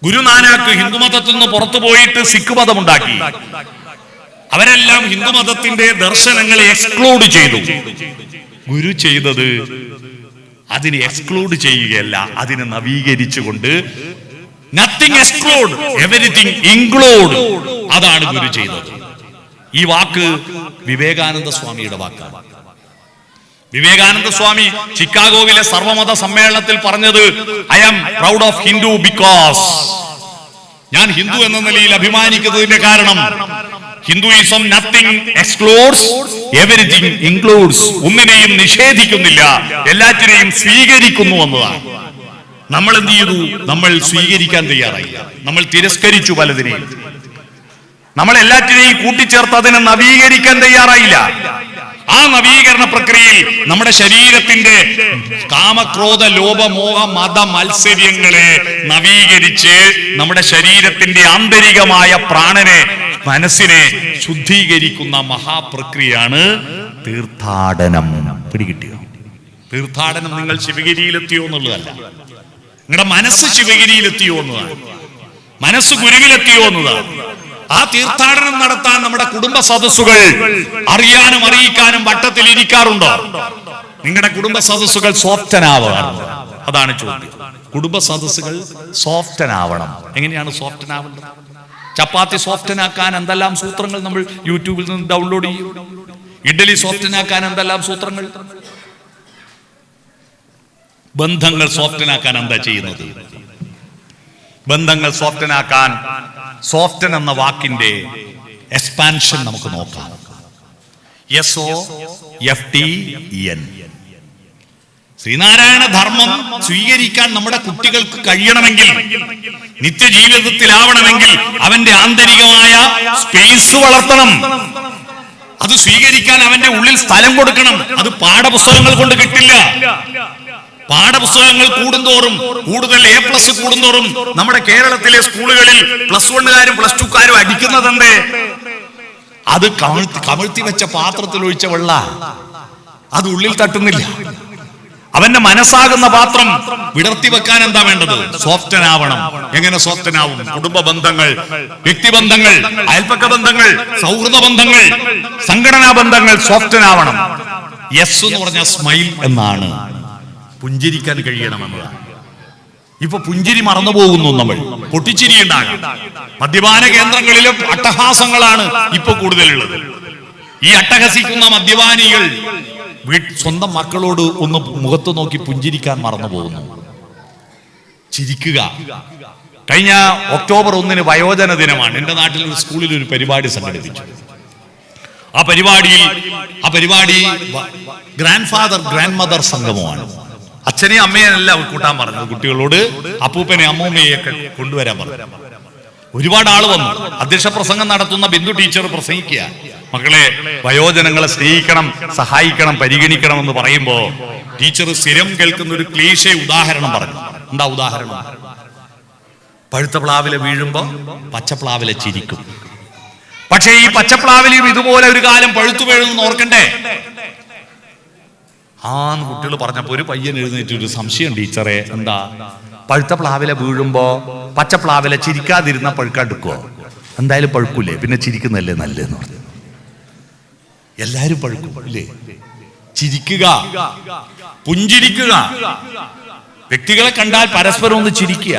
ഗുരുനാനാക്ക് ഹിന്ദുമതത്തിൽ നിന്ന് പുറത്തു പോയിട്ട് സിഖ് മതം ഉണ്ടാക്കി. അവരെല്ലാം ഹിന്ദുമതത്തിന്റെ ദർശനങ്ങളെ എക്സ്ക്ലൂഡ് ചെയ്തു. ഗുരു ചെയ്തത് അതിനെ എക്സ്ക്ലൂഡ് ചെയ്യുകയല്ല, അതിനെ നവീകരിച്ചുകൊണ്ട് നത്തിങ് എക്സ്ക്ലൂഡ് എവരിതിങ് ഇൻക്ലൂഡ്, അതാണ് ഗുരു ചെയ്തത്. ഈ വാക്ക് വിവേകാനന്ദ സ്വാമിയുടെ വാക്കാണ്. വിവേകാനന്ദ സ്വാമി ചിക്കാഗോവിലെ സർവമത സമ്മേളനത്തിൽ പറഞ്ഞത്, I am proud of Hindu because, ഞാൻ ഹിന്ദു എന്ന നിലയിൽ അഭിമാനിക്കുന്നതിന്റെ കാരണം Hinduism nothing excludes everything includes, ഒന്നിനെയും നിഷേധിക്കുന്നില്ല, എല്ലാറ്റിനെയും സ്വീകരിക്കുന്നു എന്നതാണ്. നമ്മൾ എന്ത് ചെയ്തു? നമ്മൾ സ്വീകരിക്കാൻ തയ്യാറായില്ല, നമ്മൾ തിരസ്കരിച്ചു പലതിനെയും. നമ്മൾ എല്ലാറ്റിനെയും കൂട്ടിച്ചേർത്ത് അതിനെ നവീകരിക്കാൻ തയ്യാറായില്ല. ആ നവീകരണ പ്രക്രിയയിൽ നമ്മുടെ ശരീരത്തിന്റെ കാമക്രോധ ലോഭമോഹ മത മത്സര്യങ്ങളെ നവീകരിച്ച് നമ്മുടെ ശരീരത്തിന്റെ ആന്തരികമായ പ്രാണനെ, മനസ്സിനെ ശുദ്ധീകരിക്കുന്ന മഹാപ്രക്രിയയാണ് തീർത്ഥാടനം. പിടികിട്ടിയോ? തീർത്ഥാടനം നിങ്ങൾ ശിവഗിരിയിലെത്തിയോ എന്നുള്ളതല്ല, നിങ്ങളുടെ മനസ്സ് ശിവഗിരിയിലെത്തിയോ എന്നതാണ്, മനസ്സ് ഗുരുവിലെത്തിയോ എന്നതാണ്. ആ തീർത്ഥാടനം നടത്താൻ നമ്മുടെ കുടുംബ സദസ്സുകൾ അറിയാനും അറിയിക്കാനും വട്ടത്തിൽ ഇരിക്കാറുണ്ടോ? നിങ്ങളുടെ കുടുംബ സദസ്സുകൾ സോഫ്റ്റനാവാറുണ്ടോ? അതാണ് ചോദ്യം. കുടുംബ സദസ്സുകൾ സോഫ്റ്റനാവണം. എങ്ങനെയാണ് സോഫ്റ്റനാവേണ്ടത്? ചപ്പാത്തി സോഫ്റ്റനാക്കാൻ എന്തെല്ലാം സൂത്രങ്ങൾ നമ്മൾ യൂട്യൂബിൽ നിന്ന് ഡൗൺലോഡ് ചെയ്യും. ഇഡ്ഡലി സോഫ്റ്റനാക്കാൻ എന്തെല്ലാം സൂത്രങ്ങൾ. ബന്ധങ്ങൾ സോഫ്റ്റനാക്കാൻ എന്താ ചെയ്യുന്നത്? ബന്ധങ്ങൾ സോഫ്റ്റനാക്കാൻ സോഫ്റ്റൻ എന്ന വാക്കിന്റെ എക്സ്പാൻഷൻ നമുക്ക് നോക്കാം. SOFTEN. ശ്രീനാരായണ ധർമ്മം സ്വീകരിക്കാൻ നമ്മുടെ കുട്ടികൾക്ക് കഴിയണമെങ്കിൽ, നിത്യജീവിതത്തിലാവണമെങ്കിൽ അവന്റെ ആന്തരികമായ സ്പേസ് വളർത്തണം. അത് സ്വീകരിക്കാൻ അവന്റെ ഉള്ളിൽ സ്ഥലം കൊടുക്കണം. അത് പാഠപുസ്തകങ്ങൾ കൊണ്ട് കിട്ടില്ല. പാഠപുസ്തകങ്ങൾ കൂടുന്തോറും കൂടുതൽ A+ കൂടുന്തോറും നമ്മുടെ കേരളത്തിലെ സ്കൂളുകളിൽ +1കാരും +2കാരും അടിക്കുന്നതെന്തേ? അത് കമഴ്ത്തി വെച്ച പാത്രത്തിൽ ഒഴിച്ച വെള്ള, അത് ഉള്ളിൽ തട്ടുന്നില്ല. അവന്റെ മനസ്സാകുന്ന പാത്രം വിടർത്തി വെക്കാൻ എന്താ വേണ്ടത്? സോഫ്റ്റനാവണം. എങ്ങനെ സോഫ്റ്റനാവും? കുടുംബ ബന്ധങ്ങൾ, വ്യക്തിബന്ധങ്ങൾ, അയൽപക്ക ബന്ധങ്ങൾ, സൗഹൃദ ബന്ധങ്ങൾ, സംഘടനാ ബന്ധങ്ങൾ സോഫ്റ്റനാവണം. യെസ് എന്ന് പറഞ്ഞ സ്മൈൽ എന്നാണ്. പുഞ്ചിരിക്കാൻ കഴിയണമെന്നതാണ്. ഇപ്പൊ പുഞ്ചിരി മറന്നു പോകുന്നു. നമ്മൾ പൊട്ടിച്ചിരി ഉണ്ടാകാം. മദ്യപാന കേന്ദ്രങ്ങളിലെ അട്ടഹാസങ്ങളാണ് ഇപ്പൊ കൂടുതലുള്ളത്. ഈ അട്ടഹസിക്കുന്ന മദ്യപാനികൾ സ്വന്തം മക്കളോട് ഒന്ന് മുഖത്ത് നോക്കി പുഞ്ചിരിക്കാൻ മറന്നു പോകുന്നു. ചിരിക്കുക. കഴിഞ്ഞ ഒക്ടോബർ 1 വയോജന ദിനമാണ്. എൻ്റെ നാട്ടിൽ ഒരു സ്കൂളിൽ ഒരു പരിപാടി സംഘടിപ്പിച്ചു. ആ പരിപാടി ഗ്രാൻഡ് ഫാദർ ഗ്രാൻഡ് മദർ സംഗമമാണ്. അച്ഛനെയും അമ്മയെയല്ല കൂട്ടാൻ പറഞ്ഞത്, കുട്ടികളോട് അപ്പൂപ്പനെ അമ്മൂമ്മയൊക്കെ കൊണ്ടുവരാൻ പറഞ്ഞു. ഒരുപാട് ആള് വന്നു. അധ്യക്ഷ പ്രസംഗം നടത്തുന്ന ബിന്ദു ടീച്ചർ പ്രസംഗിക്കുക. മക്കളെ, വയോജനങ്ങളെ സ്നേഹിക്കണം, സഹായിക്കണം, പരിഗണിക്കണം എന്ന് പറയുമ്പോ ടീച്ചർ സ്ഥിരം കേൾക്കുന്ന ഒരു ക്ലീശേ ഉദാഹരണം പറഞ്ഞു. എന്താ ഉദാഹരണം? പഴുത്ത പ്ലാവിലെ വീഴുമ്പോ പച്ചപ്ലാവിലെ ചിരിക്കും. പക്ഷേ ഈ പച്ചപ്ലാവിലും ഇതുപോലെ ഒരു കാലം പഴുത്തു വീഴുന്നു ഓർക്കണ്ടേ? ആന്ന് കുട്ടികൾ പറഞ്ഞപ്പോ ഒരു പയ്യൻ എഴുന്നേറ്റ് ഒരു സംശയം, ടീച്ചറെ എന്താ? പഴുത്ത പ്ലാവിലെ വീഴുമ്പോ പച്ചപ്ലാവിലെ ചിരിക്കാതിരുന്ന പഴുക്കാണ്ടിക്കുവോ? എന്തായാലും പഴുക്കൂലേ, പിന്നെ ചിരിക്കുന്നല്ലേ നല്ലതെന്ന് പറഞ്ഞു. എല്ലാരും പഴുക്കും ഇല്ലേ? ചിരിക്കുക, പുഞ്ചിരിക്കുക. വ്യക്തികളെ കണ്ടാൽ പരസ്പരം ഒന്ന് ചിരിക്കുക.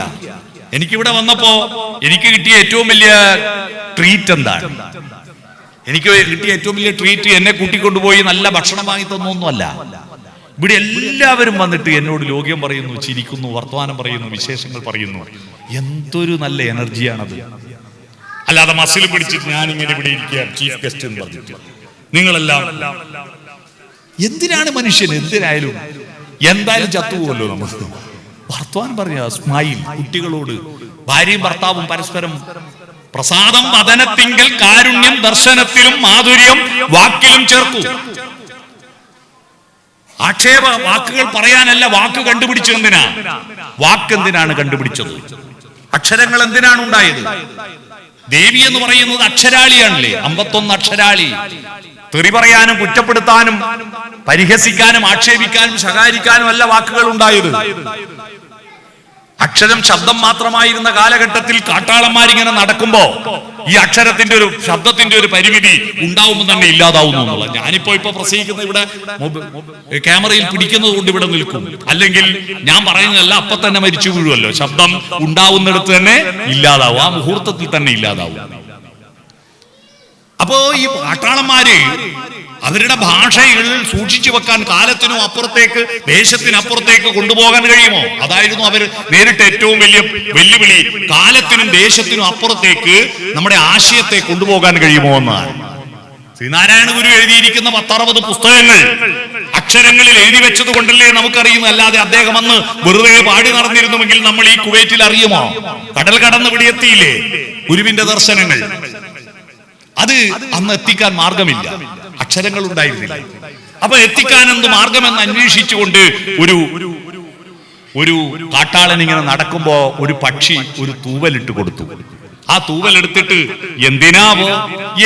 എനിക്കിവിടെ വന്നപ്പോ എനിക്ക് കിട്ടിയ ഏറ്റവും വലിയ ട്രീറ്റ് എന്താണ്? എനിക്ക് കിട്ടിയ ഏറ്റവും വലിയ ട്രീറ്റ് എന്നെ കൂട്ടിക്കൊണ്ടുപോയി നല്ല ഭക്ഷണം വാങ്ങി തന്നൊന്നുമല്ല. ഇവിടെ എല്ലാവരും വന്നിട്ട് എന്നോട് ലോക്യം പറയുന്നു, ചിരിക്കുന്നു, വർത്തമാനം പറയുന്നു, വിശേഷങ്ങൾ പറയുന്നു. എന്തൊരു നല്ല എനർജിയാണത്. അല്ലാതെ മസിൽ പിടിച്ചിട്ട് ഞാനിങ്ങനെ ഇവിടെ ഇരിക്കുകയാണ് ചീഫ് ഗസ്റ്റ് എന്ന് പറഞ്ഞിട്ട് നിങ്ങളെല്ലാം എന്തിനാണ് മനുഷ്യൻ? എന്തിനായാലും എന്തായാലും ചത്തുപോകല്ലോ. നമുക്ക് വർത്തമാനം പറയാ, സ്മൈൽ. കുട്ടികളോട് ഭാര്യയും ഭർത്താവും പരസ്പരം പ്രസാദം വദനത്തിങ്കൽ കാരുണ്യം ദർശനത്തിലും മാധുര്യം വാക്കിലും ചേർക്കൂ. ആക്ഷേപ വാക്കുകൾ പറയാനല്ല, വാക്ക് കണ്ടുപിടിച്ചത് എന്തിനാ? വാക്കെന്തിനാണ് കണ്ടുപിടിച്ചത്? അക്ഷരങ്ങൾ എന്തിനാണ് ഉണ്ടായത്? ദേവി എന്ന് പറയുന്നത് അക്ഷരാളിയാണല്ലേ, 51 അക്ഷരാളി. തെറി പറയാനും കുറ്റപ്പെടുത്താനും പരിഹസിക്കാനും ആക്ഷേപിക്കാനും ശകാരിക്കാനും അല്ല വാക്കുകൾ ഉണ്ടായത്. അക്ഷരം ശബ്ദം മാത്രമായിരുന്ന കാലഘട്ടത്തിൽ കാട്ടാളന്മാരിങ്ങനെ നടക്കുമ്പോ ഈ അക്ഷരത്തിന്റെ ഒരു ശബ്ദത്തിന്റെ ഒരു പരിമിതി ഉണ്ടാവുമ്പോൾ തന്നെ ഇല്ലാതാവുന്നു എന്നുള്ളത്. ഞാനിപ്പോ പ്രസംഗിക്കുന്ന ഇവിടെ ക്യാമറയിൽ പിടിക്കുന്നത് കൊണ്ട് ഇവിടെ നിൽക്കും, അല്ലെങ്കിൽ ഞാൻ പറയുന്നതല്ല അപ്പൊ തന്നെ മരിച്ചു വീഴുമല്ലോ. ശബ്ദം ഉണ്ടാവുന്നിടത്ത് തന്നെ ഇല്ലാതാവും, ആ മുഹൂർത്തത്തിൽ തന്നെ ഇല്ലാതാവും. അപ്പോ ഈ കാട്ടാളന്മാര് അവരുടെ ഭാഷയിൽ സൂക്ഷിച്ചു വെക്കാൻ കാലത്തിനും അപ്പുറത്തേക്ക് ദേശത്തിനപ്പുറത്തേക്ക് കൊണ്ടുപോകാൻ കഴിയുമോ? അതായിരുന്നു അവർ നേരിട്ട് ഏറ്റവും വലിയ വെല്ലുവിളി. കാലത്തിനും ദേശത്തിനും അപ്പുറത്തേക്ക് നമ്മുടെ ആശയത്തെ കൊണ്ടുപോകാൻ കഴിയുമോ എന്നാണ്. ശ്രീനാരായണ ഗുരു എഴുതിയിരിക്കുന്ന 10-60 പുസ്തകങ്ങൾ അക്ഷരങ്ങളിൽ എഴുതി വെച്ചത് കൊണ്ടല്ലേ നമുക്കറിയുന്നു. അല്ലാതെ അദ്ദേഹം അന്ന് വെറുതെ പാടി നടന്നിരുന്നുവെങ്കിൽ നമ്മൾ ഈ കുവൈറ്റിൽ അറിയുമോ? കടൽ കടന്ന് ഇവിടെ എത്തിയില്ലേ ഗുരുവിന്റെ ദർശനങ്ങൾ? അത് അന്ന് എത്തിക്കാൻ മാർഗമില്ല, അക്ഷരങ്ങൾ ഉണ്ടായിരുന്നില്ല. അപ്പൊ എത്തിക്കാൻ എന്ത് മാർഗമെന്ന് അന്വേഷിച്ചുകൊണ്ട് ഒരു കാട്ടാളൻ ഇങ്ങനെ നടക്കുമ്പോ ഒരു പക്ഷി ഒരു തൂവലിട്ട് കൊടുത്തു. ആ തൂവലെടുത്തിട്ട് എന്തിനാവോ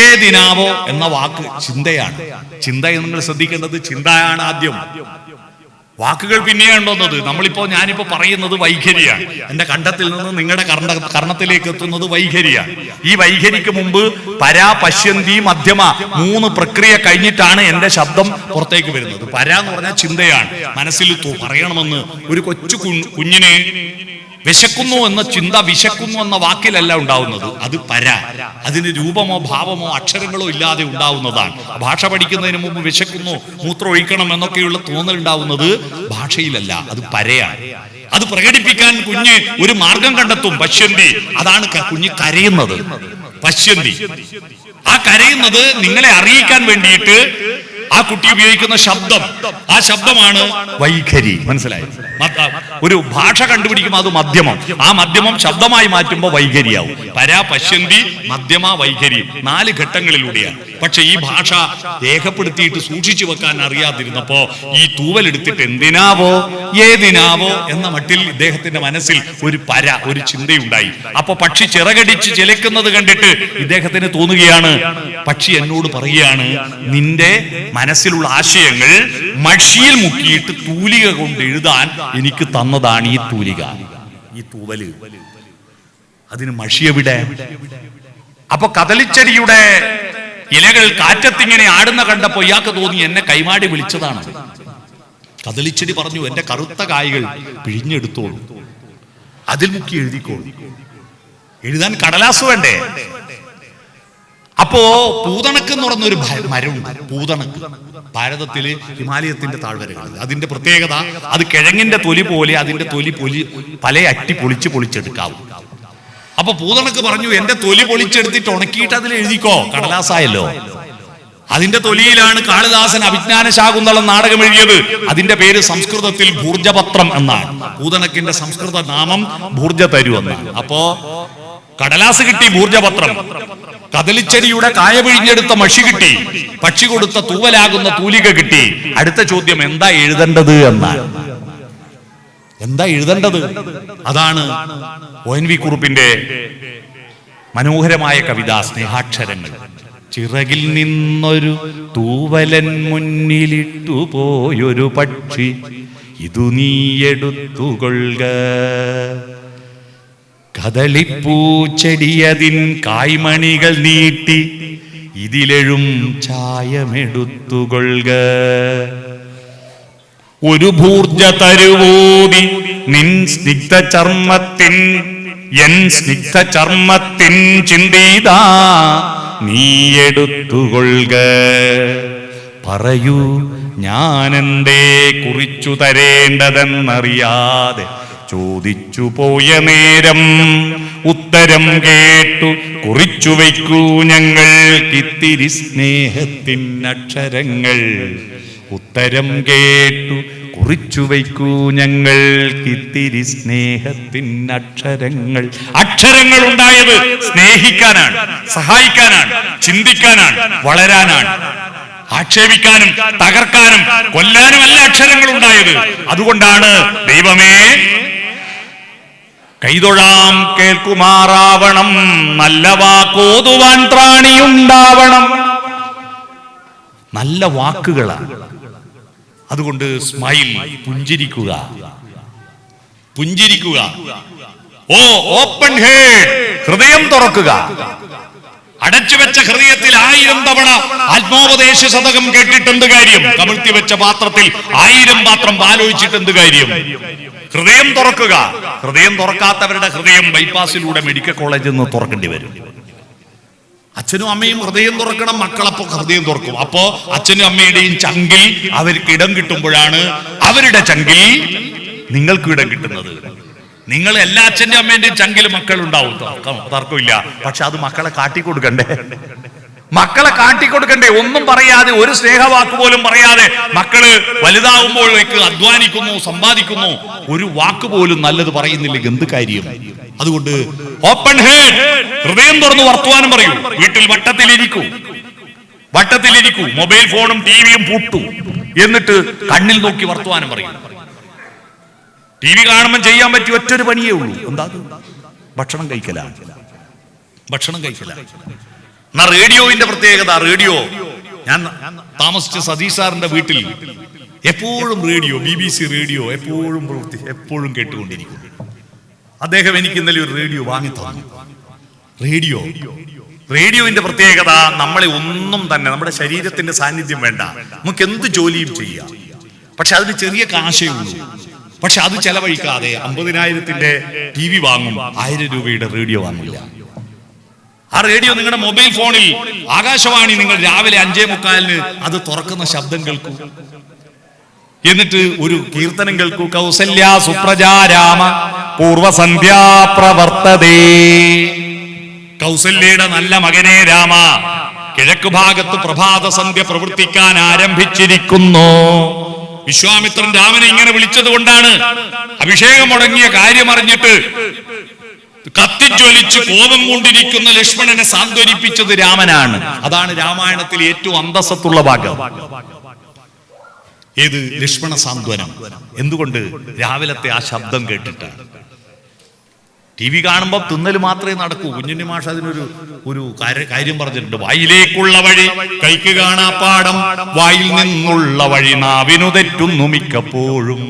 ഏതിനാവോ എന്ന വാക്ക് ചിന്തയാണ്. ചിന്ത നിങ്ങൾ ശ്രദ്ധിക്കേണ്ടത്, ചിന്തയാണ് ആദ്യം, വാക്കുകൾ പിന്നെയാണ് വന്നത്. ഞാനിപ്പോ പറയുന്നത് വൈഖരിയാണ്. എന്റെ കണ്ഠത്തിൽ നിന്ന് നിങ്ങളുടെ കർണത്തിലേക്ക് എത്തുന്നത് വൈഖരിയാണ്. ഈ വൈഖരിക്ക് മുമ്പ് പരാ, പശ്യന്തി, മധ്യമ 3 പ്രക്രിയ കഴിഞ്ഞിട്ടാണ് എന്റെ ശബ്ദം പുറത്തേക്ക് വരുന്നത്. പര എന്ന് പറഞ്ഞാൽ ചിന്തയാണ്. മനസ്സിൽ പറയണമെന്ന് ഒരു കൊച്ചു കുഞ്ഞിനെ വിശക്കുന്നു എന്ന ചിന്ത വിശക്കുന്നു എന്ന വാക്കിലല്ല ഉണ്ടാവുന്നത്, അത് പര. അതിന് രൂപമോ ഭാവമോ അക്ഷരങ്ങളോ ഇല്ലാതെ ഉണ്ടാവുന്നതാണ്. ഭാഷ പഠിക്കുന്നതിന് മുമ്പ് വിശക്കുന്നു, മൂത്രം ഒഴിക്കണം എന്നൊക്കെയുള്ള തോന്നൽ ഉണ്ടാവുന്നത് ഭാഷയിലല്ല, അത് പരയാണ്. അത് പ്രകടിപ്പിക്കാൻ കുഞ്ഞ് ഒരു മാർഗം കണ്ടെത്തും. പശ്യന്തി, അതാണ് കുഞ്ഞ് കരയുന്നത്. പശ്യന്തി, ആ കരയുന്നത് നിങ്ങളെ അറിയിക്കാൻ വേണ്ടിയിട്ട് ആ കുട്ടി ഉപയോഗിക്കുന്ന ശബ്ദം, ആ ശബ്ദമാണ് വൈഖരി. മനസ്സിലായി? ഒരു ഭാഷ കണ്ടുപിടിക്കുമ്പോൾ അത് മധ്യമം, ആ മധ്യമം ശബ്ദമായി മാറ്റുമ്പോൾ വൈഖരിയാവും. പരാ, പശ്യന്തി, മധ്യമ, വൈഖരി 4 ഘട്ടങ്ങളിലൂടെയാണ്. പക്ഷെ ഈ ഭാഷ രേഖപ്പെടുത്തിയിട്ട് സൂക്ഷിച്ചു വെക്കാൻ അറിയാതിരുന്നപ്പോ ഈ തൂവലെടുത്തിട്ട് എന്തിനാവോ ഏതിനാവോ എന്ന മട്ടിൽ ഇദ്ദേഹത്തിന്റെ മനസ്സിൽ ഒരു ചിന്തയുണ്ടായി. അപ്പൊ പക്ഷി ചിറകടിച്ച് ചിലക്കുന്നത് കണ്ടിട്ട് ഇദ്ദേഹത്തിന് തോന്നുകയാണ്, പക്ഷി എന്നോട് പറയുകയാണ്, നിന്റെ മനസ്സിലുള്ള ആശയങ്ങൾ മഷിയിൽ മുക്കിയിട്ട് തൂലിക കൊണ്ട് എഴുതാൻ എനിക്ക് തന്നതാണ് ഈ തൂലിക, ഈ തൂവല്. അതിന് മഷിയെവിടെ? അപ്പൊ കദളിച്ചെടിയുടെ ഇലകൾ കാറ്റത്തിങ്ങനെ ആടുന്ന കണ്ടപ്പോ ഇയാൾക്ക് തോന്നി എന്നെ കൈമാടി വിളിച്ചതാണ്. കദളിച്ചെടി പറഞ്ഞു, എന്റെ കറുത്ത കായ്കൾ പിഴിഞ്ഞെടുത്തോളൂ, അതിൽ മുക്കി എഴുതിക്കോളൂ. എഴുതാൻ കടലാസ് വേണ്ടേ? അപ്പോ പൂതണക്ക് എന്ന് പറഞ്ഞൊരു മരമുണ്ട്. പൂതണക്ക് ഭാരതത്തില് ഹിമാലയത്തിന്റെ താഴ്വരകളിൽ. അതിന്റെ പ്രത്യേകത, അത് കിഴങ്ങിന്റെ തൊലി പോലെ അതിന്റെ തൊലി പല അറ്റി പൊളിച്ചെടുക്കാവും. അപ്പൊ പൂതണക്ക് പറഞ്ഞു, എന്റെ തൊലി പൊളിച്ചെടുത്തിട്ട് ഉണക്കിയിട്ട് അതിൽ എഴുതിക്കോ, കടലാസായല്ലോ. അതിന്റെ തൊലിയിലാണ് കാളിദാസൻ അഭിജ്ഞാന ശാകുന്തളം നാടകം എഴുതിയത്. അതിന്റെ പേര് സംസ്കൃതത്തിൽ ഭൂർജപത്രം എന്നാണ്. പൂതണക്കിന്റെ സംസ്കൃത നാമം ഭൂർജതരു എന്നാണ്. അപ്പോ കടലാസ് കിട്ടി, ഭൂർജപത്രം. കദളിച്ചെടിയുടെ കായ പിഴിഞ്ഞെടുത്ത മഷി കിട്ടി, പക്ഷി കൊടുത്ത തൂവലാകുന്ന തൂലിക കിട്ടി. അടുത്ത ചോദ്യം, എന്താ എഴുതേണ്ടത് എന്നാണ്. എന്താ എഴുതേണ്ടത്? അതാണ് ONV കുറുപ്പിന്റെ മനോഹരമായ കവിത സ്നേഹാക്ഷരങ്ങൾ. ചിറകിൽ നിന്നൊരു തൂവലൻ മുന്നിലിട്ടു പോയൊരു പക്ഷി, ഇതു നീ എടുത്തുകൊള്ളുക. കദളിപ്പൂച്ചെടിയതിൻ കായ്മണികൾ നീട്ടി ഇതിലെഴും ചായമെടുത്തുകൊള്ളുക. ഒരു ഭൂർജ തരുവോതി നിൻ സ്നിഗ്ധ ചർമ്മത്തിൻ എൻ സ്നിഗ്ധ ചർമ്മത്തിൻ ചിന്തീതാ നീ എടുത്തുകൊള്ളുക. പറയൂ, ഞാനെന്തേ കുറിച്ചു തരേണ്ടതെന്നറിയാതെ ചോദിച്ചു പോയ നേരം ഉത്തരം കേട്ടു കുറിച്ചു വയ്ക്കൂ ഞങ്ങൾക്കിത്തിരി സ്നേഹത്തിൻ അക്ഷരങ്ങൾ. ഉത്തരം കേട്ടു കുറിച്ചു വയ്ക്കൂ ഞങ്ങൾക്കിത്തിരി സ്നേഹത്തിൻ അക്ഷരങ്ങൾ. അക്ഷരങ്ങൾ ഉണ്ടായത് സ്നേഹിക്കാനാണ്, സഹായിക്കാനാണ്, ചിന്തിക്കാനാണ്, വളരാനാണ്. ആക്ഷേപിക്കാനും തകർക്കാനും കൊല്ലാനുമല്ല അക്ഷരങ്ങൾ ഉണ്ടായത്. അതുകൊണ്ടാണ് ദൈവമേ കൈതൊഴാം കേൾക്കുമാറാവണം, നല്ല വാക്കോതുവാൻ ത്രാണിയുണ്ടാവണം. നല്ല വാക്കുകളാണ്. അതുകൊണ്ട് സ്മൈൽ, പുഞ്ചിരിക്കുക, പുഞ്ചിരിക്കുക. ഓ ഓപ്പൺ ഹേഡ്, ഹൃദയം തുറക്കുക. അടച്ചുവെച്ച ഹൃദയത്തിൽ 1000 തവണ ആത്മോപദേശ ശതകം കേട്ടിട്ടെന്ത് കാര്യം? കമിഴ്ത്തി വെച്ച പാത്രത്തിൽ 1000 പാത്രം പാലൊഴിച്ചിട്ട് എന്ത് കാര്യം? ഹൃദയം തുറക്കുക. ഹൃദയം തുറക്കാത്തവരുടെ ഹൃദയം ബൈപ്പാസിലൂടെ മെഡിക്കൽ കോളേജിൽ നിന്ന് തുറക്കേണ്ടി വരും. അച്ഛനും അമ്മയും ഹൃദയം തുറക്കണം, മക്കളപ്പോ ഹൃദയം തുറക്കും. അപ്പോ അച്ഛനും അമ്മയുടെയും ചങ്കിൽ അവർക്ക് ഇടം കിട്ടുമ്പോഴാണ് അവരുടെ ചങ്കിൽ നിങ്ങൾക്ക് ഇടം കിട്ടുന്നത്. നിങ്ങൾ എല്ലാ അച്ഛൻ്റെ അമ്മേന്റെയും ചങ്കിൽ മക്കളുണ്ടാവും, തർക്കമില്ല. പക്ഷെ അത് മക്കളെ കാട്ടിക്കൊടുക്കണ്ടേ? മക്കളെ കാട്ടിക്കൊടുക്കണ്ടേ? ഒന്നും പറയാതെ, ഒരു സ്നേഹവാക്ക് പോലും പറയാതെ മക്കള് വലുതാവുമ്പോഴേക്ക് അധ്വാനിക്കുന്നു, സമ്പാദിക്കുന്നു, ഒരു വാക്ക് പോലും നല്ലത് പറയുന്നില്ലെങ്കിൽ എന്ത് കാര്യം? അതുകൊണ്ട് ഓപ്പൺ ഹേഡ്, ഹൃദയം തുറന്ന് വർത്തമാനം പറയൂ. വീട്ടിൽ വട്ടത്തിലിരിക്കൂ, മൊബൈൽ ഫോണും ടിവിയും പൂട്ടു, എന്നിട്ട് കണ്ണിൽ നോക്കി വർത്തമാനം പറയൂ. TV കാണുമ്പോൾ ചെയ്യാൻ പറ്റിയ ഒറ്റൊരു പണിയേ ഉള്ളൂ. എന്താ? ഭക്ഷണം കഴിക്കലാണ്. എന്നാ റേഡിയോന്റെ പ്രത്യേകത, റേഡിയോ, ഞാൻ താമസിച്ച സതീഷ് സാറിന്റെ വീട്ടിൽ എപ്പോഴും റേഡിയോ, BBC റേഡിയോ എപ്പോഴും കേട്ടുകൊണ്ടിരിക്കും. അദ്ദേഹം എനിക്ക് ഇന്നലെ ഒരു റേഡിയോ വാങ്ങി തന്നു. റേഡിയോന്റെ പ്രത്യേകത, നമ്മളെ ഒന്നും തന്നെ, നമ്മുടെ ശരീരത്തിന്റെ സാന്നിധ്യം വേണ്ട, നമുക്ക് എന്ത് ജോലിയും ചെയ്യാം. പക്ഷെ അതിന് ചെറിയ കാശേ ഉള്ളൂ. പക്ഷെ അത് ചെലവഴിക്കാതെ 50,000ന്റെ TV വാങ്ങും, 1000 രൂപയുടെ റേഡിയോ വാങ്ങില്ല. ആ റേഡിയോ നിങ്ങളുടെ മൊബൈൽ ഫോണിൽ, ആകാശവാണി, നിങ്ങൾ രാവിലെ 5:45 അത് തുറക്കുന്ന ശബ്ദം കേൾക്കൂ. എന്നിട്ട് ഒരു കീർത്തനം കേൾക്കൂ. കൗസല്യ സുപ്രജാ രാമ പൂർവസന്ധ്യാ പ്രവർത്തതേ. കൗസല്യയുടെ നല്ല മകനെ രാമ, കിഴക്ക് ഭാഗത്ത് പ്രഭാത സന്ധ്യ പ്രവർത്തിക്കാൻ ആരംഭിച്ചിരിക്കുന്നു. വിശ്വാമിത്രൻ രാമനെ ഇങ്ങനെ വിളിച്ചത് കൊണ്ടാണ് അഭിഷേകം മുടങ്ങിയ കാര്യം അറിഞ്ഞിട്ട് കത്തിജ്വലിച്ച് കോപം കൊണ്ടിരിക്കുന്ന ലക്ഷ്മണനെ സാന്ത്വനിപ്പിച്ചത് രാമനാണ്. അതാണ് രാമായണത്തിൽ ഏറ്റവും അന്തസ്സത്തുള്ള ഭാഗം. ഏത്? ലക്ഷ്മണ സാന്ത്വനം. എന്തുകൊണ്ട്? രാവിലത്തെ ആ ശബ്ദം കേട്ടിട്ടാണ്. ടി വി കാണുമ്പോൾ തിന്നൽ മാത്രമേ നടക്കൂ. കുഞ്ഞുണ്ണി മാഷ് അതിനൊരു കാര്യം പറഞ്ഞിട്ടുണ്ട്. വായിലേക്കുള്ള വഴി കൈക്ക് കാണാപ്പാടം, വായിൽ നിന്നുള്ള വഴി നാവിനു തെറ്റുന്നു മിക്കപ്പോഴും.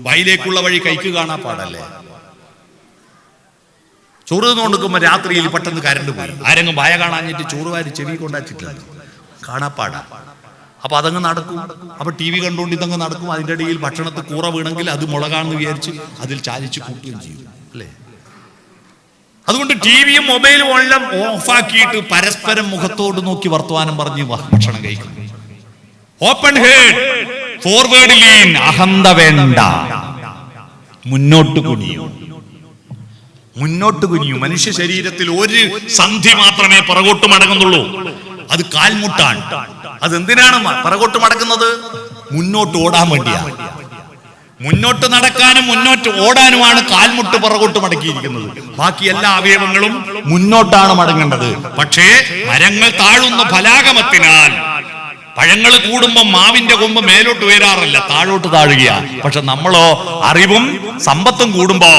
വായിലേക്കുള്ള വഴി കൈക്ക് കാണാപ്പാടല്ലേ? ചോറ് കൊണ്ടുക്കുമ്പോ രാത്രിയിൽ പെട്ടെന്ന് കരണ്ട് പോയി, ആരെങ്കിലും വായ കാണാഞ്ഞിട്ട് ചോറ് വാരി ചെവി കൊണ്ടാച്ചിട്ടില്ല, കാണാപ്പാടാ. അപ്പൊ അതങ്ങ് നടക്കും. അപ്പൊ ടി വി കണ്ടുകൊണ്ട് ഇതങ്ങ് നടക്കും. അതിൻ്റെ ഇടയിൽ ഭക്ഷണത്തിൽ കൂറ വീണെങ്കിൽ അത് മുളകാണെന്ന് വിചാരിച്ച് അതിൽ ചാലിച്ച് കൂട്ടുകയും ചെയ്യും, അല്ലേ? അതുകൊണ്ട് ടിവിയും മൊബൈലും എല്ലാം ഓഫാക്കിയിട്ട് പരസ്പരം മുഖത്തോട് നോക്കി വർത്തമാനം പറഞ്ഞ് ഭക്ഷണം കഴിക്കുന്നു. ഓപ്പൺ ഹെഡ്, ഫോർവേഡ് ലീൻ, അഹന്ത വേണ്ട, മുന്നോട്ട് കുനിയും. മുന്നോട്ട് കുനിയും. മനുഷ്യ ശരീരത്തിൽ ഒരു സന്ധി മാത്രമേ പുറകോട്ട് മടങ്ങുന്നുള്ളൂ, അത് കാൽമുട്ടാണ്. അതെന്തിനാണ് പുറകോട്ട് മടക്കുന്നത്? മുന്നോട്ട് ഓടാൻ വേണ്ടിയാണ്. മുന്നോട്ട് നടക്കാനും മുന്നോട്ട് ഓടാനുമാണ് കാൽമുട്ട് പുറകോട്ട് മടക്കിയിരിക്കുന്നത്. ബാക്കി എല്ലാ അവയവങ്ങളും മുന്നോട്ടാണ് മടങ്ങേണ്ടത്. പക്ഷേ മരങ്ങൾ താഴുന്ന ഫലാഗമത്തിനാൽ പഴങ്ങൾ കൂടുമ്പോ മാവിന്റെ കൊമ്പ് മേലോട്ട് ഉയരാറില്ല, താഴോട്ട് താഴുകയാണ്. പക്ഷെ നമ്മളോ അറിവും സമ്പത്തും കൂടുമ്പോ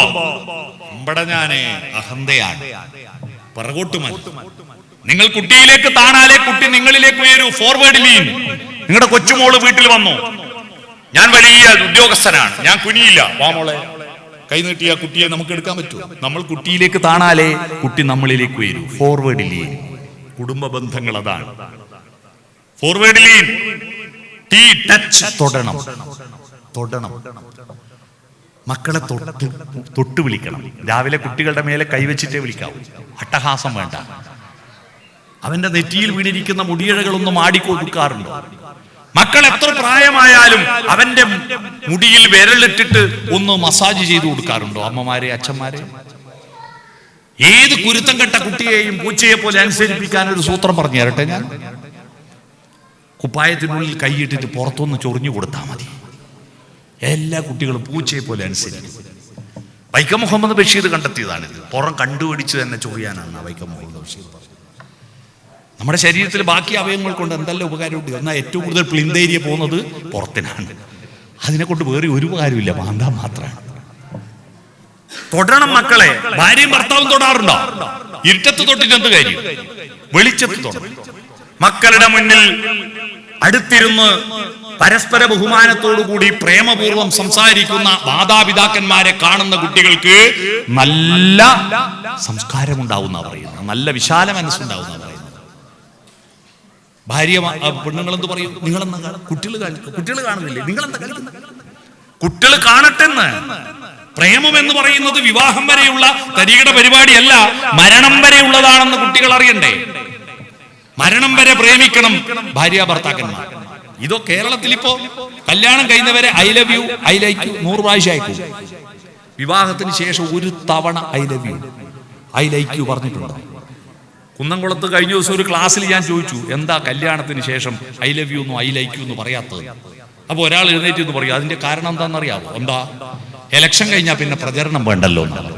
ഞാനേ അഹന്തയാണ്, പുറകോട്ട് മതി. നിങ്ങൾ കുട്ടിയിലേക്ക് താണാലേ കുട്ടി നിങ്ങളിലേക്ക് ഉയരൂ. Forward lean. നിങ്ങളുടെ കൊച്ചുമോള് വീട്ടിൽ വന്നു, ഞാൻ വലിയ ഉദ്യോഗസ്ഥനാണ്, ഞാൻ കുനിയില്ല, വാ മോളെ, കൈ നീട്ടിയ കുട്ടിയെ നമുക്ക് എടുക്കാൻ പറ്റുമോ? നമ്മൾ കുട്ടിയിലേക്ക് താണാലേ കുട്ടി നമ്മളിലേക്ക് വരൂ. Forward lean. കുടുംബ ബന്ധങ്ങൾ അതാണ് ഫോർവേഡ് ലീൻ. ടീ ടച്ച്, തൊടണം. മക്കളെ തൊട്ട് വിളിക്കണം. രാവിലെ കുട്ടികളുടെ മേലെ കൈവച്ചിട്ടേ വിളിക്കാവൂ. അട്ടഹാസം വേണ്ട. അവന്റെ നെറ്റിയിൽ വീണിരിക്കുന്ന മുടിയിഴകളൊന്നും ആടിക്കൊടുക്കാറുണ്ടോ? മക്കൾ എത്ര പ്രായമായാലും അവന്റെ മുടിയിൽ വിരലിട്ടിട്ട് ഒന്ന് മസാജ് ചെയ്തു കൊടുക്കാറുണ്ടോ അമ്മമാരെ, അച്ഛന്മാരെ? ഏത് കുരുത്തം കെട്ട കുട്ടിയെയും പൂച്ചയെ പോലെ അനുസരിപ്പിക്കാൻ ഒരു സൂത്രം പറഞ്ഞു തരട്ടെ ഞാൻ. കുപ്പായത്തിനുള്ളിൽ കൈയിട്ടിട്ട് പുറത്തൊന്ന് ചൊറിഞ്ഞു കൊടുത്താൽ മതി, എല്ലാ കുട്ടികളും പൂച്ചയെ പോലെ അനുസരിക്കും. വൈക്കം മുഹമ്മദ് ബഷീർ കണ്ടെത്തിയതാണിത്. പുറം കണ്ടുപിടിച്ച് തന്നെ ചൊറിയാനാണ് വൈക്കം മുഹമ്മദ് ബഷീർ പറഞ്ഞത്. നമ്മുടെ ശരീരത്തിൽ ബാക്കി അവയവങ്ങൾ കൊണ്ട് എന്തെല്ലാം ഉപകാരമുണ്ട്. എന്നാൽ ഏറ്റവും കൂടുതൽ പ്ലിന്തേരിയ പോകുന്നത് പുറത്തിനാണ്. അതിനെ കൊണ്ട് വേറെ ഒരു ഉപകാരമില്ല, മാന്താൻ മാത്രമാണ്. തൊടണം മക്കളെ. ഭാര്യയും ഭർത്താവും തൊടാറുണ്ടോ? ഇരുട്ടത്ത് തൊട്ടിട്ട് എന്ത് കാര്യം? വെളിച്ചത്ത് തൊടണം. മക്കളുടെ മുന്നിൽ അടുത്തിരുന്ന് പരസ്പര ബഹുമാനത്തോടുകൂടി പ്രേമപൂർവം സംസാരിക്കുന്ന മാതാപിതാക്കന്മാരെ കാണുന്ന കുട്ടികൾക്ക് നല്ല സംസ്കാരമുണ്ടാവുന്ന പറയുന്നത്, നല്ല വിശാല മനസ്സുണ്ടാവുന്ന പറയുന്നത്. ഭാര്യ പെണ്ണുങ്ങളെന്ത് പറയും? നിങ്ങളെന്താ കുട്ടികൾ കാണുന്നില്ലേ, നിങ്ങളെന്താ കളിക്കുന്നത്? കുട്ടികൾ കാണട്ടെന്ന്. പ്രേമം എന്ന് പറയുന്നത് വിവാഹം വരെയുള്ള തരികിട പരിപാടിയല്ല, മരണം വരെയുള്ളതാണെന്ന് കുട്ടികൾ അറിയണ്ടേ. മരണം വരെ പ്രേമിക്കണം ഭാര്യ ഭർത്താക്കന്മാർ. ഇതോ കേരളത്തിൽ ഇപ്പോ കല്യാണം കഴിഞ്ഞവരെ I love you, I like you 100 പ്രാവശ്യം അയക്കും. വിവാഹത്തിന് ശേഷം ഒരു തവണ I love you, I like you പറഞ്ഞിട്ടുണ്ട്. കുന്നംകുളത്ത് കഴിഞ്ഞ ദിവസം ഒരു ക്ലാസ്സിൽ ഞാൻ ചോദിച്ചു, എന്താ കല്യാണത്തിന് ശേഷം ഐ ലവ് യു എന്നും ഐ ലൈക്ക് യു എന്ന് പറയാത്തത്? അപ്പൊ ഒരാൾ എഴുന്നേറ്റ് എന്ന് പറയും, അതിന്റെ കാരണം എന്താണെന്നറിയാമോ? എന്താ? എലക്ഷൻ കഴിഞ്ഞാൽ പിന്നെ പ്രചരണം വേണ്ടല്ലോ എന്നാണ്.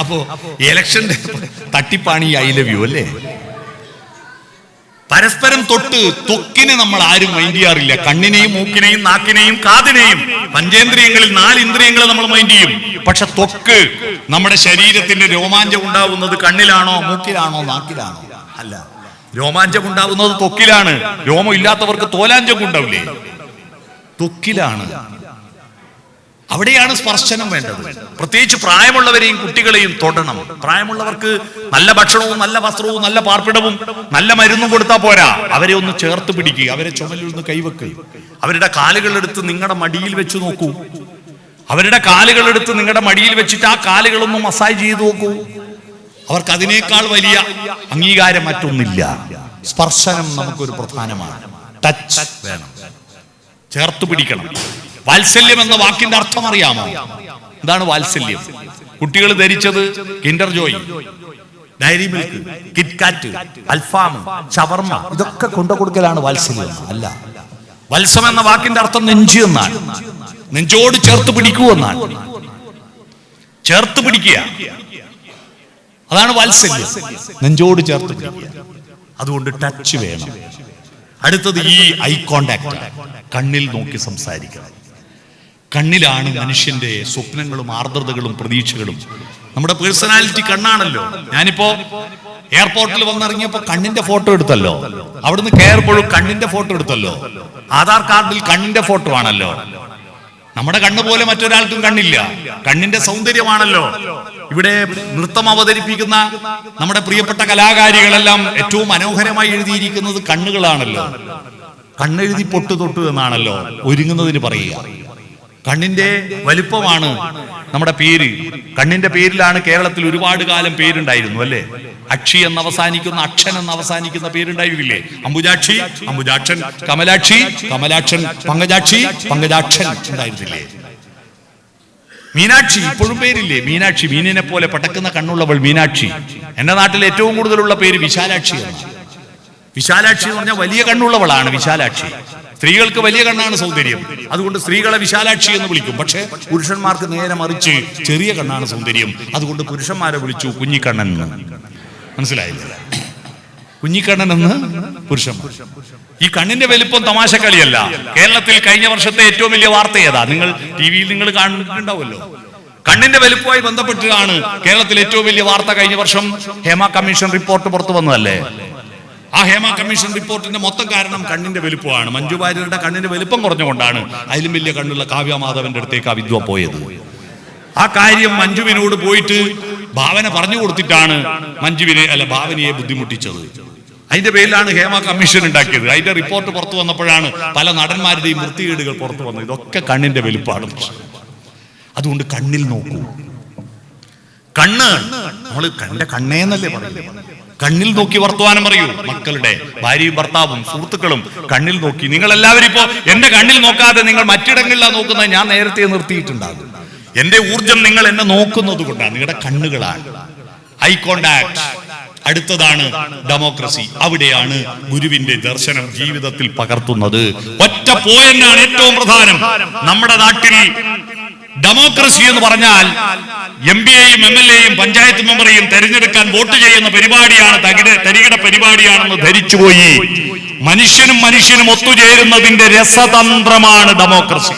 അപ്പോ ഇലക്ഷന്റെ തട്ടിപ്പാണ് ഈ ഐ ലവ് യു, അല്ലേ? പരസ്പരം തൊട്ട് ത്വക്കിനെ നമ്മൾ ആരും മൈൻഡ് ചെയ്യാറില്ല. കണ്ണിനെയും മൂക്കിനെയും നാക്കിനെയും കാതിനെയും, പഞ്ചേന്ദ്രിയങ്ങളിൽ 4 ഇന്ദ്രിയങ്ങളെ നമ്മൾ മൈൻഡ് ചെയ്യും. പക്ഷെ ത്വക്ക്, നമ്മുടെ ശരീരത്തിന്റെ രോമാഞ്ചം ഉണ്ടാവുന്നത് കണ്ണിലാണോ, മൂക്കിലാണോ, നാക്കിലാണോ? അല്ല, രോമാഞ്ചം ഉണ്ടാവുന്നത് ത്വക്കിലാണ്. രോമം ഇല്ലാത്തവർക്ക് തോലാഞ്ചം ഉണ്ടാവില്ലേ? ത്വക്കിലാണ്. അവിടെയാണ് സ്പർശനം വേണ്ടത്. പ്രത്യേകിച്ച് പ്രായമുള്ളവരെയും കുട്ടികളെയും തൊടണം. പ്രായമുള്ളവർക്ക് നല്ല ഭക്ഷണവും നല്ല വസ്ത്രവും നല്ല പാർപ്പിടവും നല്ല മരുന്നും കൊടുത്താൽ പോരാ, അവരെ ഒന്ന് ചേർത്ത് പിടിക്കുക, അവരെ ചുമലിൽ ഒന്ന് കൈവെക്കുക, അവരുടെ കാലുകളെടുത്ത് നിങ്ങളുടെ മടിയിൽ വെച്ച് നോക്കൂ. അവരുടെ കാലുകളെടുത്ത് നിങ്ങളുടെ മടിയിൽ വെച്ചിട്ട് ആ കാലുകളൊന്ന് മസാജ് ചെയ്ത് നോക്കൂ. അവർക്ക് അതിനേക്കാൾ വലിയ അംഗീകാരം മറ്റൊന്നില്ല. സ്പർശനം നമുക്കൊരു പ്രധാനമാണ്. ടച്ച് വേണം, ചേർത്ത് പിടിക്കണം. വാത്സല്യം എന്ന വാക്കിന്റെ അർത്ഥം അറിയാമോ? എന്താണ് വാത്സല്യം? കുട്ടികൾ ധരിച്ചത് Kinder Joy, Dairy Milk, KitKat, അൽഫാം, ഷവർമ ഇതൊക്കെ കൊണ്ടു കൊടുക്കലാണ് വാത്സല്യം. അല്ല, വത്സം എന്ന വാക്കിന്റെ അർത്ഥം നെഞ്ച് എന്നാണ്. നെഞ്ചോട് ചേർത്ത് പിടിക്കൂ എന്നാണ്. ചേർത്ത് പിടിക്കുക, അതാണ് വാത്സല്യം. നെഞ്ചോട് ചേർത്ത് പിടിക്കുക. അതുകൊണ്ട് ടച്ച് വേണം. അടുത്തത് ഈ ഐ കോണ്ടാക്ട്, കണ്ണിൽ നോക്കി സംസാരിക്കണം. കണ്ണിലാണ് മനുഷ്യന്റെ സ്വപ്നങ്ങളും ആർദ്രതകളും പ്രതീക്ഷകളും. നമ്മുടെ പേഴ്സണാലിറ്റി കണ്ണാണല്ലോ. ഞാനിപ്പോ എയർപോർട്ടിൽ വന്നിറങ്ങിയപ്പോ കണ്ണിന്റെ ഫോട്ടോ എടുത്തല്ലോ, അവിടുന്ന് കയറുമ്പോഴും കണ്ണിന്റെ ഫോട്ടോ എടുത്തല്ലോ, ആധാർ കാർഡിൽ കണ്ണിന്റെ ഫോട്ടോ ആണല്ലോ. നമ്മുടെ കണ്ണ് പോലെ മറ്റൊരാൾക്കും കണ്ണില്ല. കണ്ണിന്റെ സൗന്ദര്യമാണല്ലോ. ഇവിടെ നൃത്തം അവതരിപ്പിക്കുന്ന നമ്മുടെ പ്രിയപ്പെട്ട കലാകാരികളെല്ലാം ഏറ്റവും മനോഹരമായി എഴുതിയിരിക്കുന്നത് കണ്ണുകളാണല്ലോ. കണ്ണെഴുതി പൊട്ടു തൊട്ടു എന്നാണല്ലോ ഒരുങ്ങുന്നതിന് പറയുക. കണ്ണിന്റെ വലിപ്പമാണ് നമ്മുടെ പേര്. കണ്ണിന്റെ പേരിലാണ് കേരളത്തിൽ ഒരുപാട് കാലം പേരുണ്ടായിരുന്നു അല്ലേ? അക്ഷി എന്ന് അവസാനിക്കുന്ന, അക്ഷൻ എന്ന് അവസാനിക്കുന്ന പേരുണ്ടായിരുന്നില്ലേ? അംബുജാക്ഷി, അംബുജാക്ഷൻ, കമലാക്ഷി, കമലാക്ഷൻ, പങ്കജാക്ഷി, പങ്കജാക്ഷൻ ഉണ്ടായിരുന്നില്ലേ? മീനാക്ഷി, ഇപ്പോഴും പേരില്ലേ? മീനാക്ഷി, മീനിനെ പോലെ പടക്കുന്ന കണ്ണുള്ളവൾ മീനാക്ഷി. എന്റെ നാട്ടിൽ ഏറ്റവും കൂടുതലുള്ള പേര് വിശാലാക്ഷി എന്നാണ്. വിശാലാക്ഷി എന്ന് പറഞ്ഞാൽ വലിയ കണ്ണുള്ളവളാണ് വിശാലാക്ഷി. സ്ത്രീകൾക്ക് വലിയ കണ്ണാണ് സൗന്ദര്യം, അതുകൊണ്ട് സ്ത്രീകളെ വിശാലാക്ഷി എന്ന് വിളിക്കും. പക്ഷെ പുരുഷന്മാർക്ക് നേരെ മറിച്ച് ചെറിയ കണ്ണാണ് സൗന്ദര്യം, അതുകൊണ്ട് പുരുഷന്മാരെ വിളിച്ചു കുഞ്ഞിക്കണ്ണൻ എന്ന്. മനസ്സിലായില്ല? കുഞ്ഞിക്കണ്ണൻ എന്ന് പുരുഷന്മാർ. ഈ കണ്ണിന്റെ വലിപ്പം തമാശക്കളിയല്ല. കേരളത്തിൽ കഴിഞ്ഞ വർഷത്തെ ഏറ്റവും വലിയ വാർത്ത ഏതാ? നിങ്ങൾ ടിവിയിൽ നിങ്ങൾ കാണുന്നുണ്ടാവുമല്ലോ. കണ്ണിന്റെ വലിപ്പവുമായി ബന്ധപ്പെട്ടാണ് കേരളത്തിൽ ഏറ്റവും വലിയ വാർത്ത. കഴിഞ്ഞ വർഷം ഹേമ കമ്മീഷൻ റിപ്പോർട്ട് പുറത്തു വന്നതല്ലേ? ആ ഹേമ കമ്മീഷൻ റിപ്പോർട്ടിന്റെ മൊത്തം കാരണം കണ്ണിന്റെ വലുപ്പമാണ്. മഞ്ജു വാര്യരുടെ കണ്ണിന്റെ വലുപ്പം കുറഞ്ഞുകൊണ്ടാണ് അതിലും വലിയ കണ്ണുള്ള കാവ്യ മാധവന്റെ അടുത്തേക്ക് ആ വിദ്വ പോയത്. ആ കാര്യം മഞ്ജുവിനോട് പോയിട്ട് ഭാവന പറഞ്ഞു കൊടുത്തിട്ടാണ് ഭാവനയെ ബുദ്ധിമുട്ടിച്ചത്. അതിന്റെ പേരിലാണ് ഹേമ കമ്മീഷൻ ഉണ്ടാക്കിയത്. അതിന്റെ റിപ്പോർട്ട് പുറത്തു വന്നപ്പോഴാണ് പല നടന്മാരുടെയും വൃത്തികേടുകൾ പുറത്തു വന്നത്. ഇതൊക്കെ കണ്ണിന്റെ വലുപ്പമാണ്. അതുകൊണ്ട് കണ്ണിൽ നോക്കൂ. കണ്ണ് നമ്മള് കണ്ണിന്റെ കണ്ണേന്നല്ലേ പറയുന്നത്. കണ്ണിൽ നോക്കി വർത്തമാനം പറയൂ. മക്കളുടെ ഭാര്യയും ഭർത്താവും സുഹൃത്തുക്കളും കണ്ണിൽ നോക്കി. നിങ്ങൾ എല്ലാവരും ഇപ്പോ എന്റെ കണ്ണിൽ നോക്കാതെ നിങ്ങൾ മറ്റിടങ്ങളിലാണ് നോക്കുന്നത്. ഞാൻ നേരത്തെ നിർത്തിയിട്ടുണ്ടാകും. എന്റെ ഊർജം നിങ്ങൾ എന്നെ നോക്കുന്നത് കൊണ്ടാണ്. നിങ്ങളുടെ കണ്ണുകളാണ്. Eye contact. അടുത്തതാണ് ഡെമോക്രസി. അവിടെയാണ് ഗുരുവിന്റെ ദർശനം ജീവിതത്തിൽ പകർത്തുന്നത്. ഒറ്റ പോയിന്റാണ് ഏറ്റവും പ്രധാനം. നമ്മുടെ നാട്ടിൽ ഡെമോക്രസി എന്ന് പറഞ്ഞാൽ എംപിയെയും MLA-യും പഞ്ചായത്ത് മെമ്പറെയും തെരഞ്ഞെടുക്കാൻ വോട്ട് ചെയ്യുന്ന പരിപാടിയാണ്, തരികിട പരിപാടിയാണെന്ന് ധരിച്ചുപോയി. മനുഷ്യനും ഒത്തുചേരുന്നതിന്റെ രസതന്ത്രമാണ് ഡെമോക്രസി.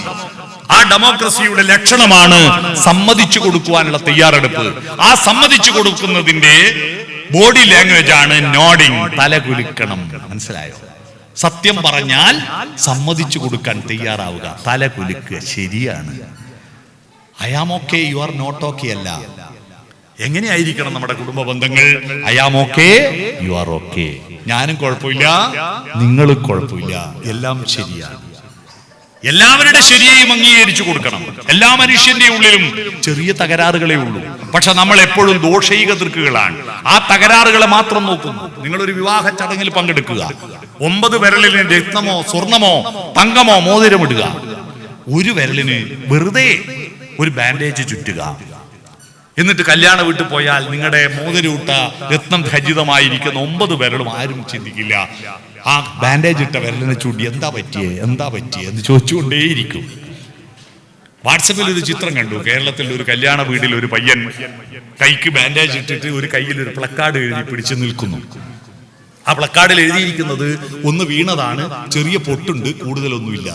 ആ ഡെമോക്രസിയുടെ ലക്ഷണമാണ് സമ്മതിച്ചു കൊടുക്കുവാനുള്ള തയ്യാറെടുപ്പ്. ആ സമ്മതിച്ചു കൊടുക്കുന്നതിന്റെ ബോഡി ലാംഗ്വേജ് ആണ് നോഡിങ്, തലകുലുക്കണം. മനസ്സിലായോ? സത്യം പറഞ്ഞാൽ സമ്മതിച്ചു കൊടുക്കാൻ തയ്യാറാവുക, തലകുലുക്കുക. ശരിയാണ്. I am okay, you are not okay അല്ല. എങ്ങനെയായിരിക്കണം നമ്മുടെ കുടുംബ ബന്ധങ്ങൾ? I am okay, you are okay. ഞാനും കുഴപ്പമില്ല, നിങ്ങളും കുഴപ്പമില്ല, എല്ലാം ശരിയാണ്. എല്ലാവരുടെ ശരിയെയും അംഗീകരിച്ചു കൊടുക്കണം. എല്ലാ മനുഷ്യന്റെ ഉള്ളിലും ചെറിയ തകരാറുകളേ ഉള്ളൂ. പക്ഷെ നമ്മൾ എപ്പോഴും ദോഷൈക ദൃക്കുകളാണ്. ആ തകരാറുകളെ മാത്രം നോക്കുന്നു. നിങ്ങളൊരു വിവാഹ ചടങ്ങിൽ പങ്കെടുക്കുക. 9 വിരലിന് രത്നമോ സ്വർണമോ തങ്കമോ മോതിരമിടുക. ഒരു വിരലിന് വെറുതെ ഒരു ബാൻഡേജ് ചുറ്റുക. എന്നിട്ട് കല്യാണ വീട്ടിൽ പോയാൽ നിങ്ങളുടെ മോതിരൂട്ട രത്നം ഖചിതമായിരിക്കുന്ന 9 വിരലും ആരും ചിന്തിക്കില്ല. ആ ബാൻഡേജ് ഇട്ട വിരലിനെ ചൂണ്ടി എന്താ പറ്റിയേ എന്ന് ചോദിച്ചുകൊണ്ടേയിരിക്കും. വാട്സപ്പിൽ ഒരു ചിത്രം കണ്ടു. കേരളത്തിൽ ഒരു കല്യാണ വീട്ടിൽ ഒരു പയ്യൻ കൈക്ക് ബാൻഡേജ് ഇട്ടിട്ട് ഒരു കയ്യിൽ ഒരു പ്ലക്കാർഡ് എഴുതി പിടിച്ചു നിൽക്കുന്നു. ആ പ്ലക്കാർഡിൽ എഴുതിയിരിക്കുന്നത് ഒന്ന് വീണതാണ്, ചെറിയ പൊട്ടുണ്ട്, കൂടുതലൊന്നുമില്ല.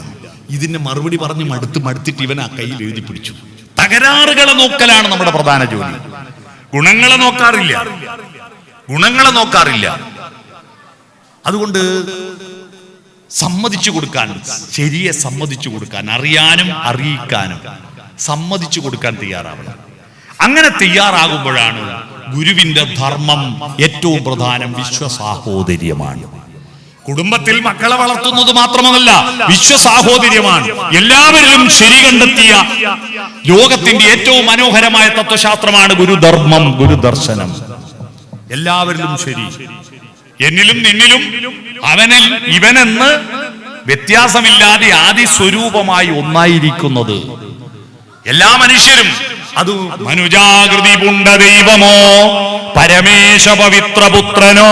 ഇതിന്റെ മറുപടി പറഞ്ഞ് മടുത്തിട്ട് ഇവൻ ആ കയ്യിൽ എഴുതി പിടിച്ചു. തകരാറുകളെ നോക്കലാണ് നമ്മുടെ പ്രധാന ജോലി. ഗുണങ്ങളെ നോക്കാറില്ല. അതുകൊണ്ട് സമ്മതിച്ചു കൊടുക്കാൻ, ശരിയെ സമ്മതിച്ചു കൊടുക്കാൻ, അറിയാനും അറിയിക്കാനും സമ്മതിച്ചു കൊടുക്കാൻ തയ്യാറാവണം. അങ്ങനെ തയ്യാറാകുമ്പോഴാണ് ഗുരുവിന്റെ ധർമ്മം ഏറ്റവും പ്രധാനം. വിശ്വസാഹോദര്യമാണ്. കുടുംബത്തിൽ മക്കളെ വളർത്തുന്നത് മാത്രമല്ല, വിശ്വസാഹോദര്യമാണ്. എല്ലാവരിലും ശരി കണ്ടെത്തിയ ലോകത്തിന്റെ ഏറ്റവും മനോഹരമായ തത്വശാസ്ത്രമാണ് ഗുരുധർമ്മം, ഗുരുദർശനം. എല്ലാവരിലും ശരി, എന്നിലും നിന്നിലും അവനിൽ ഇവനെന്ന് വ്യത്യാസമില്ലാതെ ആദിസ്വരൂപമായി ഒന്നായിരിക്കുന്നത്. എല്ലാ മനുഷ്യരും അത് മനുജാകൃതി പുണ്ട ദൈവമോ പരമേശ പവിത്രപുത്രനോ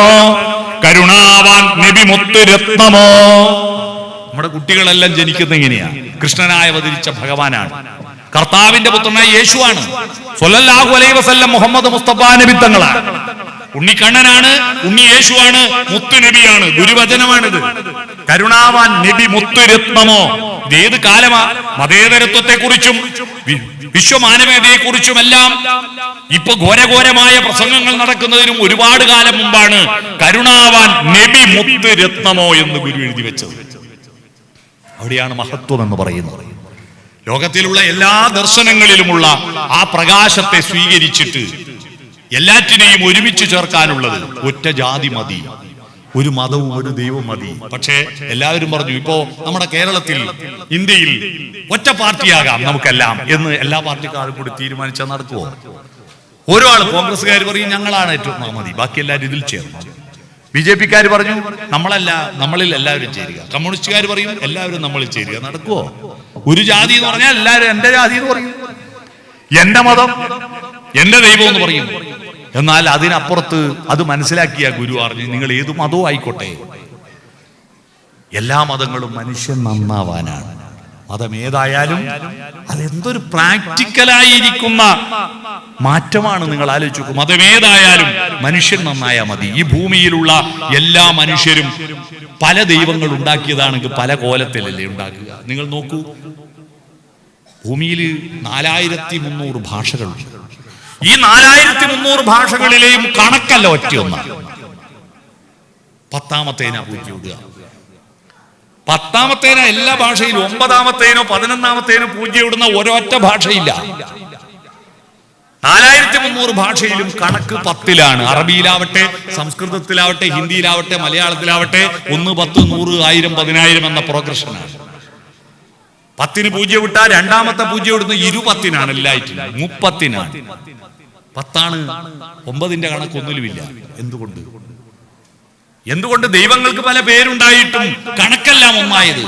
കരുണാവാൻ നബി മുത്തുരത്നമോ. നമ്മുടെ കുട്ടികളെല്ലാം ജനിക്കുന്ന എങ്ങനെയാ? കൃഷ്ണനായി അവതരിച്ച ഭഗവാനാണ്, കർത്താവിന്റെ പുത്രനായ യേശുവാണ്, സ്വല്ലല്ലാഹു അലൈഹി വസല്ലം മുഹമ്മദ് മുസ്തഫ നബി തങ്ങളാണ്. ഉണ്ണിക്കണ്ണനാണ്, ഉണ്ണി യേശുവാണ്, മുത്തു നബിയാണ്, ഗുരുവചനമാണിത്. കരുണാവാൻ നബി മുത്തുരത്നമോ. ഇത് ഏത് കാലമാ? മതേതരത്വത്തെ കുറിച്ചും വിശ്വമാനവീയതയെ കുറിച്ചുമെല്ലാം ഇപ്പൊ ഘോരഘോരമായ പ്രസംഗങ്ങൾ നടക്കുന്നതിനും ഒരുപാട് കാലം മുമ്പാണ് കരുണാവാൻ നബി മുത്തുരത്നമോ എന്ന് ഗുരു എഴുതി വെച്ചത്. അവിടെയാണ് മഹത്വം എന്ന് പറയുന്നത്. ലോകത്തിലുള്ള എല്ലാ ദർശനങ്ങളിലുമുള്ള ആ പ്രകാശത്തെ സ്വീകരിച്ചിട്ട് എല്ലാറ്റിനെയും ഒരുമിച്ച് ചേർക്കാനുള്ളത് ഒറ്റ ജാതി മതി, ഒരു മതവും ഒരു ദൈവവും മതി. പക്ഷേ എല്ലാവരും പറഞ്ഞു ഇപ്പോ നമ്മുടെ കേരളത്തിൽ, ഇന്ത്യയിൽ ഒറ്റ പാർട്ടിയാകാം നമുക്കെല്ലാം എന്ന് എല്ലാ പാർട്ടിക്കാരും കൂടി തീരുമാനിച്ചാൽ നടക്കുമോ? ഓരോ ആൾ കോൺഗ്രസ്സുകാർ പറയും ഞങ്ങളാണ് ഏറ്റവും മതി, ബാക്കി എല്ലാവരും ഇതിൽ ചേർന്നു. BJP-ക്കാർ പറഞ്ഞു നമ്മളല്ല, നമ്മളിൽ എല്ലാവരും ചേരുക. കമ്മ്യൂണിസ്റ്റുകാർ പറയും എല്ലാവരും നമ്മളിൽ ചേരുക. നടക്കുവോ? ഒരു ജാതി എന്ന് പറഞ്ഞാൽ എല്ലാവരും എന്റെ ജാതി എന്ന് പറയും, എന്റെ മതം, എന്റെ ദൈവം എന്ന് പറയും. എന്നാൽ അതിനപ്പുറത്ത് അത് മനസ്സിലാക്കിയ ഗുരു പറഞ്ഞു നിങ്ങൾ ഏത് മതവും ആയിക്കോട്ടെ, എല്ലാ മതങ്ങളും മനുഷ്യൻ നന്നാവാനാണ്. മതം ഏതായാലും അതെന്തൊരു പ്രാക്ടിക്കലായിരിക്കുന്ന മാറ്റമാണ്. നിങ്ങൾ ആലോചിച്ചു നോക്കൂ, മതമേതായാലും മനുഷ്യൻ നന്നായാൽ മതി. ഈ ഭൂമിയിലുള്ള എല്ലാ മനുഷ്യരും പല ദൈവങ്ങൾ ഉണ്ടാക്കിയതാണെങ്കിൽ പല കോലത്തിലല്ലേ ഉണ്ടാക്കുക. നിങ്ങൾ നോക്കൂ, ഭൂമിയിൽ 4300 ഭാഷകളുണ്ട്. ഈ 4300 ഭാഷകളിലെയും കണക്കല്ല ഒറ്റയൊന്നാണ്. 10ാമത്തേനാ പൂജ്യം ഇടുക, 10ാമത്തേന എല്ലാ ഭാഷയിലും, 9ാമത്തേനോ 11ാമത്തേനോ പൂജ്യം ഇടുന്ന ഒരൊറ്റ ഭാഷയില്ല. 4300 ഭാഷയിലും കണക്ക് 10ലാണ്. അറബിയിലാവട്ടെ, സംസ്കൃതത്തിലാവട്ടെ, ഹിന്ദിയിലാവട്ടെ, മലയാളത്തിലാവട്ടെ 1, 10, 100, 1000, 10000 എന്ന പ്രോഗ്രഷനാണ്. 10ന് പൂജ്യം ഇട്ടാൽ രണ്ടാമത്തെ പൂജ്യം ഇടുന്ന 20-നാണ്, എല്ലാറ്റിനും 30-നാണ്. 10ആണ് 9ന്റെ കണക്കൊന്നിലുമില്ല. എന്തുകൊണ്ട്? ദൈവങ്ങൾക്ക് പല പേരുണ്ടായിട്ടും കണക്കെല്ലാം ഒന്നായത്.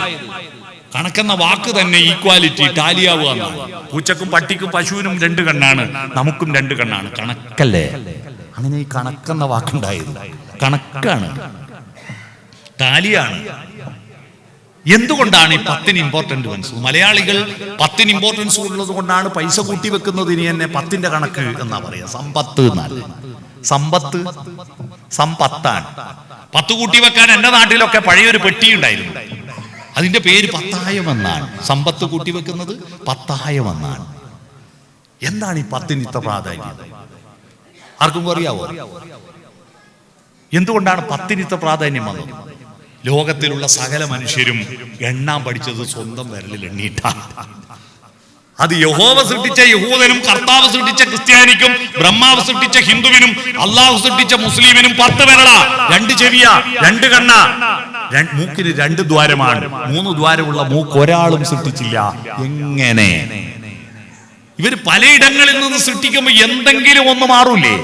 കണക്കെന്ന വാക്ക് തന്നെ ഈക്വാലിറ്റി, ടാലിയാവുക എന്നാണ്. പൂച്ചക്കും പട്ടിക്കും പശുവിനും 2 കണ്ണാണ്, നമുക്കും 2 കണ്ണാണ്. കണക്കല്ലേ? അങ്ങനെ ഈ കണക്കെന്ന വാക്കുണ്ടായത് കണക്കാണ്, ടാലിയാണ്. എന്തുകൊണ്ടാണ് ഈ 10ന് ഇമ്പോർട്ടൻസ്? മലയാളികൾ 10ന് ഇമ്പോർട്ടൻസ് ഉള്ളത് കൊണ്ടാണ് പൈസ കൂട്ടി വെക്കുന്നതിന് തന്നെ 10ന്റെ കണക്ക് എന്നാ പറയാ. സമ്പത്ത് എന്നല്ല, സമ്പത്താണ്. 10 കൂട്ടി വെക്കാൻ എന്റെ നാട്ടിലൊക്കെ പഴയൊരു പെട്ടി ഉണ്ടായിരുന്നു, അതിന്റെ പേര് 10,000 എന്നാണ്. സമ്പത്ത് കൂട്ടി വെക്കുന്നത് 10,000 എന്നാണ്. എന്താണ് ഈ 10ന് ഇത്ര പ്രാധാന്യം? ആർക്കും അറിയാവോ? എന്തുകൊണ്ടാണ് 10ന് ഇത്ര പ്രാധാന്യം വന്നത്? ലോകത്തിലുള്ള സകല മനുഷ്യരും എണ്ണാൻ പഠിച്ചത് സ്വന്തം വിരലിൽ എണ്ണീട്ടാണ്. അത് യഹോവ സൃഷ്ടിച്ച യഹൂദനും, കർത്താവ് സൃഷ്ടിച്ച ക്രിസ്ത്യാനിക്കും, ബ്രഹ്മാവ് സൃഷ്ടിച്ച ഹിന്ദുവിനും, അള്ളാഹു സൃഷ്ടിച്ച മുസ്ലിമിനും 10 വിരള, 2 ചെവിയ, 2 കണ്ണ, മൂക്കിന് 2 ദ്വാരമാണ്. 3 ദ്വാരമുള്ള മൂക്ക് ഒരാളും സൃഷ്ടിച്ചില്ല. എങ്ങനെ? ഇവർ പലയിടങ്ങളിൽ നിന്ന് സൃഷ്ടിക്കുമ്പോൾ എന്തെങ്കിലും ഒന്ന് മാറൂലേ?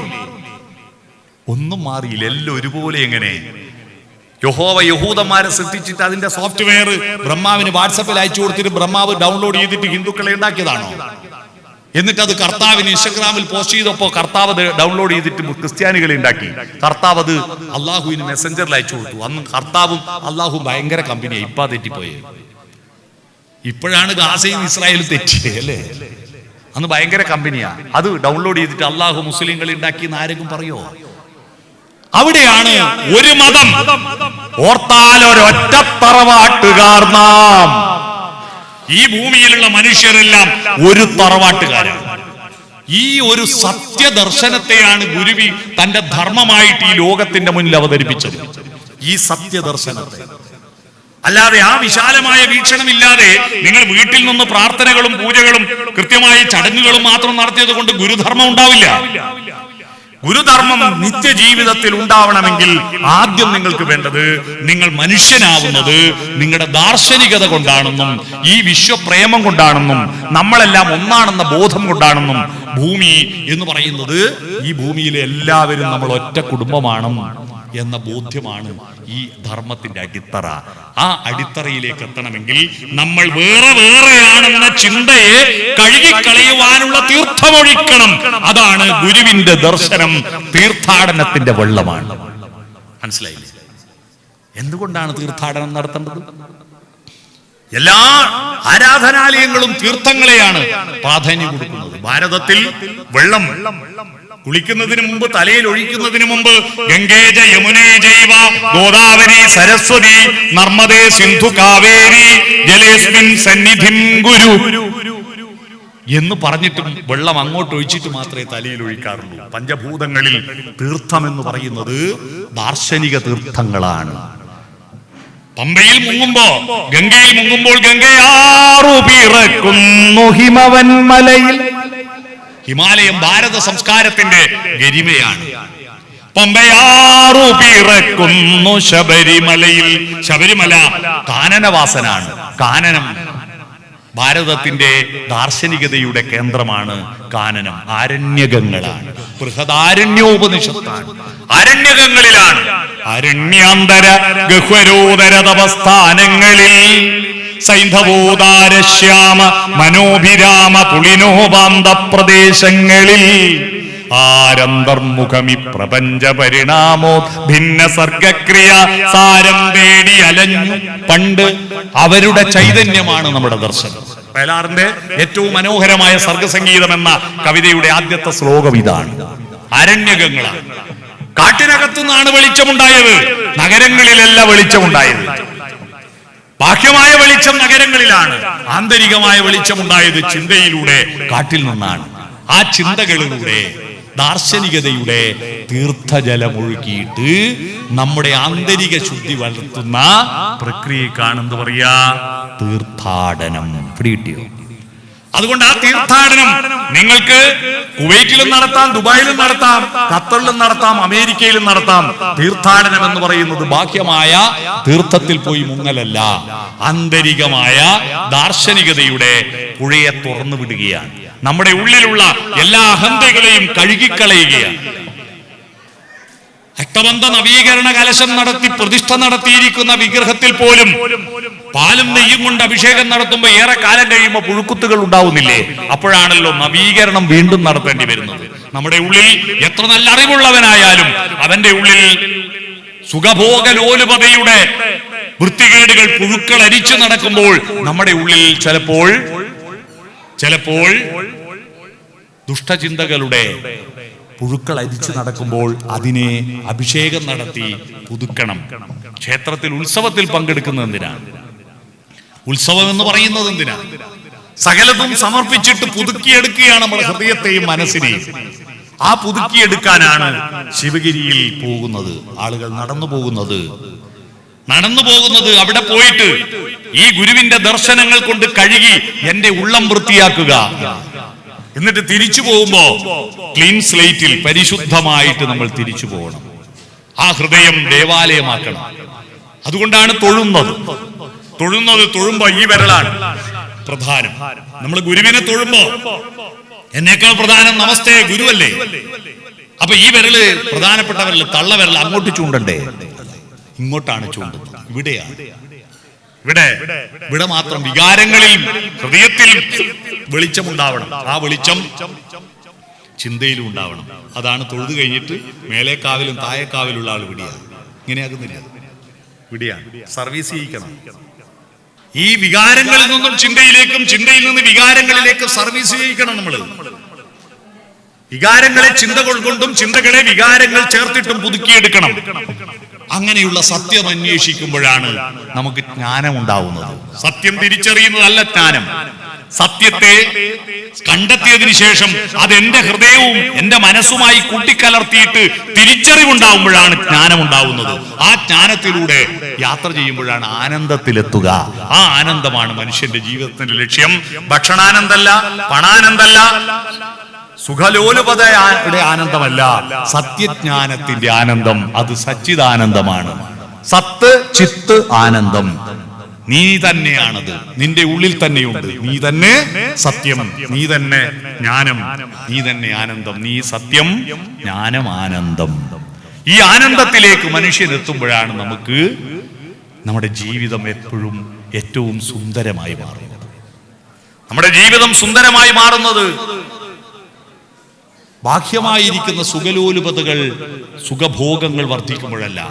ഒന്നും മാറിയില്ല, എല്ലാം ഒരുപോലെ. എങ്ങനെ? യഹോവ യഹൂദന്മാരെ സൃഷ്ടിച്ചിട്ട് അതിന്റെ സോഫ്റ്റ്വെയർ ബ്രഹ്മാവിന് വാട്സപ്പിൽ അയച്ചു കൊടുത്തിട്ട് ബ്രഹ്മാവ് ഡൗൺലോഡ് ചെയ്തിട്ട് ഹിന്ദുക്കളെ ഉണ്ടാക്കിയതാണോ? എന്നിട്ട് അത് കർത്താവിന് ഇൻസ്റ്റഗ്രാമിൽ പോസ്റ്റ് ചെയ്തപ്പോ കർത്താവ് ഡൗൺലോഡ് ചെയ്തിട്ട് ക്രിസ്ത്യാനികളെ ഉണ്ടാക്കി. കർത്താവ് അത് അള്ളാഹുവിന് മെസ്സഞ്ചറിൽ അയച്ചു കൊടുത്തു. അന്ന് കർത്താവും അള്ളാഹുവും ഭയങ്കര കമ്പനിയായി. ഇപ്പാ തെറ്റിപ്പോയേ. ഇപ്പോഴാണ് ഗാസയും ഇസ്രായേലും തെറ്റിയേ അല്ലേ? അന്ന് ഭയങ്കര കമ്പനിയാ. അത് ഡൗൺലോഡ് ചെയ്തിട്ട് അള്ളാഹു മുസ്ലിങ്ങളെ ഉണ്ടാക്കി എന്ന് ആരെങ്കിലും പറയോ? അവിടെയാണ് ഒരു മതം ഓർത്താലൊരൊറ്റ തറവാട്ടുകാർ നാം. ഈ ഭൂമിയിലുള്ള മനുഷ്യരെല്ലാം ഒരു തറവാട്ടുകാരാണ്. ഈ ഒരു സത്യദർശനത്തെയാണ് ഗുരുവി തന്റെ ധർമ്മമായിട്ട് ഈ ലോകത്തിന്റെ മുന്നിൽ അവതരിപ്പിച്ചത്. ഈ സത്യദർശനത്തെ അല്ലാതെ ആ വിശാലമായ വീക്ഷണമില്ലാതെ നിങ്ങൾ വീട്ടിൽ നിന്ന് പ്രാർത്ഥനകളും പൂജകളും കൃത്യമായ ചടങ്ങുകളും മാത്രം നടത്തിയത് കൊണ്ട് ഗുരുധർമ്മം ഉണ്ടാവില്ല. ഗുരുധർമ്മം നിത്യജീവിതത്തിൽ ഉണ്ടാവണമെങ്കിൽ ആദ്യം നിങ്ങൾക്ക് വേണ്ടത് നിങ്ങൾ മനുഷ്യനാവുന്നത് നിങ്ങളുടെ ദാർശനികത കൊണ്ടാണെന്നും ഈ വിശ്വപ്രേമം കൊണ്ടാണെന്നും നമ്മളെല്ലാം ഒന്നാണെന്ന ബോധം കൊണ്ടാണെന്നും ഭൂമി എന്ന് പറയുന്നത് ഈ ഭൂമിയിലെ എല്ലാവരും നമ്മൾ ഒറ്റ കുടുംബമാണെന്നും എന്ന ബോധ്യമാണ് ഈ ധർമ്മത്തിന്റെ അടിത്തറ. ആ അടിത്തറയിലേക്ക് എത്തണമെങ്കിൽ നമ്മൾ വേറെ വേറെയാണെന്ന ചിന്തയെ കഴുകിക്കളയുവാനുള്ള തീർത്ഥമൊഴിക്കണം. അതാണ് ഗുരുവിന്റെ ദർശനം, തീർത്ഥാടനത്തിന്റെ വെള്ളമാണ്. മനസ്സിലായില്ലേ? എന്തുകൊണ്ടാണ് തീർത്ഥാടനം നടത്തേണ്ടത്? എല്ലാ ആരാധനാലയങ്ങളും തീർത്ഥങ്ങളെയാണ് പ്രാധാന്യം കൊടുക്കുന്നത്. ഭാരതത്തിൽ വെള്ളം കുളിക്കുന്നതിന് മുമ്പ്, തലയിൽ ഒഴിക്കുന്നതിന് മുമ്പ് ഗംഗേജ യമുനേ ജൈവ ഗോദാവരി സരസ്വതി നർമ്മദേ സിന്ധു കാവേരി ജലേസ്മിൻ സന്നിധിം ഗുരു എന്ന് പറഞ്ഞിട്ടും വെള്ളം അങ്ങോട്ട് ഒഴിച്ചിട്ട് മാത്രമേ തലയിൽ ഒഴിക്കാറുള്ളൂ. പഞ്ചഭൂതങ്ങളിൽ തീർത്ഥം എന്ന് പറയുന്നത് ദാർശനിക തീർത്ഥങ്ങളാണ്. പമ്പയിൽ മുങ്ങുമ്പോ, ഗംഗയിൽ മുങ്ങുമ്പോൾ ഗംഗയാറു പിറക്കുന്നു ഹിമവൻ മലയിൽ. ഹിമാലയം ഭാരത സംസ്കാരത്തിന്റെ ഗരിമയാണ്. പമ്പയാറു പിറക്കുന്നു ശബരിമലയിൽ. ശബരിമല കാനനവാസനാണ്. കാനനം ഭാരതത്തിന്റെ ദാർശനികതയുടെ കേന്ദ്രമാണ്. കാനനം ആരണ്യകങ്ങളാണ്. ബൃഹദാരണ്യോപനിഷത്താണ്. ആരണ്യകങ്ങളിലാണ്. അരണ്യാന്തര ഗഹ്വരോദര തപസ്ഥാനങ്ങളിൽ സൈന്ധവോദാരശ്യാമ മനോഭിരാമ പുളിനോപാന്ത പ്രദേശങ്ങളിൽ ആരന്തർമുഖമി പ്രപഞ്ച പരിണാമോ ഭിന്ന സർഗക്രിയ സാരം തേടി അലഞ്ഞു. പണ്ട് അവരുടെ ചൈതന്യമാണ് നമ്മുടെ ദർശനം. വയലാറിന്റെ ഏറ്റവും മനോഹരമായ സർഗസംഗീതം എന്ന കവിതയുടെ ആദ്യത്തെ ശ്ലോകം ഇതാണ്. അരണ്യകങ്ങളാണ്. കാട്ടിനകത്തുനിന്നാണ് വെളിച്ചമുണ്ടായത്, നഗരങ്ങളിലല്ല വെളിച്ചമുണ്ടായത്. ബാഹ്യമായ വെളിച്ചം നഗരങ്ങളിലാണ്, ആന്തരികമായ വെളിച്ചമുണ്ടായത് ചിന്തയിലൂടെ കാട്ടിൽ നിന്നാണ്. ആ ചിന്തകളിലൂടെ ദാർശനികതയുടെ തീർത്ഥജലമൊഴുകിയിട്ട് നമ്മുടെ ആന്തരിക ശുദ്ധി വളർത്തുന്ന പ്രക്രിയക്കാണ് എന്ത് പറയാ, തീർത്ഥാടനം. പിടികിട്ടിയോ? അതുകൊണ്ട് ആ തീർത്ഥാടനം നിങ്ങൾക്ക് കുവൈറ്റിലും നടത്താം, ദുബായിലും നടത്താം, ഖത്തറിലും നടത്താം, അമേരിക്കയിലും നടത്താം. തീർത്ഥാടനം എന്ന് പറയുന്നത് ബാഹ്യമായ തീർത്ഥത്തിൽ പോയി മുങ്ങലല്ല, ആന്തരികമായ ദാർശനികതയുടെ പുഴയെ തുറന്നു വിടുകയാണ്. നമ്മുടെ ഉള്ളിലുള്ള എല്ലാ അഹന്തകളെയും കഴുകിക്കളയുകയാണ്. അഷ്ടബന്ധ നവീകരണ കലശം നടത്തി പ്രതിഷ്ഠ നടത്തിയിരിക്കുന്ന വിഗ്രഹത്തിൽ പോലും പാലും നെയ്യും കൊണ്ട് അഭിഷേകം നടത്തുമ്പോൾ ഏറെ കാലം കഴിയുമ്പോൾ പുഴുക്കുത്തുകൾ ഉണ്ടാവുന്നില്ലേ? അപ്പോഴാണല്ലോ നവീകരണം വീണ്ടും നടത്തേണ്ടി വരുന്നത്. നമ്മുടെ ഉള്ളിൽ എത്ര നല്ല അറിവുള്ളവനായാലും അവന്റെ ഉള്ളിൽ സുഖഭോഗലോലുപതയുടെ വൃത്തികേടുകൾ പുഴുക്കൾ അരിച്ചു നടക്കുമ്പോൾ നമ്മുടെ ഉള്ളിൽ ചിലപ്പോൾ ദുഷ്ടചിന്തകളുടെ പുഴുക്കൾ അരിച്ചു നടക്കുമ്പോൾ അതിനെ അഭിഷേകം നടത്തി പുതുക്കണം. ക്ഷേത്രത്തിൽ ഉത്സവത്തിൽ പങ്കെടുക്കുന്നത് എന്തിനാണ്? ഉത്സവം എന്ന് പറയുന്നത് എന്തിനാണ്? സകലതും സമർപ്പിച്ചിട്ട് പുതുക്കിയെടുക്കുകയാണ് നമ്മുടെ ഹൃദയത്തെയും മനസ്സിനെയും. ആ പുതുക്കിയെടുക്കാനാണ് ശിവഗിരിയിൽ പോകുന്നത് ആളുകൾ, നടന്നു പോകുന്നത്. അവിടെ പോയിട്ട് ഈ ഗുരുവിന്റെ ദർശനങ്ങൾ കൊണ്ട് കഴുകി എന്റെ ഉള്ളം വൃത്തിയാക്കുക. എന്നിട്ട് തിരിച്ചു പോകുമ്പോ ക്ലീൻ സ്ലേറ്റിൽ പരിശുദ്ധമായിട്ട് നമ്മൾ തിരിച്ചു പോകണം. ആ ഹൃദയം ദേവാലയമാക്കണം. അതുകൊണ്ടാണ് തൊഴുമ്പോ ഈ വിരലാണ് പ്രധാനം. നമ്മൾ ഗുരുവിനെ തൊഴുമ്പോ എന്നേക്കാൾ പ്രധാനം നമസ്തേ ഗുരുവല്ലേ. അപ്പൊ ഈ വിരല് പ്രധാനപ്പെട്ട വിരല്, തള്ളവിരൽ അങ്ങോട്ട് ചൂണ്ടണ്ടേ? ഇങ്ങോട്ടാണ് ചൂണ്ടുന്നത്. ഇവിടെ മാത്രം വികാരങ്ങളിൽ ഹൃദയത്തിൽ വെളിച്ചമുണ്ടാവണം. ആ വെളിച്ചം ചിന്തയിലും ഉണ്ടാവണം. അതാണ് തൊഴുതു കഴിഞ്ഞിട്ട് മേലേക്കാവിലും താഴേക്കാവിലുള്ള ആൾ വിടിയാണ്. ഇങ്ങനെയാകുന്നില്ല, വിടിയാണ്. സർവീസ് ചെയ്യിക്കണം. ഈ വികാരങ്ങളിൽ നിന്നും ചിന്തയിലേക്കും, ചിന്തയിൽ നിന്ന് വികാരങ്ങളിലേക്കും സർവീസ് ചെയ്യിക്കണം. നമ്മള് വികാരങ്ങളെ ചിന്തകൾ കൊണ്ടും ചിന്തകളെ വികാരങ്ങൾ ചേർത്തിട്ടും പുതുക്കിയെടുക്കണം. അങ്ങനെയുള്ള സത്യം അന്വേഷിക്കുമ്പോഴാണ് നമുക്ക് ജ്ഞാനം ഉണ്ടാവുന്നത്. സത്യം തിരിച്ചറിയുന്നതല്ല ജ്ഞാനം. സത്യത്തെ കണ്ടെത്തിയതിനു ശേഷം അത് എന്റെ ഹൃദയവും എന്റെ മനസ്സുമായി കൂട്ടിക്കലർത്തിയിട്ട് തിരിച്ചറിവുണ്ടാവുമ്പോഴാണ് ജ്ഞാനം ഉണ്ടാവുന്നത്. ആ ജ്ഞാനത്തിലൂടെ യാത്ര ചെയ്യുമ്പോഴാണ് ആനന്ദത്തിലെത്തുക. ആ ആനന്ദമാണ് മനുഷ്യന്റെ ജീവിതത്തിന്റെ ലക്ഷ്യം. ഭക്ഷണാനന്ദമല്ല, പണാനന്ദമല്ല, സുഖലോലുപതയുടെ ആനന്ദമല്ല, സത്യജ്ഞാനത്തിന്റെ ആനന്ദം. അത് സച്ചിദാനന്ദമാണ്. സത്ത് ചിത്ത് ആനന്ദം നീ തന്നെയാണത്. നിന്റെ ഉള്ളിൽ തന്നെയുണ്ട്. നീ തന്നെ സത്യം, നീ തന്നെ ജ്ഞാനം, നീ തന്നെ ആനന്ദം. നീ സത്യം, ജ്ഞാനം, ആനന്ദം. ഈ ആനന്ദത്തിലേക്ക് മനുഷ്യൻ എത്തുമ്പോഴാണ് നമുക്ക് നമ്മുടെ ജീവിതം എപ്പോഴും ഏറ്റവും സുന്ദരമായി മാറുന്നത്. നമ്മുടെ ജീവിതം സുന്ദരമായി മാറുന്നത് ബാഹ്യമായിരിക്കുന്ന സുഖലോലുപതകൾ, സുഖഭോഗങ്ങൾ വർദ്ധിക്കുമ്പോഴല്ല,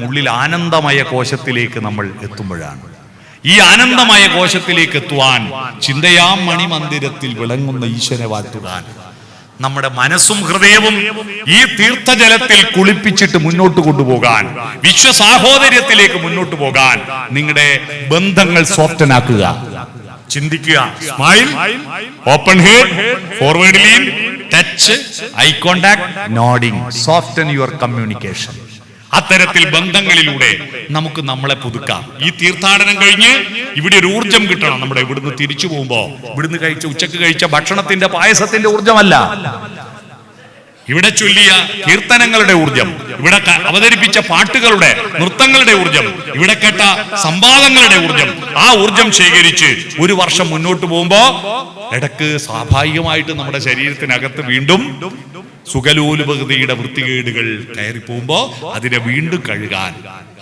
ഉള്ളിൽ ആനന്ദമയ കോശത്തിലേക്ക് നമ്മൾ എത്തുമ്പോഴാണ്. ഈ ആനന്ദമയ കോശത്തിലേക്ക് എത്തുവാൻ, ചിന്തയാം മണിമന്ദിരത്തിൽ വിളങ്ങുന്ന ഈശ്വരനെ വാഴ്ത്തുവാൻ നമ്മുടെ മനസ്സും ഹൃദയവും ഈ തീർത്ഥജലത്തിൽ കുളിപ്പിച്ചിട്ട് മുന്നോട്ട് കൊണ്ടുപോകാൻ, വിശ്വസാഹോദര്യത്തിലേക്ക് മുന്നോട്ട് പോകാൻ നിങ്ങളുടെ ബന്ധങ്ങൾ സോഫ്റ്റനാക്കുക. ചിന്തിക്കുക, smile, open head, forward lean, touch, eye contact, nodding, soften your communication. അത്തരത്തിൽ ബന്ധങ്ങളിലൂടെ നമുക്ക് നമ്മളെ പുതുക്കാം. ഈ തീർത്ഥാടനം കഴിഞ്ഞ് ഇവിടെ ഒരു ഊർജം കിട്ടണം. നമ്മുടെ ഇവിടുന്ന് തിരിച്ചു പോകുമ്പോ ഇവിടുന്ന് ഉച്ചക്ക് കഴിച്ച ഭക്ഷണത്തിന്റെ പായസത്തിന്റെ ഊർജമല്ല, ഇവിടെ ചൊല്ലിയ കീർത്തനങ്ങളുടെ ഊർജം, ഇവിടെ അവതരിപ്പിച്ച പാട്ടുകളുടെ, നൃത്തങ്ങളുടെ ഊർജം, ഇവിടെ കേട്ട സംവാദങ്ങളുടെ ഊർജം, ആ ഊർജം ശേഖരിച്ച് ഒരു വർഷം മുന്നോട്ട് പോകുമ്പോ ഇടക്ക് സ്വാഭാവികമായിട്ട് നമ്മുടെ ശരീരത്തിനകത്ത് വീണ്ടും സുഖലോലുപതയുടെ വൃത്തികേടുകൾ കയറിപ്പോകുമ്പോ അതിനെ വീണ്ടും കഴുകാൻ,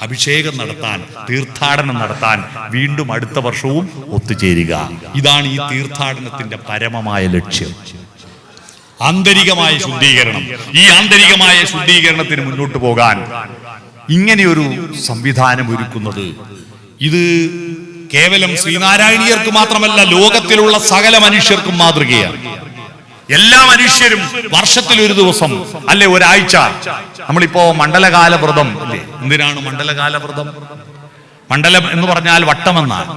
അഭിഷേകം നടത്താൻ, തീർത്ഥാടനം നടത്താൻ വീണ്ടും അടുത്ത വർഷവും ഒത്തുചേരുക. ഇതാണ് ഈ തീർത്ഥാടനത്തിന്റെ പരമമായ ലക്ഷ്യം, ആന്തരികമായ ശുദ്ധീകരണം. ഈ ആന്തരികമായ ശുദ്ധീകരണത്തിന് മുന്നോട്ട് പോകാൻ ഇങ്ങനെയൊരു സംവിധാനം ഒരുക്കുന്നത് ഇത് കേവലം ശ്രീനാരായണീയർക്ക് മാത്രമല്ല, ലോകത്തിലുള്ള സകല മനുഷ്യർക്കും മാതൃകയാണ്. എല്ലാ മനുഷ്യരും വർഷത്തിൽ ഒരു ദിവസം അല്ലെ ഒരാഴ്ച, നമ്മളിപ്പോ മണ്ഡലകാല വ്രതം അല്ലേ? എന്തിനാണ് മണ്ഡലകാല വ്രതം? മണ്ഡലം എന്ന് പറഞ്ഞാൽ വട്ടമെന്നാണ്.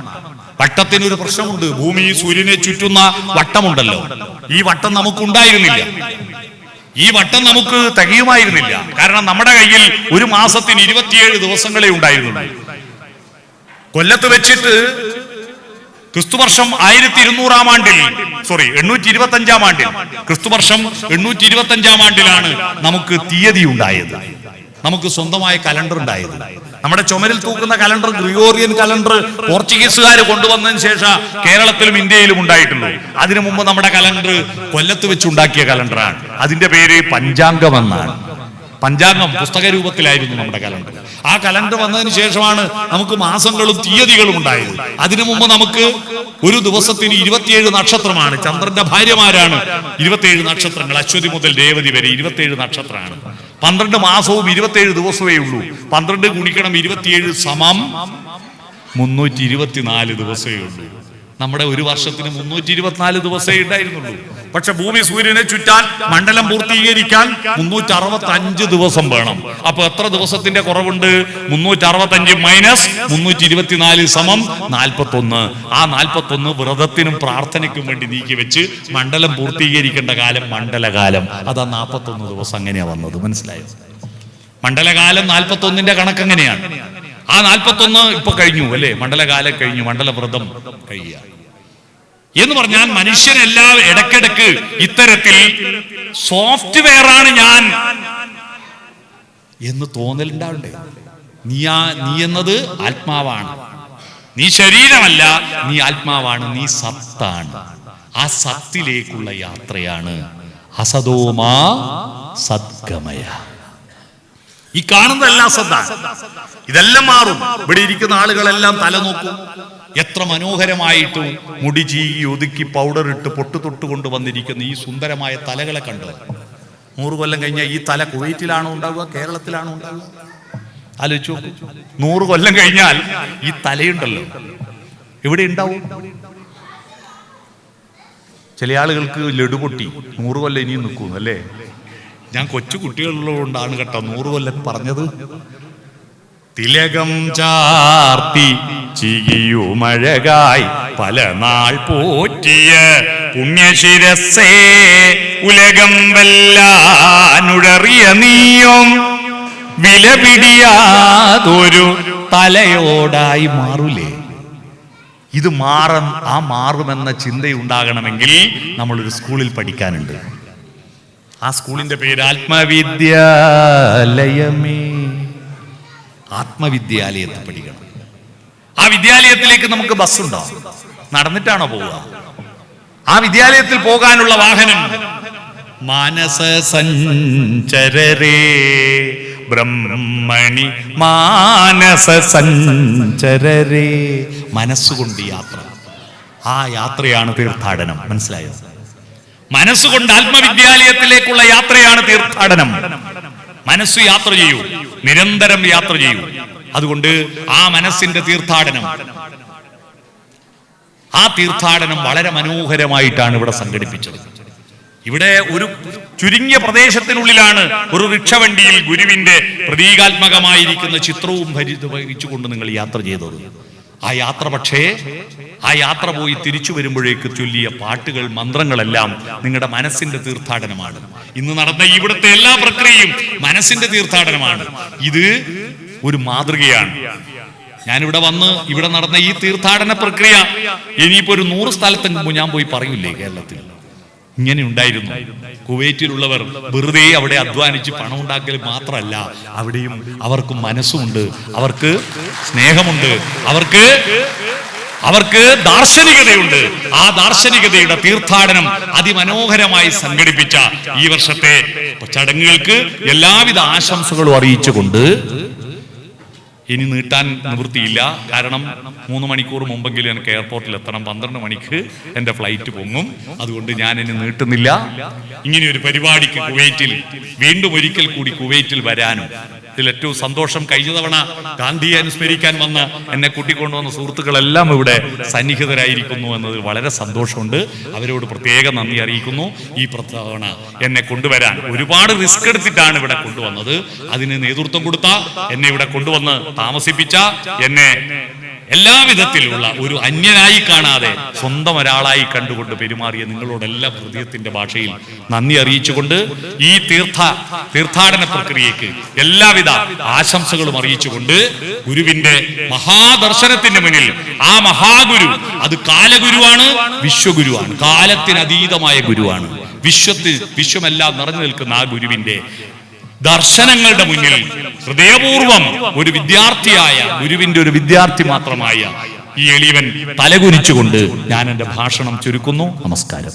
വട്ടത്തിനൊരു പ്രശ്നമുണ്ട്. ഭൂമി സൂര്യനെ ചുറ്റുന്ന വട്ടമുണ്ടല്ലോ, ഈ വട്ടം നമുക്കുണ്ടായിരുന്നില്ല. ഈ വട്ടം നമുക്ക് തികയുമായിരുന്നില്ല. കാരണം നമ്മുടെ കയ്യിൽ ഒരു മാസത്തിന് 27 ദിവസങ്ങളെ ഉണ്ടായിരുന്നുള്ളൂ. കൊല്ലത്ത് വെച്ചിട്ട് ക്രിസ്തുവർഷം 825 ആണ്ടിൽ, ക്രിസ്തുവർഷം 825 ആണ്ടിലാണ് നമുക്ക് തീയതി ഉണ്ടായത്, നമുക്ക് സ്വന്തമായ കലണ്ടർ ഉണ്ടായത്. നമ്മുടെ ചുമരിൽ തൂക്കുന്ന കലണ്ടർ ഗ്രിഗോറിയൻ കലണ്ടർ പോർച്ചുഗീസുകാർ കൊണ്ടുവന്നതിന് ശേഷം കേരളത്തിലും ഇന്ത്യയിലും ഉണ്ടായിട്ടുള്ളൂ. അതിനു മുമ്പ് നമ്മുടെ കലണ്ടർ കൊല്ലത്ത് വെച്ചുണ്ടാക്കിയ കലണ്ടറാണ്. അതിന്റെ പേര് പഞ്ചാംഗം എന്നാണ്. പഞ്ചാംഗം പുസ്തക രൂപത്തിലായിരുന്നു നമ്മുടെ കലണ്ടർ. ആ കലണ്ടർ വന്നതിന് ശേഷമാണ് നമുക്ക് മാസങ്ങളും തീയതികളും ഉണ്ടായത്. അതിനു മുമ്പ് നമുക്ക് ഒരു ദിവസത്തിന് 27 നക്ഷത്രമാണ്. ചന്ദ്രന്റെ ഭാര്യമാരാണ് 27 നക്ഷത്രങ്ങൾ. അശ്വതി മുതൽ രേവതി വരെ 27 നക്ഷത്രമാണ്. 12 മാസവും 27 ദിവസമേ ഉള്ളൂ. 12 ഗുണിക്കണം 27 സമം 324 ദിവസമേ ഉള്ളൂ. നമ്മുടെ ഒരു വർഷത്തിന് 324 ദിവസമേ ഉണ്ടായിരുന്നുള്ളൂ. പക്ഷെ ഭൂമി സൂര്യനെ ചുറ്റാൻ, മണ്ഡലം പൂർത്തീകരിക്കാൻ 365 ദിവസം വേണം. അപ്പൊ എത്ര ദിവസത്തിന്റെ കുറവുണ്ട്? 365 മൈനസ് 324 സമം 41. ആ 41 വ്രതത്തിനും പ്രാർത്ഥനയ്ക്കും വേണ്ടി നീക്കി വെച്ച് മണ്ഡലം പൂർത്തീകരിക്കേണ്ട കാലം മണ്ഡലകാലം. അതാ 41 ദിവസം അങ്ങനെയാ വന്നത്. മനസ്സിലായോ? മണ്ഡലകാലം 41ന്റെ കണക്കങ്ങനെയാണ്. ആ 41 ഇപ്പൊ കഴിഞ്ഞു അല്ലേ? മണ്ഡലകാലം കഴിഞ്ഞു, മണ്ഡലവ്രതം കഴിയുക എന്ന് പറഞ്ഞാൽ മനുഷ്യനെല്ലാം ഇടയ്ക്കിടയ്ക്ക് ഇത്തരത്തിൽ സോഫ്റ്റ്വെയർ ആണ് ഞാൻ എന്ന് തോന്നലുണ്ടാവണ്ടേ? നീ എന്നത് ആത്മാവാണ്, നീ ശരീരമല്ല, നീ ആത്മാവാണ്, നീ സത്താണ്. ആ സത്തിലേക്കുള്ള യാത്രയാണ് അസതോമാ സദ്ഗമയ. ഈ കാണുന്നതെല്ലാം അസത്താണ്. ഇതെല്ലാം മാറും. ഇവിടെ ഇരിക്കുന്ന ആളുകളെല്ലാം തല നോക്കൂ, എത്ര മനോഹരമായിട്ട് മുടി ചീകി ഒതുക്കി പൗഡർ ഇട്ട് പൊട്ടു തൊട്ട് കൊണ്ട് വന്നിരിക്കുന്ന ഈ സുന്ദരമായ തലകളെ കണ്ടു. 100 കൊല്ലം കഴിഞ്ഞാൽ ഈ തല കുവൈറ്റിലാണോ ഉണ്ടാവുക, കേരളത്തിലാണോ ഉണ്ടാവുക? ആലോചിച്ചു. 100 കൊല്ലം കഴിഞ്ഞാൽ ഈ തലയുണ്ടല്ലോ എവിടെ ഉണ്ടാവും? ചില ആളുകൾക്ക് ലഡുപൊട്ടി 100 കൊല്ലം ഇനിയും നിൽക്കുന്നു അല്ലേ? ഞാൻ കൊച്ചു കുട്ടികളുള്ളതുകൊണ്ടാണ് കേട്ടോ 100 കൊല്ലം പറഞ്ഞത്. തിലകം ചാർത്തി ചികിയുമഴകായി പല നാൾ പോറ്റിയ പുണ്യശിരസേ ഉലകം വല്ലാനുഴറിയ നീയും വിലപിടിയാതൊരു തലയോടായി മാറൂലേ? ഇത് മാറുമെന്ന ചിന്തയുണ്ടാകണമെങ്കിൽ നമ്മളൊരു സ്കൂളിൽ പഠിക്കാനുണ്ട്. ആ സ്കൂളിന്റെ പേര് ആത്മവിദ്യാലയമേ. ആത്മവിദ്യാലയത്തിൽ പഠിക്കണം. ആ വിദ്യാലയത്തിലേക്ക് നമുക്ക് ബസ്സുണ്ടോ? നടന്നിട്ടാണോ പോവുക? ആ വിദ്യാലയത്തിൽ പോകാനുള്ള വാഹനം മാനസ സഞ്ചരരേ ബ്രഹ്മണി മാനസ സഞ്ചരരേ. മനസ്സുകൊണ്ട് യാത്ര, ആ യാത്രയാണ് തീർത്ഥാടനം. മനസ്സിലായോ? മനസ്സുകൊണ്ട് ആത്മവിദ്യാലയത്തിലേക്കുള്ള യാത്രയാണ് തീർത്ഥാടനം. മനസ്സ് യാത്ര ചെയ്യൂ, നിരന്തരം യാത്ര ചെയ്യൂ. അതുകൊണ്ട് ആ മനസ്സിന്റെ തീർത്ഥാടനം, ആ തീർത്ഥാടനം വളരെ മനോഹരമായിട്ടാണ് ഇവിടെ സംഘടിപ്പിച്ചത്. ഇവിടെ ഒരു ചുരുങ്ങിയ പ്രദേശത്തിനുള്ളിലാണ് ഒരു റിക്ഷവണ്ടിയിൽ ഗുരുവിന്റെ പ്രതീകാത്മകമായിരിക്കുന്ന ചിത്രവും വഹിച്ചുകൊണ്ട് നിങ്ങൾ യാത്ര ചെയ്തത്. ആ യാത്ര പക്ഷേ ആ യാത്ര പോയി തിരിച്ചു വരുമ്പോഴേക്ക് ചൊല്ലിയ പാട്ടുകൾ, മന്ത്രങ്ങളെല്ലാം നിങ്ങളുടെ മനസ്സിന്റെ തീർത്ഥാടനമാണ്. ഇന്ന് നടന്ന ഇവിടുത്തെ എല്ലാ പ്രക്രിയയും മനസ്സിന്റെ തീർത്ഥാടനമാണ്. ഇത് ഒരു മാതൃകയാണ്. ഞാനിവിടെ വന്ന് ഇവിടെ നടന്ന ഈ തീർത്ഥാടന പ്രക്രിയ ഇനിയിപ്പോ ഒരു 100 സ്ഥലത്തെങ്കിലും ഞാൻ പോയി പറയൂലേ കേരളത്തിൽ ഇങ്ങനെ ഉണ്ടായിരുന്നു. കുവൈറ്റിലുള്ളവർ വെറുതെ അവിടെ അധ്വാനിച്ച് പണം ഉണ്ടാക്കൽ മാത്രമല്ല, അവിടെയും അവർക്ക് മനസ്സുമുണ്ട്, അവർക്ക് സ്നേഹമുണ്ട്, അവർക്ക് ദാർശനികതയുണ്ട്. ആ ദാർശനികതയുടെ തീർത്ഥാടനം അതിമനോഹരമായി സംഘടിപ്പിച്ച ഈ വർഷത്തെ ചടങ്ങുകൾക്ക് എല്ലാവിധ ആശംസകളും അറിയിച്ചുകൊണ്ട് ഇനി നീട്ടാൻ നിവൃത്തിയില്ല. കാരണം 3 മണിക്കൂർ മുമ്പെങ്കിലും എനിക്ക് എയർപോർട്ടിൽ എത്തണം. 12 മണിക്ക് എൻ്റെ ഫ്ലൈറ്റ് പൊങ്ങും. അതുകൊണ്ട് ഞാൻ ഇനി നീട്ടുന്നില്ല. ഇങ്ങനെയൊരു പരിപാടിക്ക് കുവൈറ്റിൽ വീണ്ടും ഒരിക്കൽ കൂടി കുവൈറ്റിൽ വരാനും ഇതിൽ ഏറ്റവും സന്തോഷം, കഴിഞ്ഞ തവണ ഗാന്ധിയെ അനുസ്മരിക്കാൻ വന്ന് എന്നെ കൂട്ടിക്കൊണ്ടുവന്ന സുഹൃത്തുക്കളെല്ലാം ഇവിടെ സന്നിഹിതരായിരിക്കുന്നു എന്നതിൽ വളരെ സന്തോഷമുണ്ട്. അവരോട് പ്രത്യേക നന്ദി അറിയിക്കുന്നു. ഈ തവണ എന്നെ കൊണ്ടുവരാൻ ഒരുപാട് റിസ്ക് എടുത്തിട്ടാണ് ഇവിടെ കൊണ്ടുവന്നത്. അതിന് നേതൃത്വം കൊടുത്ത, എന്നെ ഇവിടെ കൊണ്ടുവന്ന് താമസിപ്പിച്ച, എന്നെ എല്ലാവിധത്തിലുള്ള ഒരു അന്യനായി കാണാതെ സ്വന്തം ഒരാളായി കണ്ടുകൊണ്ട് പെരുമാറിയ നിങ്ങളോടെല്ലാം ഹൃദയത്തിന്റെ ഭാഷയിൽ നന്ദി അറിയിച്ചുകൊണ്ട് ഈ തീർത്ഥാടന പ്രക്രിയക്ക് എല്ലാവിധ ആശംസകളും അറിയിച്ചുകൊണ്ട് ഗുരുവിന്റെ മഹാദർശനത്തിന്റെ മുന്നിൽ ആ മഹാഗുരു, അത് കാലഗുരുവാണ്, വിശ്വഗുരുവാണ്, കാലത്തിനതീതമായ ഗുരുവാണ്. വിശ്വമെല്ലാം നിറഞ്ഞു നിൽക്കുന്ന ആ ഗുരുവിന്റെ ദർശനങ്ങളുടെ മുന്നിൽ ഹൃദയപൂർവം ഒരു വിദ്യാർത്ഥിയായ, ഗുരുവിന്റെ ഒരു വിദ്യാർത്ഥി മാത്രമായ ഈ എളിയവൻ തലകുനിച്ചുകൊണ്ട് ഞാൻ എൻ്റെ ഭാഷണം ചുരുക്കുന്നു. നമസ്കാരം.